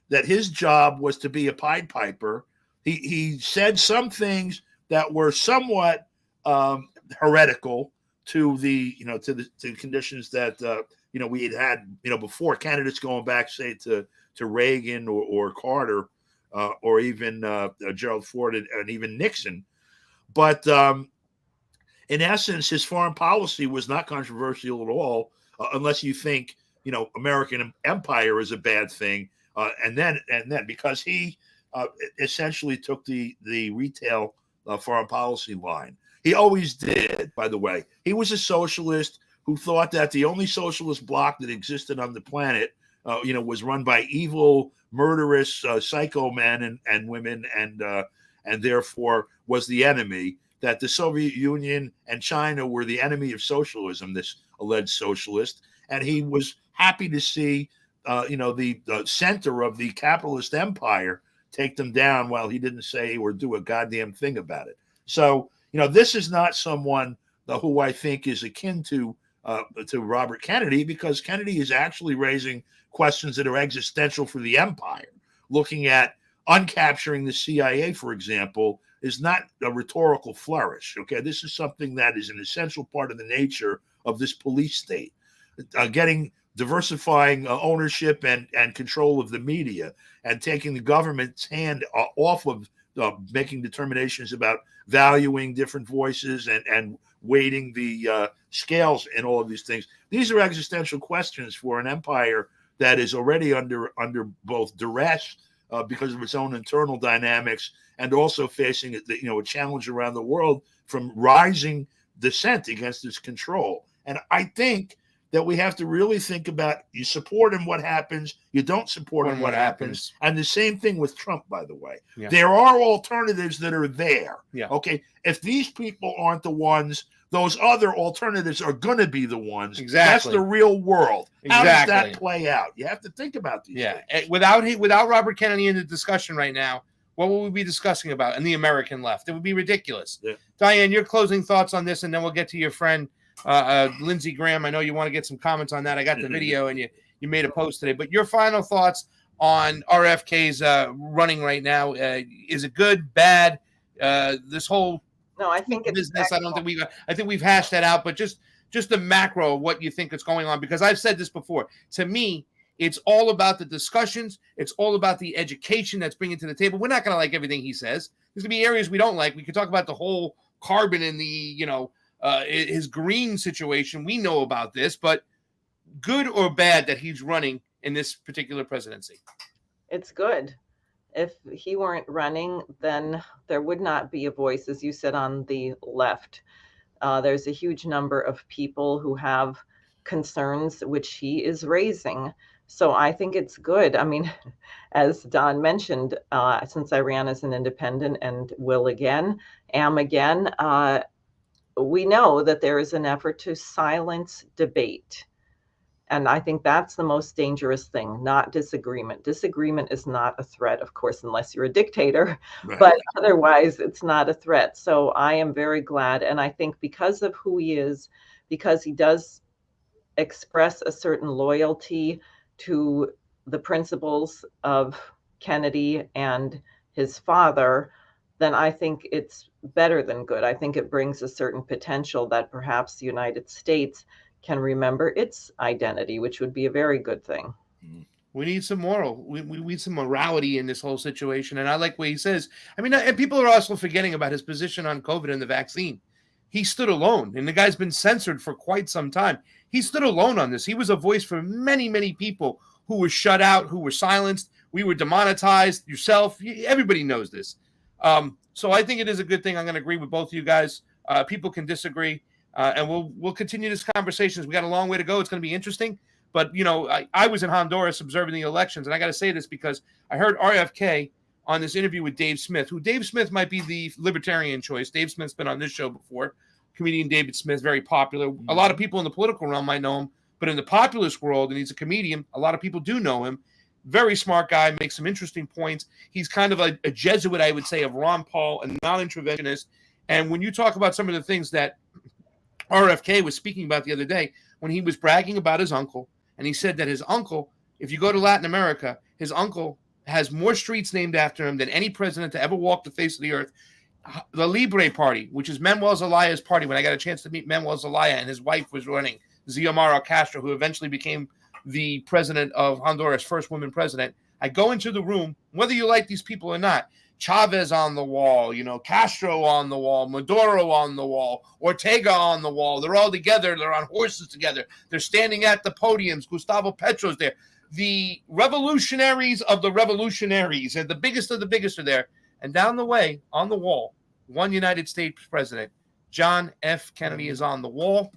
that his job was to be a Pied Piper. He said some things that were somewhat heretical to the conditions that we had before, candidates going back, say, to Reagan or Carter or even Gerald Ford and even Nixon. But in essence, his foreign policy was not controversial at all, unless you think American empire is a bad thing, and then because he essentially took the retail foreign policy line. He always did, by the way. He was a socialist who thought that the only socialist bloc that existed on the planet, was run by evil, murderous, psycho men and women, and therefore was the enemy. That the Soviet Union and China were the enemy of socialism. This alleged socialist, and he was happy to see, the center of the capitalist empire take them down, while he didn't say or do a goddamn thing about it. So, this is not someone who I think is akin to Robert Kennedy, because Kennedy is actually raising questions that are existential for the empire. Looking at uncapturing the CIA, for example, is not a rhetorical flourish. Okay, this is something that is an essential part of the nature of this police state. Diversifying ownership and control of the media, and taking the government's hand off of making determinations about valuing different voices and weighting the scales and all of these things. These are existential questions for an empire that is already under both duress because of its own internal dynamics, and also facing a challenge around the world from rising dissent against its control. And I think that we have to really think about, you support him, what happens, you don't support him, what happens. And the same thing with Trump, by the way. Yeah. There are alternatives that are there. Yeah. Okay. If these people aren't the ones, those other alternatives are going to be the ones. Exactly. That's the real world. Exactly. How does that play out? You have to think about these things. Without Robert Kennedy in the discussion right now, what would we be discussing about in the American left? It would be ridiculous. Yeah. Diane, your closing thoughts on this, and then we'll get to your friend, Lindsey Graham. I know you want to get some comments on that. I got the video, and you made a post today. But your final thoughts on RFK's running right now? Is it good, bad? This whole I think it's business. I think we've hashed that out. But just the macro of what you think is going on, because I've said this before. To me, it's all about the discussions. It's all about the education that's bringing to the table. We're not going to like everything he says. There's going to be areas we don't like. We could talk about the whole carbon and the his green situation. We know about this, but good or bad that he's running in this particular presidency? It's good. If he weren't running, then there would not be a voice, as you said, on the left. There's a huge number of people who have concerns which he is raising. So I think it's good. I mean, as Don mentioned, since I ran as an independent and am again, we know that there is an effort to silence debate. And I think that's the most dangerous thing, not disagreement. Disagreement is not a threat, of course, unless you're a dictator, Right. but otherwise it's not a threat. So I am very glad. And I think because of who he is, because he does express a certain loyalty to the principles of Kennedy and his father, then I think it's better than good. I think it brings a certain potential that perhaps the United States can remember its identity, which would be a very good thing. We need some we need some morality in this whole situation. And I like what he says. I mean, and people are also forgetting about his position on COVID and the vaccine. He stood alone, and the guy's been censored for quite some time. He stood alone on this. He was a voice for many, many people who were shut out, who were silenced. We were demonetized. Yourself, everybody knows this. So I think it is a good thing. I'm going to agree with both of you guys. People can disagree, and we'll continue this conversation. We got a long way to go. It's going to be interesting. But, you know, I was in Honduras observing the elections, and I got to say this because I heard RFK on this interview with Dave Smith, who Dave Smith might be the libertarian choice. Dave Smith's been on this show before. Comedian David Smith, very popular. A lot of people in the political realm might know him, but in the populist world, and he's a comedian, a lot of people do know him. Very smart guy, makes some interesting points. He's kind of a Jesuit, I would say, of Ron Paul, a non-interventionist. And when you talk about some of the things that RFK was speaking about the other day, when he was bragging about his uncle, and he said that his uncle, if you go to Latin America, his uncle has more streets named after him than any president to ever walk the face of the earth. The Libre Party, which is Manuel Zelaya's party, when I got a chance to meet Manuel Zelaya and his wife was running, Xiomara Castro, who eventually became the president of Honduras, first woman president. I go into the room, whether you like these people or not, Chavez on the wall, you know, Castro on the wall, Maduro on the wall, Ortega on the wall. They're all together. They're on horses together. They're standing at the podiums. Gustavo Petro's there. The revolutionaries of the revolutionaries and the biggest of the biggest are there. And down the way, on the wall, one United States president, John F. Kennedy, is on the wall.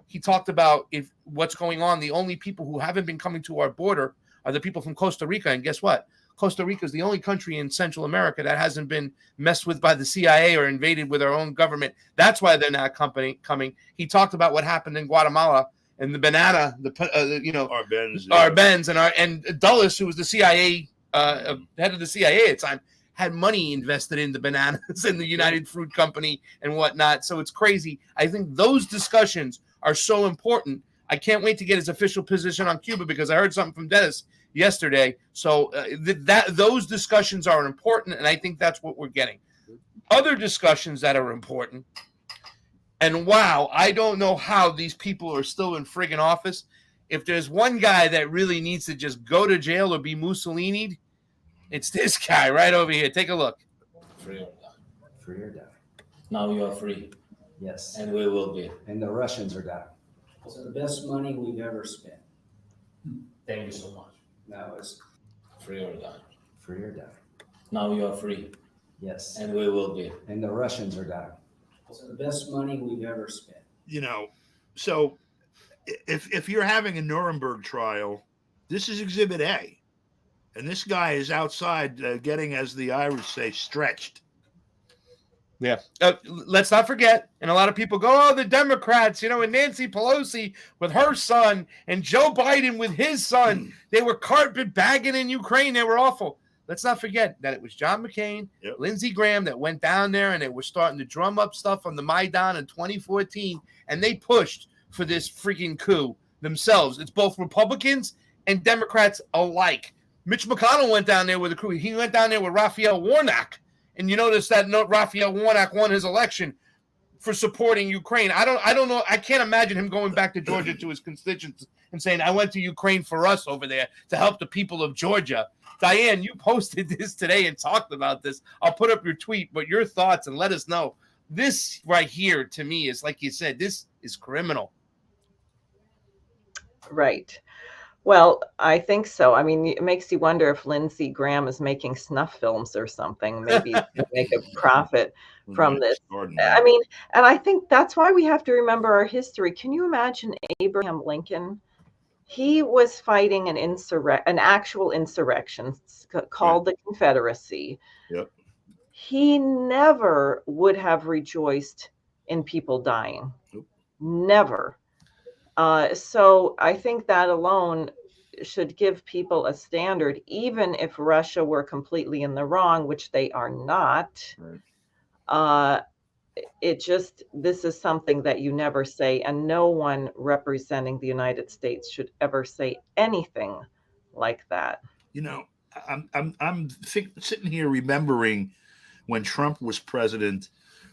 He talked about what's going on. The only people who haven't been coming to our border are the people from Costa Rica. And guess what? Costa Rica is the only country in Central America that hasn't been messed with by the CIA or invaded with our own government. That's why they're not coming. He talked about what happened in Guatemala and the banana, Arbenz and Dulles, who was the CIA head of the CIA at the time, had money invested in the bananas and the United Fruit Company and whatnot. So it's crazy. I think those discussions are so important. I can't wait to get his official position on Cuba because I heard something from Dennis yesterday. So those discussions are important, and I think that's what we're getting. Other discussions that are important, and wow, I don't know how these people are still in friggin' office. If there's one guy that really needs to just go to jail or be Mussolini'd, it's this guy right over here. Take a look. Free or die. Free or die. Now you are free, Yes. and we will be. And the Russians are down. It's the best money we've ever spent. Thank you so much. Now it's Free or die. free or die. Now you are free, Yes. and we will be. And the Russians are down. It's the best money we've ever spent. You know, so if you're having a Nuremberg trial, this is Exhibit A. And this guy is outside getting, as the Irish say, stretched. Yeah. Let's not forget, and a lot of people go, oh, the Democrats, you know, and Nancy Pelosi with her son and Joe Biden with his son, they were carpet bagging in Ukraine. They were awful. Let's not forget that it was John McCain, Lindsey Graham that went down there and they were starting to drum up stuff on the Maidan in 2014, and they pushed for this freaking coup themselves. It's both Republicans and Democrats alike. Mitch McConnell went down there with a crew. He went down there with Raphael Warnock. And you notice that Raphael Warnock won his election for supporting Ukraine. I don't know. I can't imagine him going back to Georgia to his constituents and saying, I went to Ukraine for us over there to help the people of Georgia. Diane, you posted this today and talked about this. I'll put up your tweet, but your thoughts and let us know. This right here, to me, is like you said, this is criminal. Right. Well, I think so. I mean, it makes you wonder if Lindsey Graham is making snuff films or something, maybe to make a profit from this. I mean, and I think that's why we have to remember our history. Can you imagine Abraham Lincoln? He was fighting an actual insurrection called the Confederacy. Yep. He never would have rejoiced in people dying. Nope. Never. So I think that alone should give people a standard, even if Russia were completely in the wrong, which they are not. Right. This is something that you never say, and no one representing the United States should ever say anything like that. You know, sitting here remembering when Trump was president,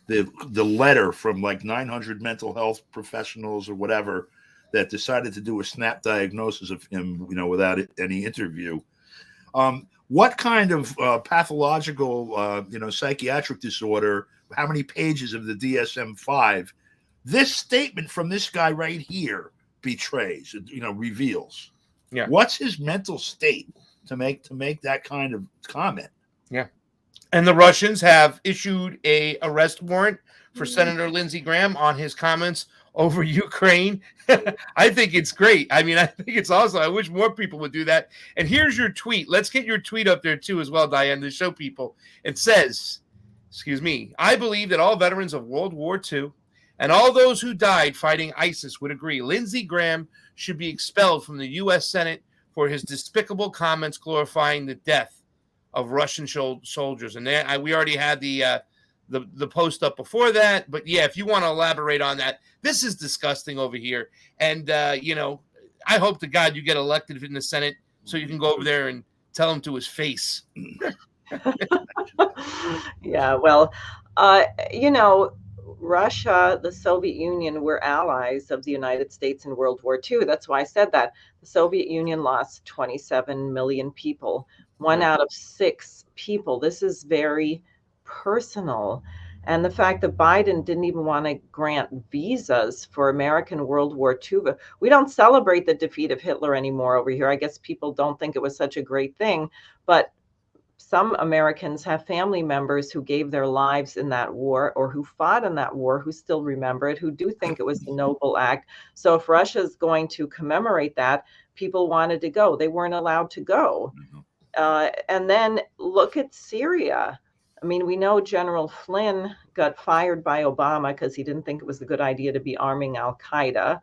the letter from like 900 mental health professionals or whatever that decided to do a snap diagnosis of him, without any interview. What kind of pathological, psychiatric disorder? How many pages of the DSM-5? This statement from this guy right here betrays, reveals. Yeah. What's his mental state to make that kind of comment? Yeah. And the Russians have issued a arrest warrant for Senator Lindsey Graham on his comments over Ukraine. I think it's great. I mean, I think it's awesome. I wish more people would do that. And here's your tweet. Let's get your tweet up there too as well, Diane, to show people. It says, I believe that all veterans of World War II and all those who died fighting ISIS would agree Lindsey Graham should be expelled from the U.S. Senate for his despicable comments glorifying the death of Russian soldiers. And we already had the post up before that. But yeah, if you want to elaborate on that, this is disgusting over here. And, I hope to God you get elected in the Senate so you can go over there and tell him to his face. Yeah, well, Russia, the Soviet Union were allies of the United States in World War II. That's why I said that. The Soviet Union lost 27 million people, 1 out of 6 people. This is very personal. And the fact that Biden didn't even want to grant visas for American World War II. We don't celebrate the defeat of Hitler anymore over here. I guess people don't think it was such a great thing. But some Americans have family members who gave their lives in that war or who fought in that war, who still remember it, who do think it was a noble act. So if Russia is going to commemorate that, people wanted to go. They weren't allowed to go. And then look at Syria. I mean, we know General Flynn got fired by Obama because he didn't think it was a good idea to be arming Al-Qaeda.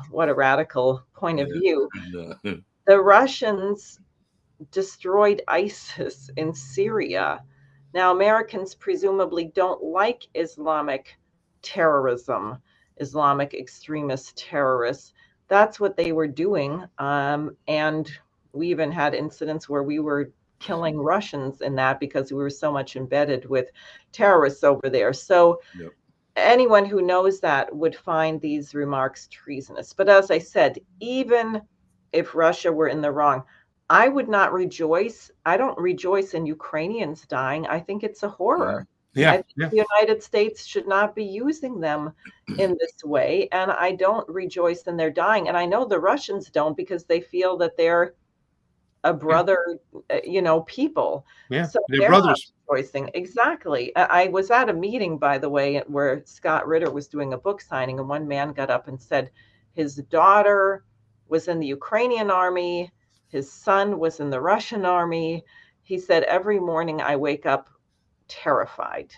What a radical point of view. The Russians destroyed ISIS in Syria. Now, Americans presumably don't like Islamic terrorism, Islamic extremist terrorists. That's what they were doing. And we even had incidents where we were killing Russians in that because we were so much embedded with terrorists over there. So anyone who knows that would find these remarks treasonous. But as I said, even if Russia were in the wrong, I would not rejoice. I don't rejoice in Ukrainians dying. I think it's a horror. I think the United States should not be using them in this way. And I don't rejoice in their dying. And I know the Russians don't because they feel that they're a brother, people. Yeah, so they're brothers. Rejoicing. Exactly. I was at a meeting, by the way, where Scott Ritter was doing a book signing. And one man got up and said his daughter was in the Ukrainian army. His son was in the Russian army. He said, every morning I wake up terrified.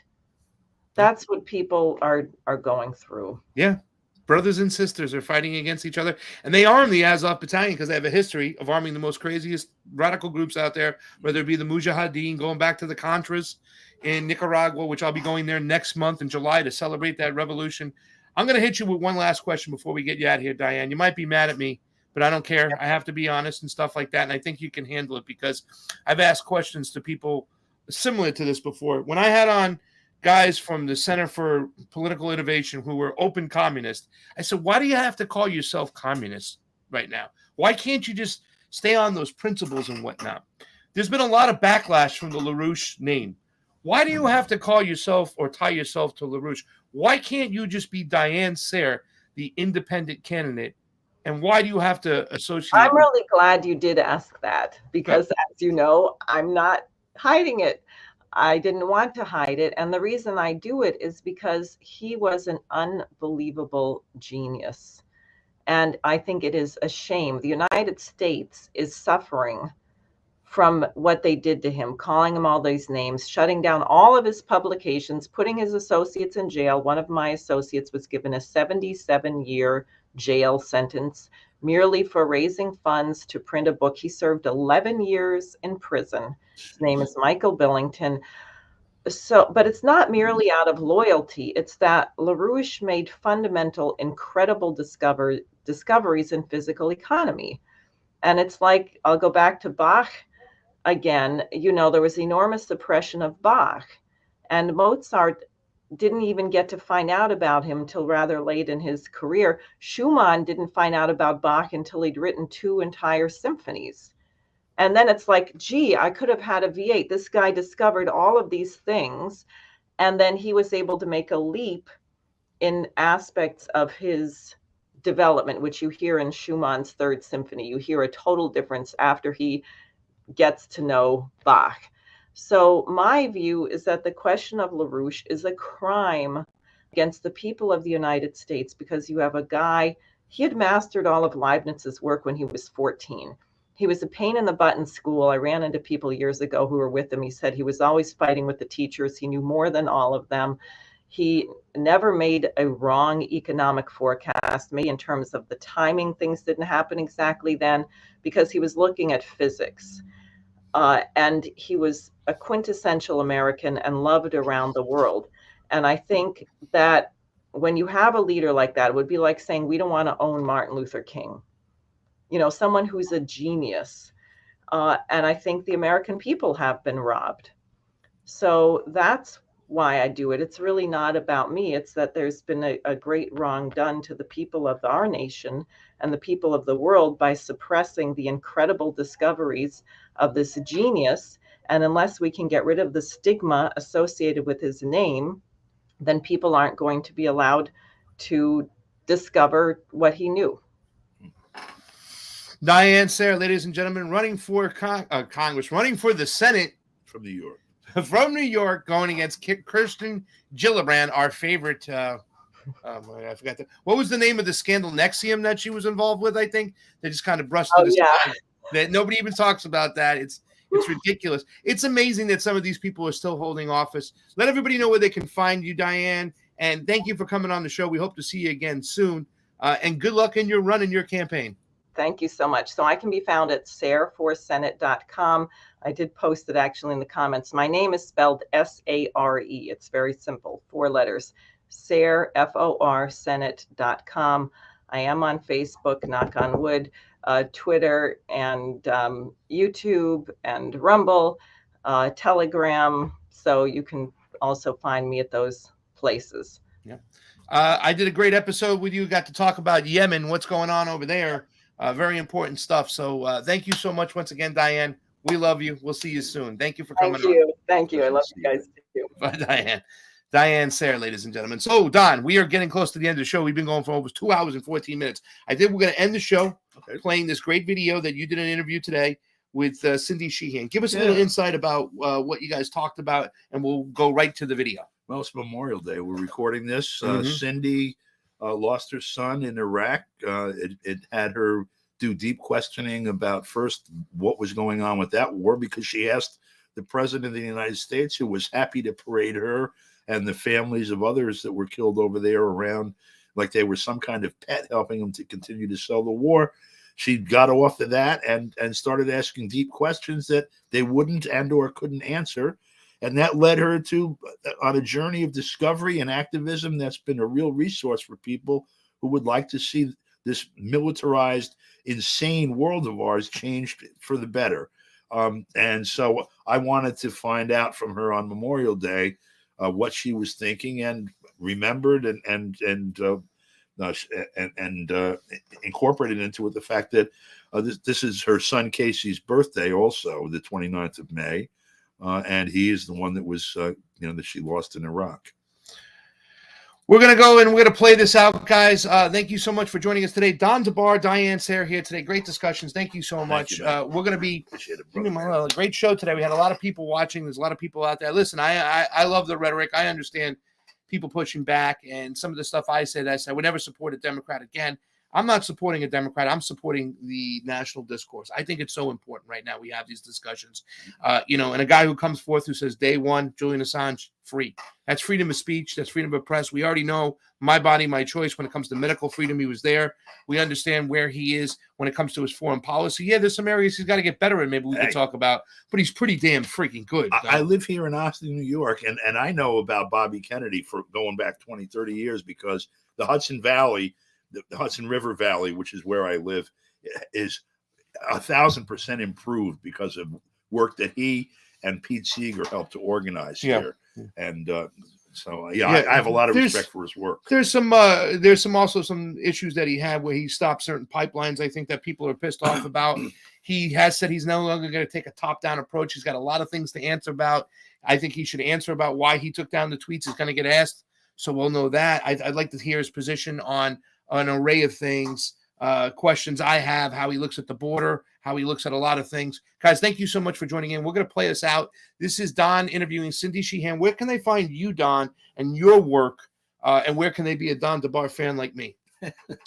That's what people are going through. Yeah. Brothers and sisters are fighting against each other. And they arm the Azov Battalion because they have a history of arming the most craziest radical groups out there, whether it be the Mujahideen, going back to the Contras in Nicaragua, which I'll be going there next month in July to celebrate that revolution. I'm going to hit you with one last question before we get you out of here, Diane. You might be mad at me, but I don't care. I have to be honest and stuff like that. And I think you can handle it because I've asked questions to people similar to this before. When I had on guys from the Center for Political Innovation who were open communists, I said, why do you have to call yourself communist right now? Why can't you just stay on those principles and whatnot? There's been a lot of backlash from the Larouche name. Why do you have to call yourself or tie yourself to Larouche? Why can't you just be Diane Sayre, the independent candidate? And why do you have to associate? I'm really glad you did ask that because, as you know, I'm not hiding it. I didn't want to hide it. And the reason I do it is because he was an unbelievable genius. And I think it is a shame. The United States is suffering from what they did to him, calling him all these names, shutting down all of his publications, putting his associates in jail. One of my associates was given a 77-year jail sentence merely for raising funds to print a book. He served 11 years in prison. His name is Michael Billington. So, but it's not merely out of loyalty. It's that Larouche made fundamental, incredible discoveries in physical economy. And it's like, I'll go back to Bach again. You know, there was enormous suppression of Bach, and Mozart didn't even get to find out about him till rather late in his career. Schumann didn't find out about Bach until he'd written 2 entire symphonies. And then it's like, gee, I could have had a V8. This guy discovered all of these things, and then he was able to make a leap in aspects of his development, which you hear in Schumann's Third Symphony. You hear a total difference after he gets to know Bach. So my view is that the question of Larouche is a crime against the people of the United States, because you have a guy, he had mastered all of Leibniz's work when he was 14. He was a pain in the butt in school. I ran into people years ago who were with him. He said he was always fighting with the teachers. He knew more than all of them. He never made a wrong economic forecast, maybe in terms of the timing. Things didn't happen exactly then because he was looking at physics. And he was a quintessential American and loved around the world. And I think that when you have a leader like that, it would be like saying, we don't want to own Martin Luther King, you know, someone who's a genius. And I think the American people have been robbed. So that's why I do it. It's really not about me. It's that there's been a great wrong done to the people of our nation and the people of the world by suppressing the incredible discoveries of this genius. And unless we can get rid of the stigma associated with his name, then people aren't going to be allowed to discover what he knew. Diane Sayre, ladies and gentlemen, running for Congress, running for the Senate from New York. From New York, going against Kirsten Gillibrand, our favorite. I forgot what was the name of the scandal Nexium that she was involved with? I think they just kind of brushed it aside. That nobody even talks about that. It's ridiculous. It's amazing that some of these people are still holding office. Let everybody know where they can find you, Diane. And thank you for coming on the show. We hope to see you again soon. And good luck in your run and your campaign. Thank you so much. So I can be found at SareForSenate.com. I did post it actually in the comments. My name is spelled S-A-R-E. It's very simple, 4 letters. Sare, F-O-R, Senate.com. I am on Facebook, knock on wood, Twitter, and YouTube, and Rumble, Telegram. So you can also find me at those places. Yeah. I did a great episode with you. Got to talk about Yemen, what's going on over there. Very important stuff. So thank you so much once again, Diane. We love you. We'll see you soon. Thank you for coming on. Thank you. I love you guys too. Bye, Diane Sayre, ladies and gentlemen. So, Don, we are getting close to the end of the show. We've been going for over 2 hours and 14 minutes. I think we're going to end the show playing this great video that you did an interview today with Cindy Sheehan. Give us a little insight about what you guys talked about, and we'll go right to the video. Well, it's Memorial Day. We're recording this. Cindy lost her son in Iraq. It had her do deep questioning about first what was going on with that war, because she asked the president of the United States, who was happy to parade her and the families of others that were killed over there around like they were some kind of pet, helping them to continue to sell the war. She got off of that and started asking deep questions that they wouldn't and or couldn't answer. And that led her to on a journey of discovery and activism that's been a real resource for people who would like to see this militarized, insane world of ours changed for the better. And so I wanted to find out from her on Memorial Day what she was thinking, and remembered and incorporated into it the fact that this is her son Casey's birthday, also the 29th of May, and he is the one that was that she lost in Iraq. We're going to go and we're going to play this out, guys. Thank you so much for joining us today. Don Debar, Diane Sayre here today. Great discussions. Thank you so much. We're going to be a great show today. We had a lot of people watching. There's a lot of people out there. Listen, I love the rhetoric. I understand people pushing back, and some of the stuff I would never support a Democrat again. I'm not supporting a Democrat. I'm supporting the national discourse. I think it's so important right now. We have these discussions, and a guy who comes forth who says day one, Julian Assange free. That's freedom of speech. That's freedom of press. We already know my body, my choice when it comes to medical freedom. He was there. We understand where he is when it comes to his foreign policy. Yeah, there's some areas he's got to get better in. Maybe we could talk about, but he's pretty damn freaking good. I live here in Austin, New York, and I know about Bobby Kennedy for going back 20, 30 years because the Hudson Valley, the Hudson River Valley, which is where I live, is 1,000% improved because of work that he and Pete Seeger helped to organize here. And I have a lot of respect for his work. There's also some issues that he had where he stopped certain pipelines. I think that people are pissed off about. He has said he's no longer going to take a top-down approach. He's got a lot of things to answer about. I think he should answer about why he took down the tweets. He's going to get asked, so we'll know that. I'd like to hear his position on an array of things, questions I have, how he looks at the border, how he looks at a lot of things. Guys, thank you so much for joining in. We're going to play this out. This is Don interviewing Cindy Sheehan. Where can they find you, Don, and your work, and where can they be a Don Debar fan like me?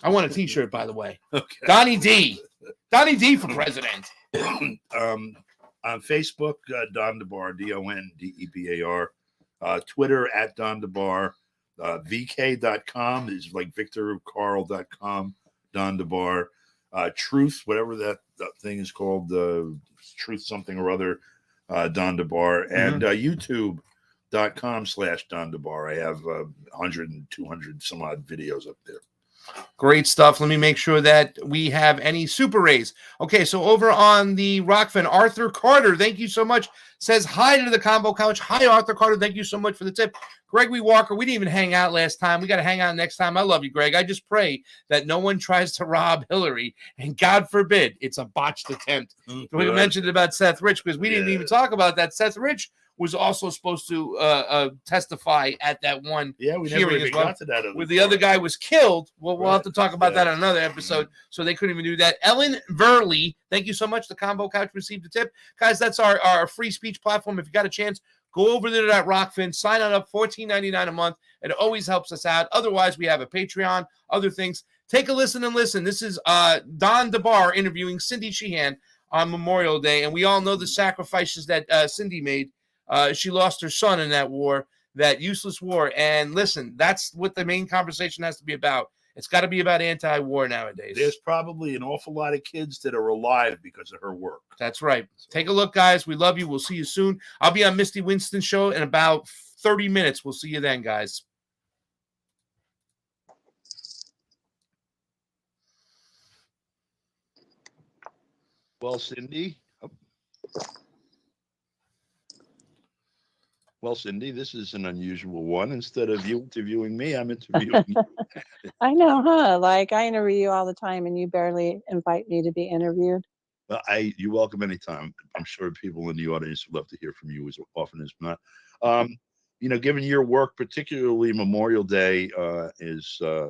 I want a T-shirt, by the way. Okay. Donnie D for president. On Facebook, Don Debar, DonDebar. Twitter at Don Debar. VK.com is like VictorCarl.com. Don Debar. Truth, whatever that thing is called, the Truth something or other, Don Debar, and YouTube.com/Don Debar. I have 100 and 200 some odd videos up there. Great stuff. Let me make sure that we have any super rays. Okay, so over on the Rockfin, Arthur Carter, thank you so much. Says hi to the combo couch. Hi, Arthur Carter. Thank you so much for the tip. Gregory Walker, we didn't even hang out last time. We got to hang out next time. I love you, Greg. I just pray that no one tries to rob Hillary, and God forbid it's a botched attempt. We mentioned about Seth Rich because we didn't even talk about that. Seth Rich was also supposed to testify at that one we never even got to that. Where the other guy was killed. Well, we'll have to talk about that on another episode. So they couldn't even do that. Ellen Verley, thank you so much. The Combo Couch received a tip. Guys, that's our free speech platform. If you got a chance, go over there to that Rockfin, sign on up, $14.99 a month. It always helps us out. Otherwise, we have a Patreon, other things. Take a listen and listen. This is Don Debar interviewing Cindy Sheehan on Memorial Day, and we all know the sacrifices that Cindy made. She lost her son in that war, that useless war. And listen, that's what the main conversation has to be about. It's got to be about anti-war nowadays. There's probably an awful lot of kids that are alive because of her work. That's right. Take a look, guys. We love you. We'll see you soon. I'll be on Misty Winston's show in about 30 minutes. We'll see you then, guys. Well, Cindy. Well, Cindy, this is an unusual one. Instead of you interviewing me, I'm interviewing you. I know, huh? Like I interview you all the time and you barely invite me to be interviewed. Well, you're welcome anytime. I'm sure people in the audience would love to hear from you as often as not. Given your work, particularly Memorial Day is, a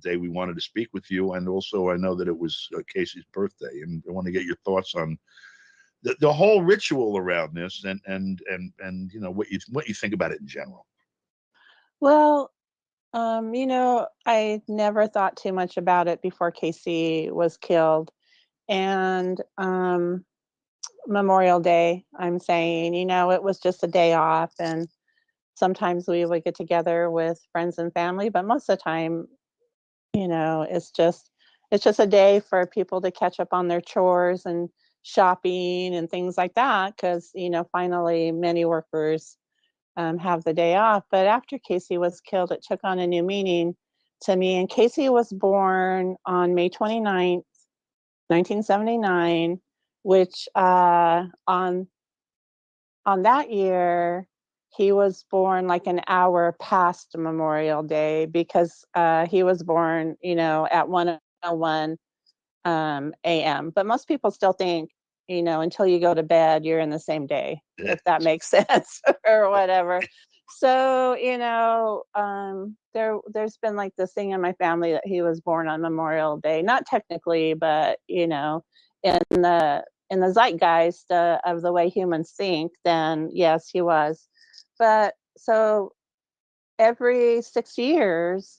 day we wanted to speak with you. And also I know that it was Casey's birthday, and I want to get your thoughts on the whole ritual around this and what you think about it in general. Well, I never thought too much about it before Casey was killed. And Memorial Day, I'm saying, it was just a day off, and sometimes we would get together with friends and family, but most of the time, it's just a day for people to catch up on their chores and shopping and things like that, because finally many workers have the day off. But after Casey was killed, it took on a new meaning to me. And Casey was born on May 29th, 1979, which on that year he was born like an hour past Memorial Day, because he was born at 1:01 a.m. But most people still think, until you go to bed, you're in the same day, if that makes sense or whatever. So, there's been like this thing in my family that he was born on Memorial Day, not technically, but, in the zeitgeist of the way humans think, then yes, he was. But so every 6 years,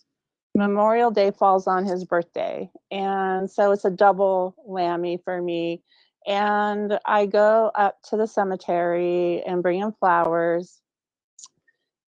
Memorial Day falls on his birthday. And so it's a double whammy for me. And I go up to the cemetery and bring him flowers.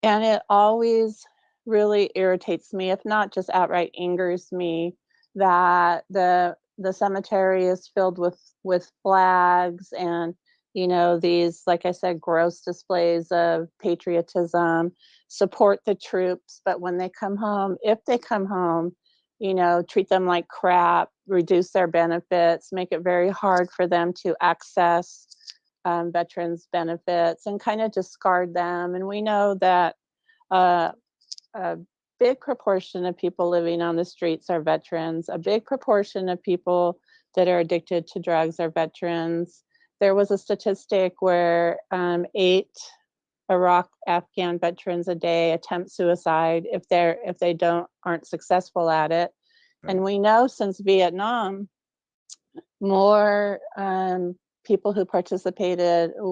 And it always really irritates me, if not just outright angers me, that the cemetery is filled with flags and, you know, these, like I said, gross displays of patriotism, support the troops, but when they come home, if they come home, you know, treat them like crap, reduce their benefits, make it very hard for them to access veterans benefits, and kind of discard them. And we know that a big proportion of people living on the streets are veterans. A big proportion of people that are addicted to drugs are veterans. There was a statistic where 8 Iraq Afghan veterans a day attempt suicide if they aren't successful at it. Right. And we know since Vietnam, more people who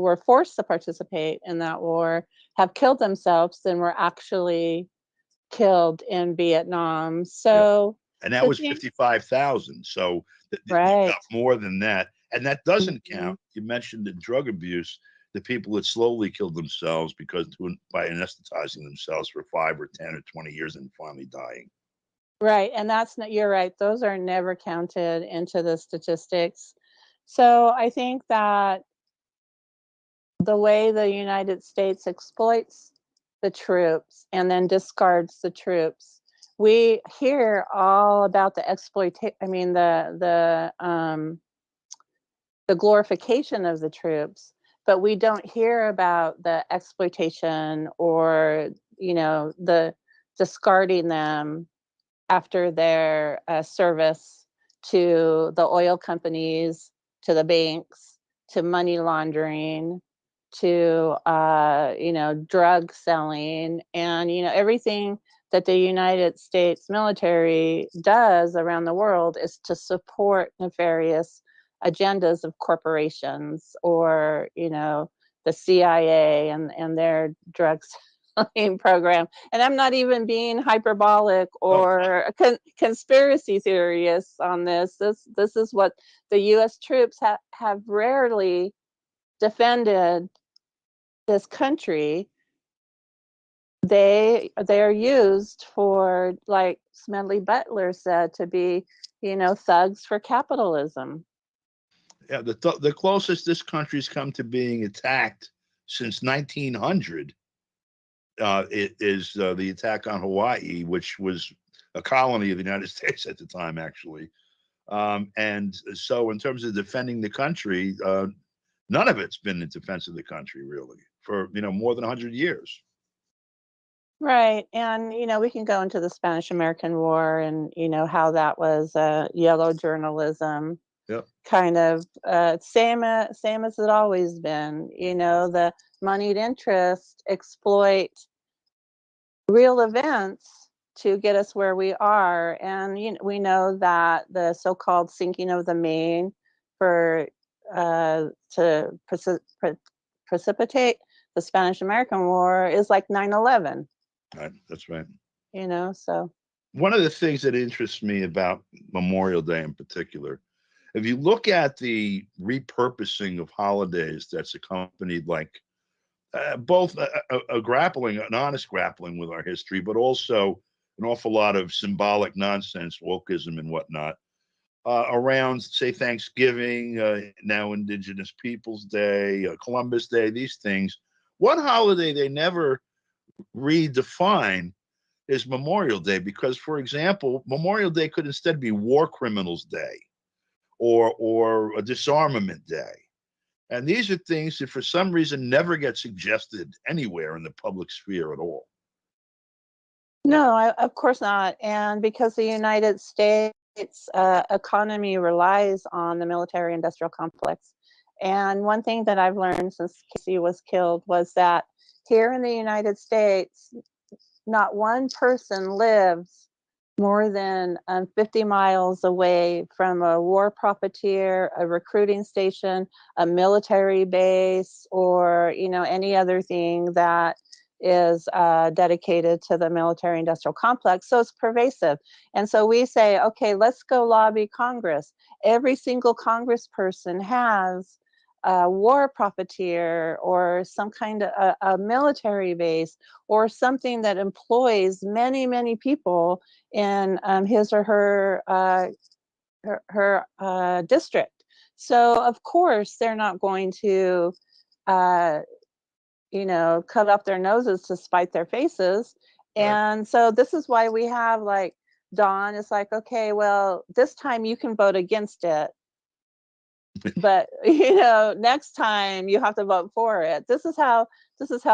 were forced to participate in that war have killed themselves than were actually killed in Vietnam. So, And that was 55,000. So you right. got more than that. And that doesn't Mhm. count. You mentioned the drug abuse, the people that slowly killed themselves by anesthetizing themselves for 5 or 10 or 20 years and finally dying. Right. And you're right. Those are never counted into the statistics. So I think that the way the United States exploits the troops and then discards the troops, we hear all about the the glorification of the troops, but we don't hear about the exploitation or, you know, the discarding them after their service to the oil companies, to the banks, to money laundering, to you know, drug selling, and, you know, everything that the United States military does around the world is to support nefarious agendas of corporations, or, you know, the CIA and their drug selling program. And I'm not even being hyperbolic or conspiracy theorists on this. This is what the U.S. troops have rarely defended this country. They are used for, like Smedley Butler said, to be, you know, thugs for capitalism. Yeah, the closest this country's come to being attacked since 1900 it is the attack on Hawaii, which was a colony of the United States at the time, actually. And so, in terms of defending the country, none of it's been in defense of the country, really, for more than 100 years. Right. And, you know, we can go into the Spanish American War and, you know, how that was yellow journalism. Yep. Kind of same as it always been. You know, the moneyed interests exploit real events to get us where we are. And, you know, we know that the so-called sinking of the Maine to precipitate the Spanish American War is like 9/11. Right, that's right. You know, so One of the things that interests me about Memorial Day in particular, if you look at the repurposing of holidays that's accompanied, like both an honest grappling with our history, but also an awful lot of symbolic nonsense, wokeism and whatnot, around, say, Thanksgiving, now Indigenous Peoples Day, Columbus Day, these things. One holiday they never redefine is Memorial Day, because, for example, Memorial Day could instead be War Criminals Day or a Disarmament Day. And these are things that for some reason never get suggested anywhere in the public sphere at all. no, of course not. And because the United States economy relies on the military industrial complex. And one thing that I've learned since Casey was killed was that here in the United States, not one person lives more than 50 miles away from a war profiteer, a recruiting station, a military base, or, you know, any other thing that is dedicated to the military industrial complex. So it's pervasive. And so we say, okay, let's go lobby Congress. Every single congressperson has a war profiteer or some kind of a military base or something that employs many, many people in his or her district. So of course they're not going to cut up their noses to spite their faces. Right. And so this is why we have like Dawn is like, okay, well, this time you can vote against it. But next time you have to vote for it. This is how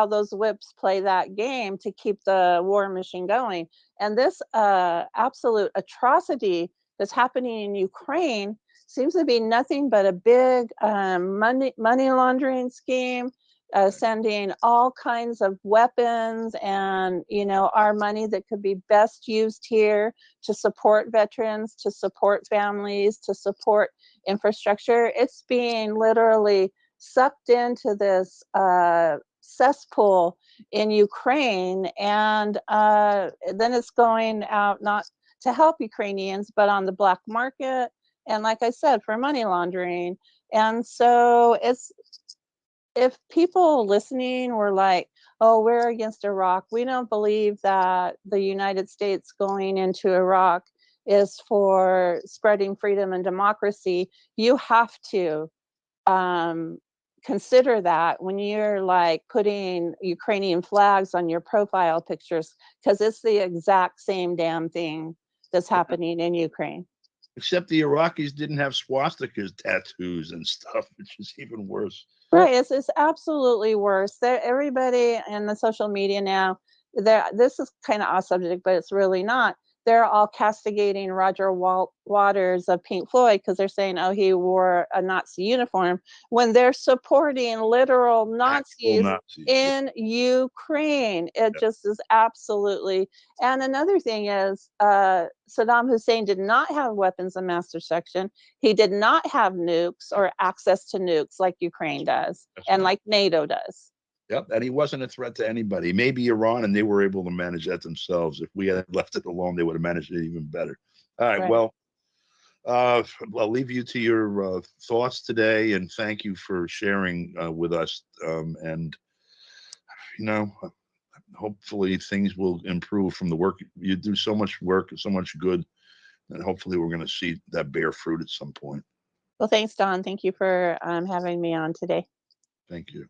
those whips play that game to keep the war machine going. And this absolute atrocity that's happening in Ukraine seems to be nothing but a big money laundering scheme, sending all kinds of weapons and our money that could be best used here to support veterans, to support families, to support infrastructure. It's being literally sucked into this cesspool in Ukraine, and then it's going out not to help Ukrainians, but on the black market, and like I said, for money laundering. And so if people listening were like, oh, we're against Iraq, we don't believe that the United States going into Iraq is for spreading freedom and democracy, you have to consider that when you're like putting Ukrainian flags on your profile pictures, because it's the exact same damn thing that's happening in Ukraine. Except the Iraqis didn't have swastikas, tattoos, and stuff, which is even worse. Right, it's absolutely worse. Everybody in the social media now, this is kind of off subject, but it's really not. They're all castigating Roger Waters of Pink Floyd because they're saying, oh, he wore a Nazi uniform, when they're supporting literal Nazis in Ukraine. It just is absolutely. And another thing is, Saddam Hussein did not have weapons of mass destruction. He did not have nukes or access to nukes like Ukraine does, and like NATO does. Yep, and he wasn't a threat to anybody. Maybe Iran, and they were able to manage that themselves. If we had left it alone, they would have managed it even better. All right. Well, I'll leave you to your thoughts today, and thank you for sharing with us. And hopefully things will improve from the work you do. So much work, so much good, and hopefully we're going to see that bear fruit at some point. Well, thanks, Don. Thank you for having me on today. Thank you.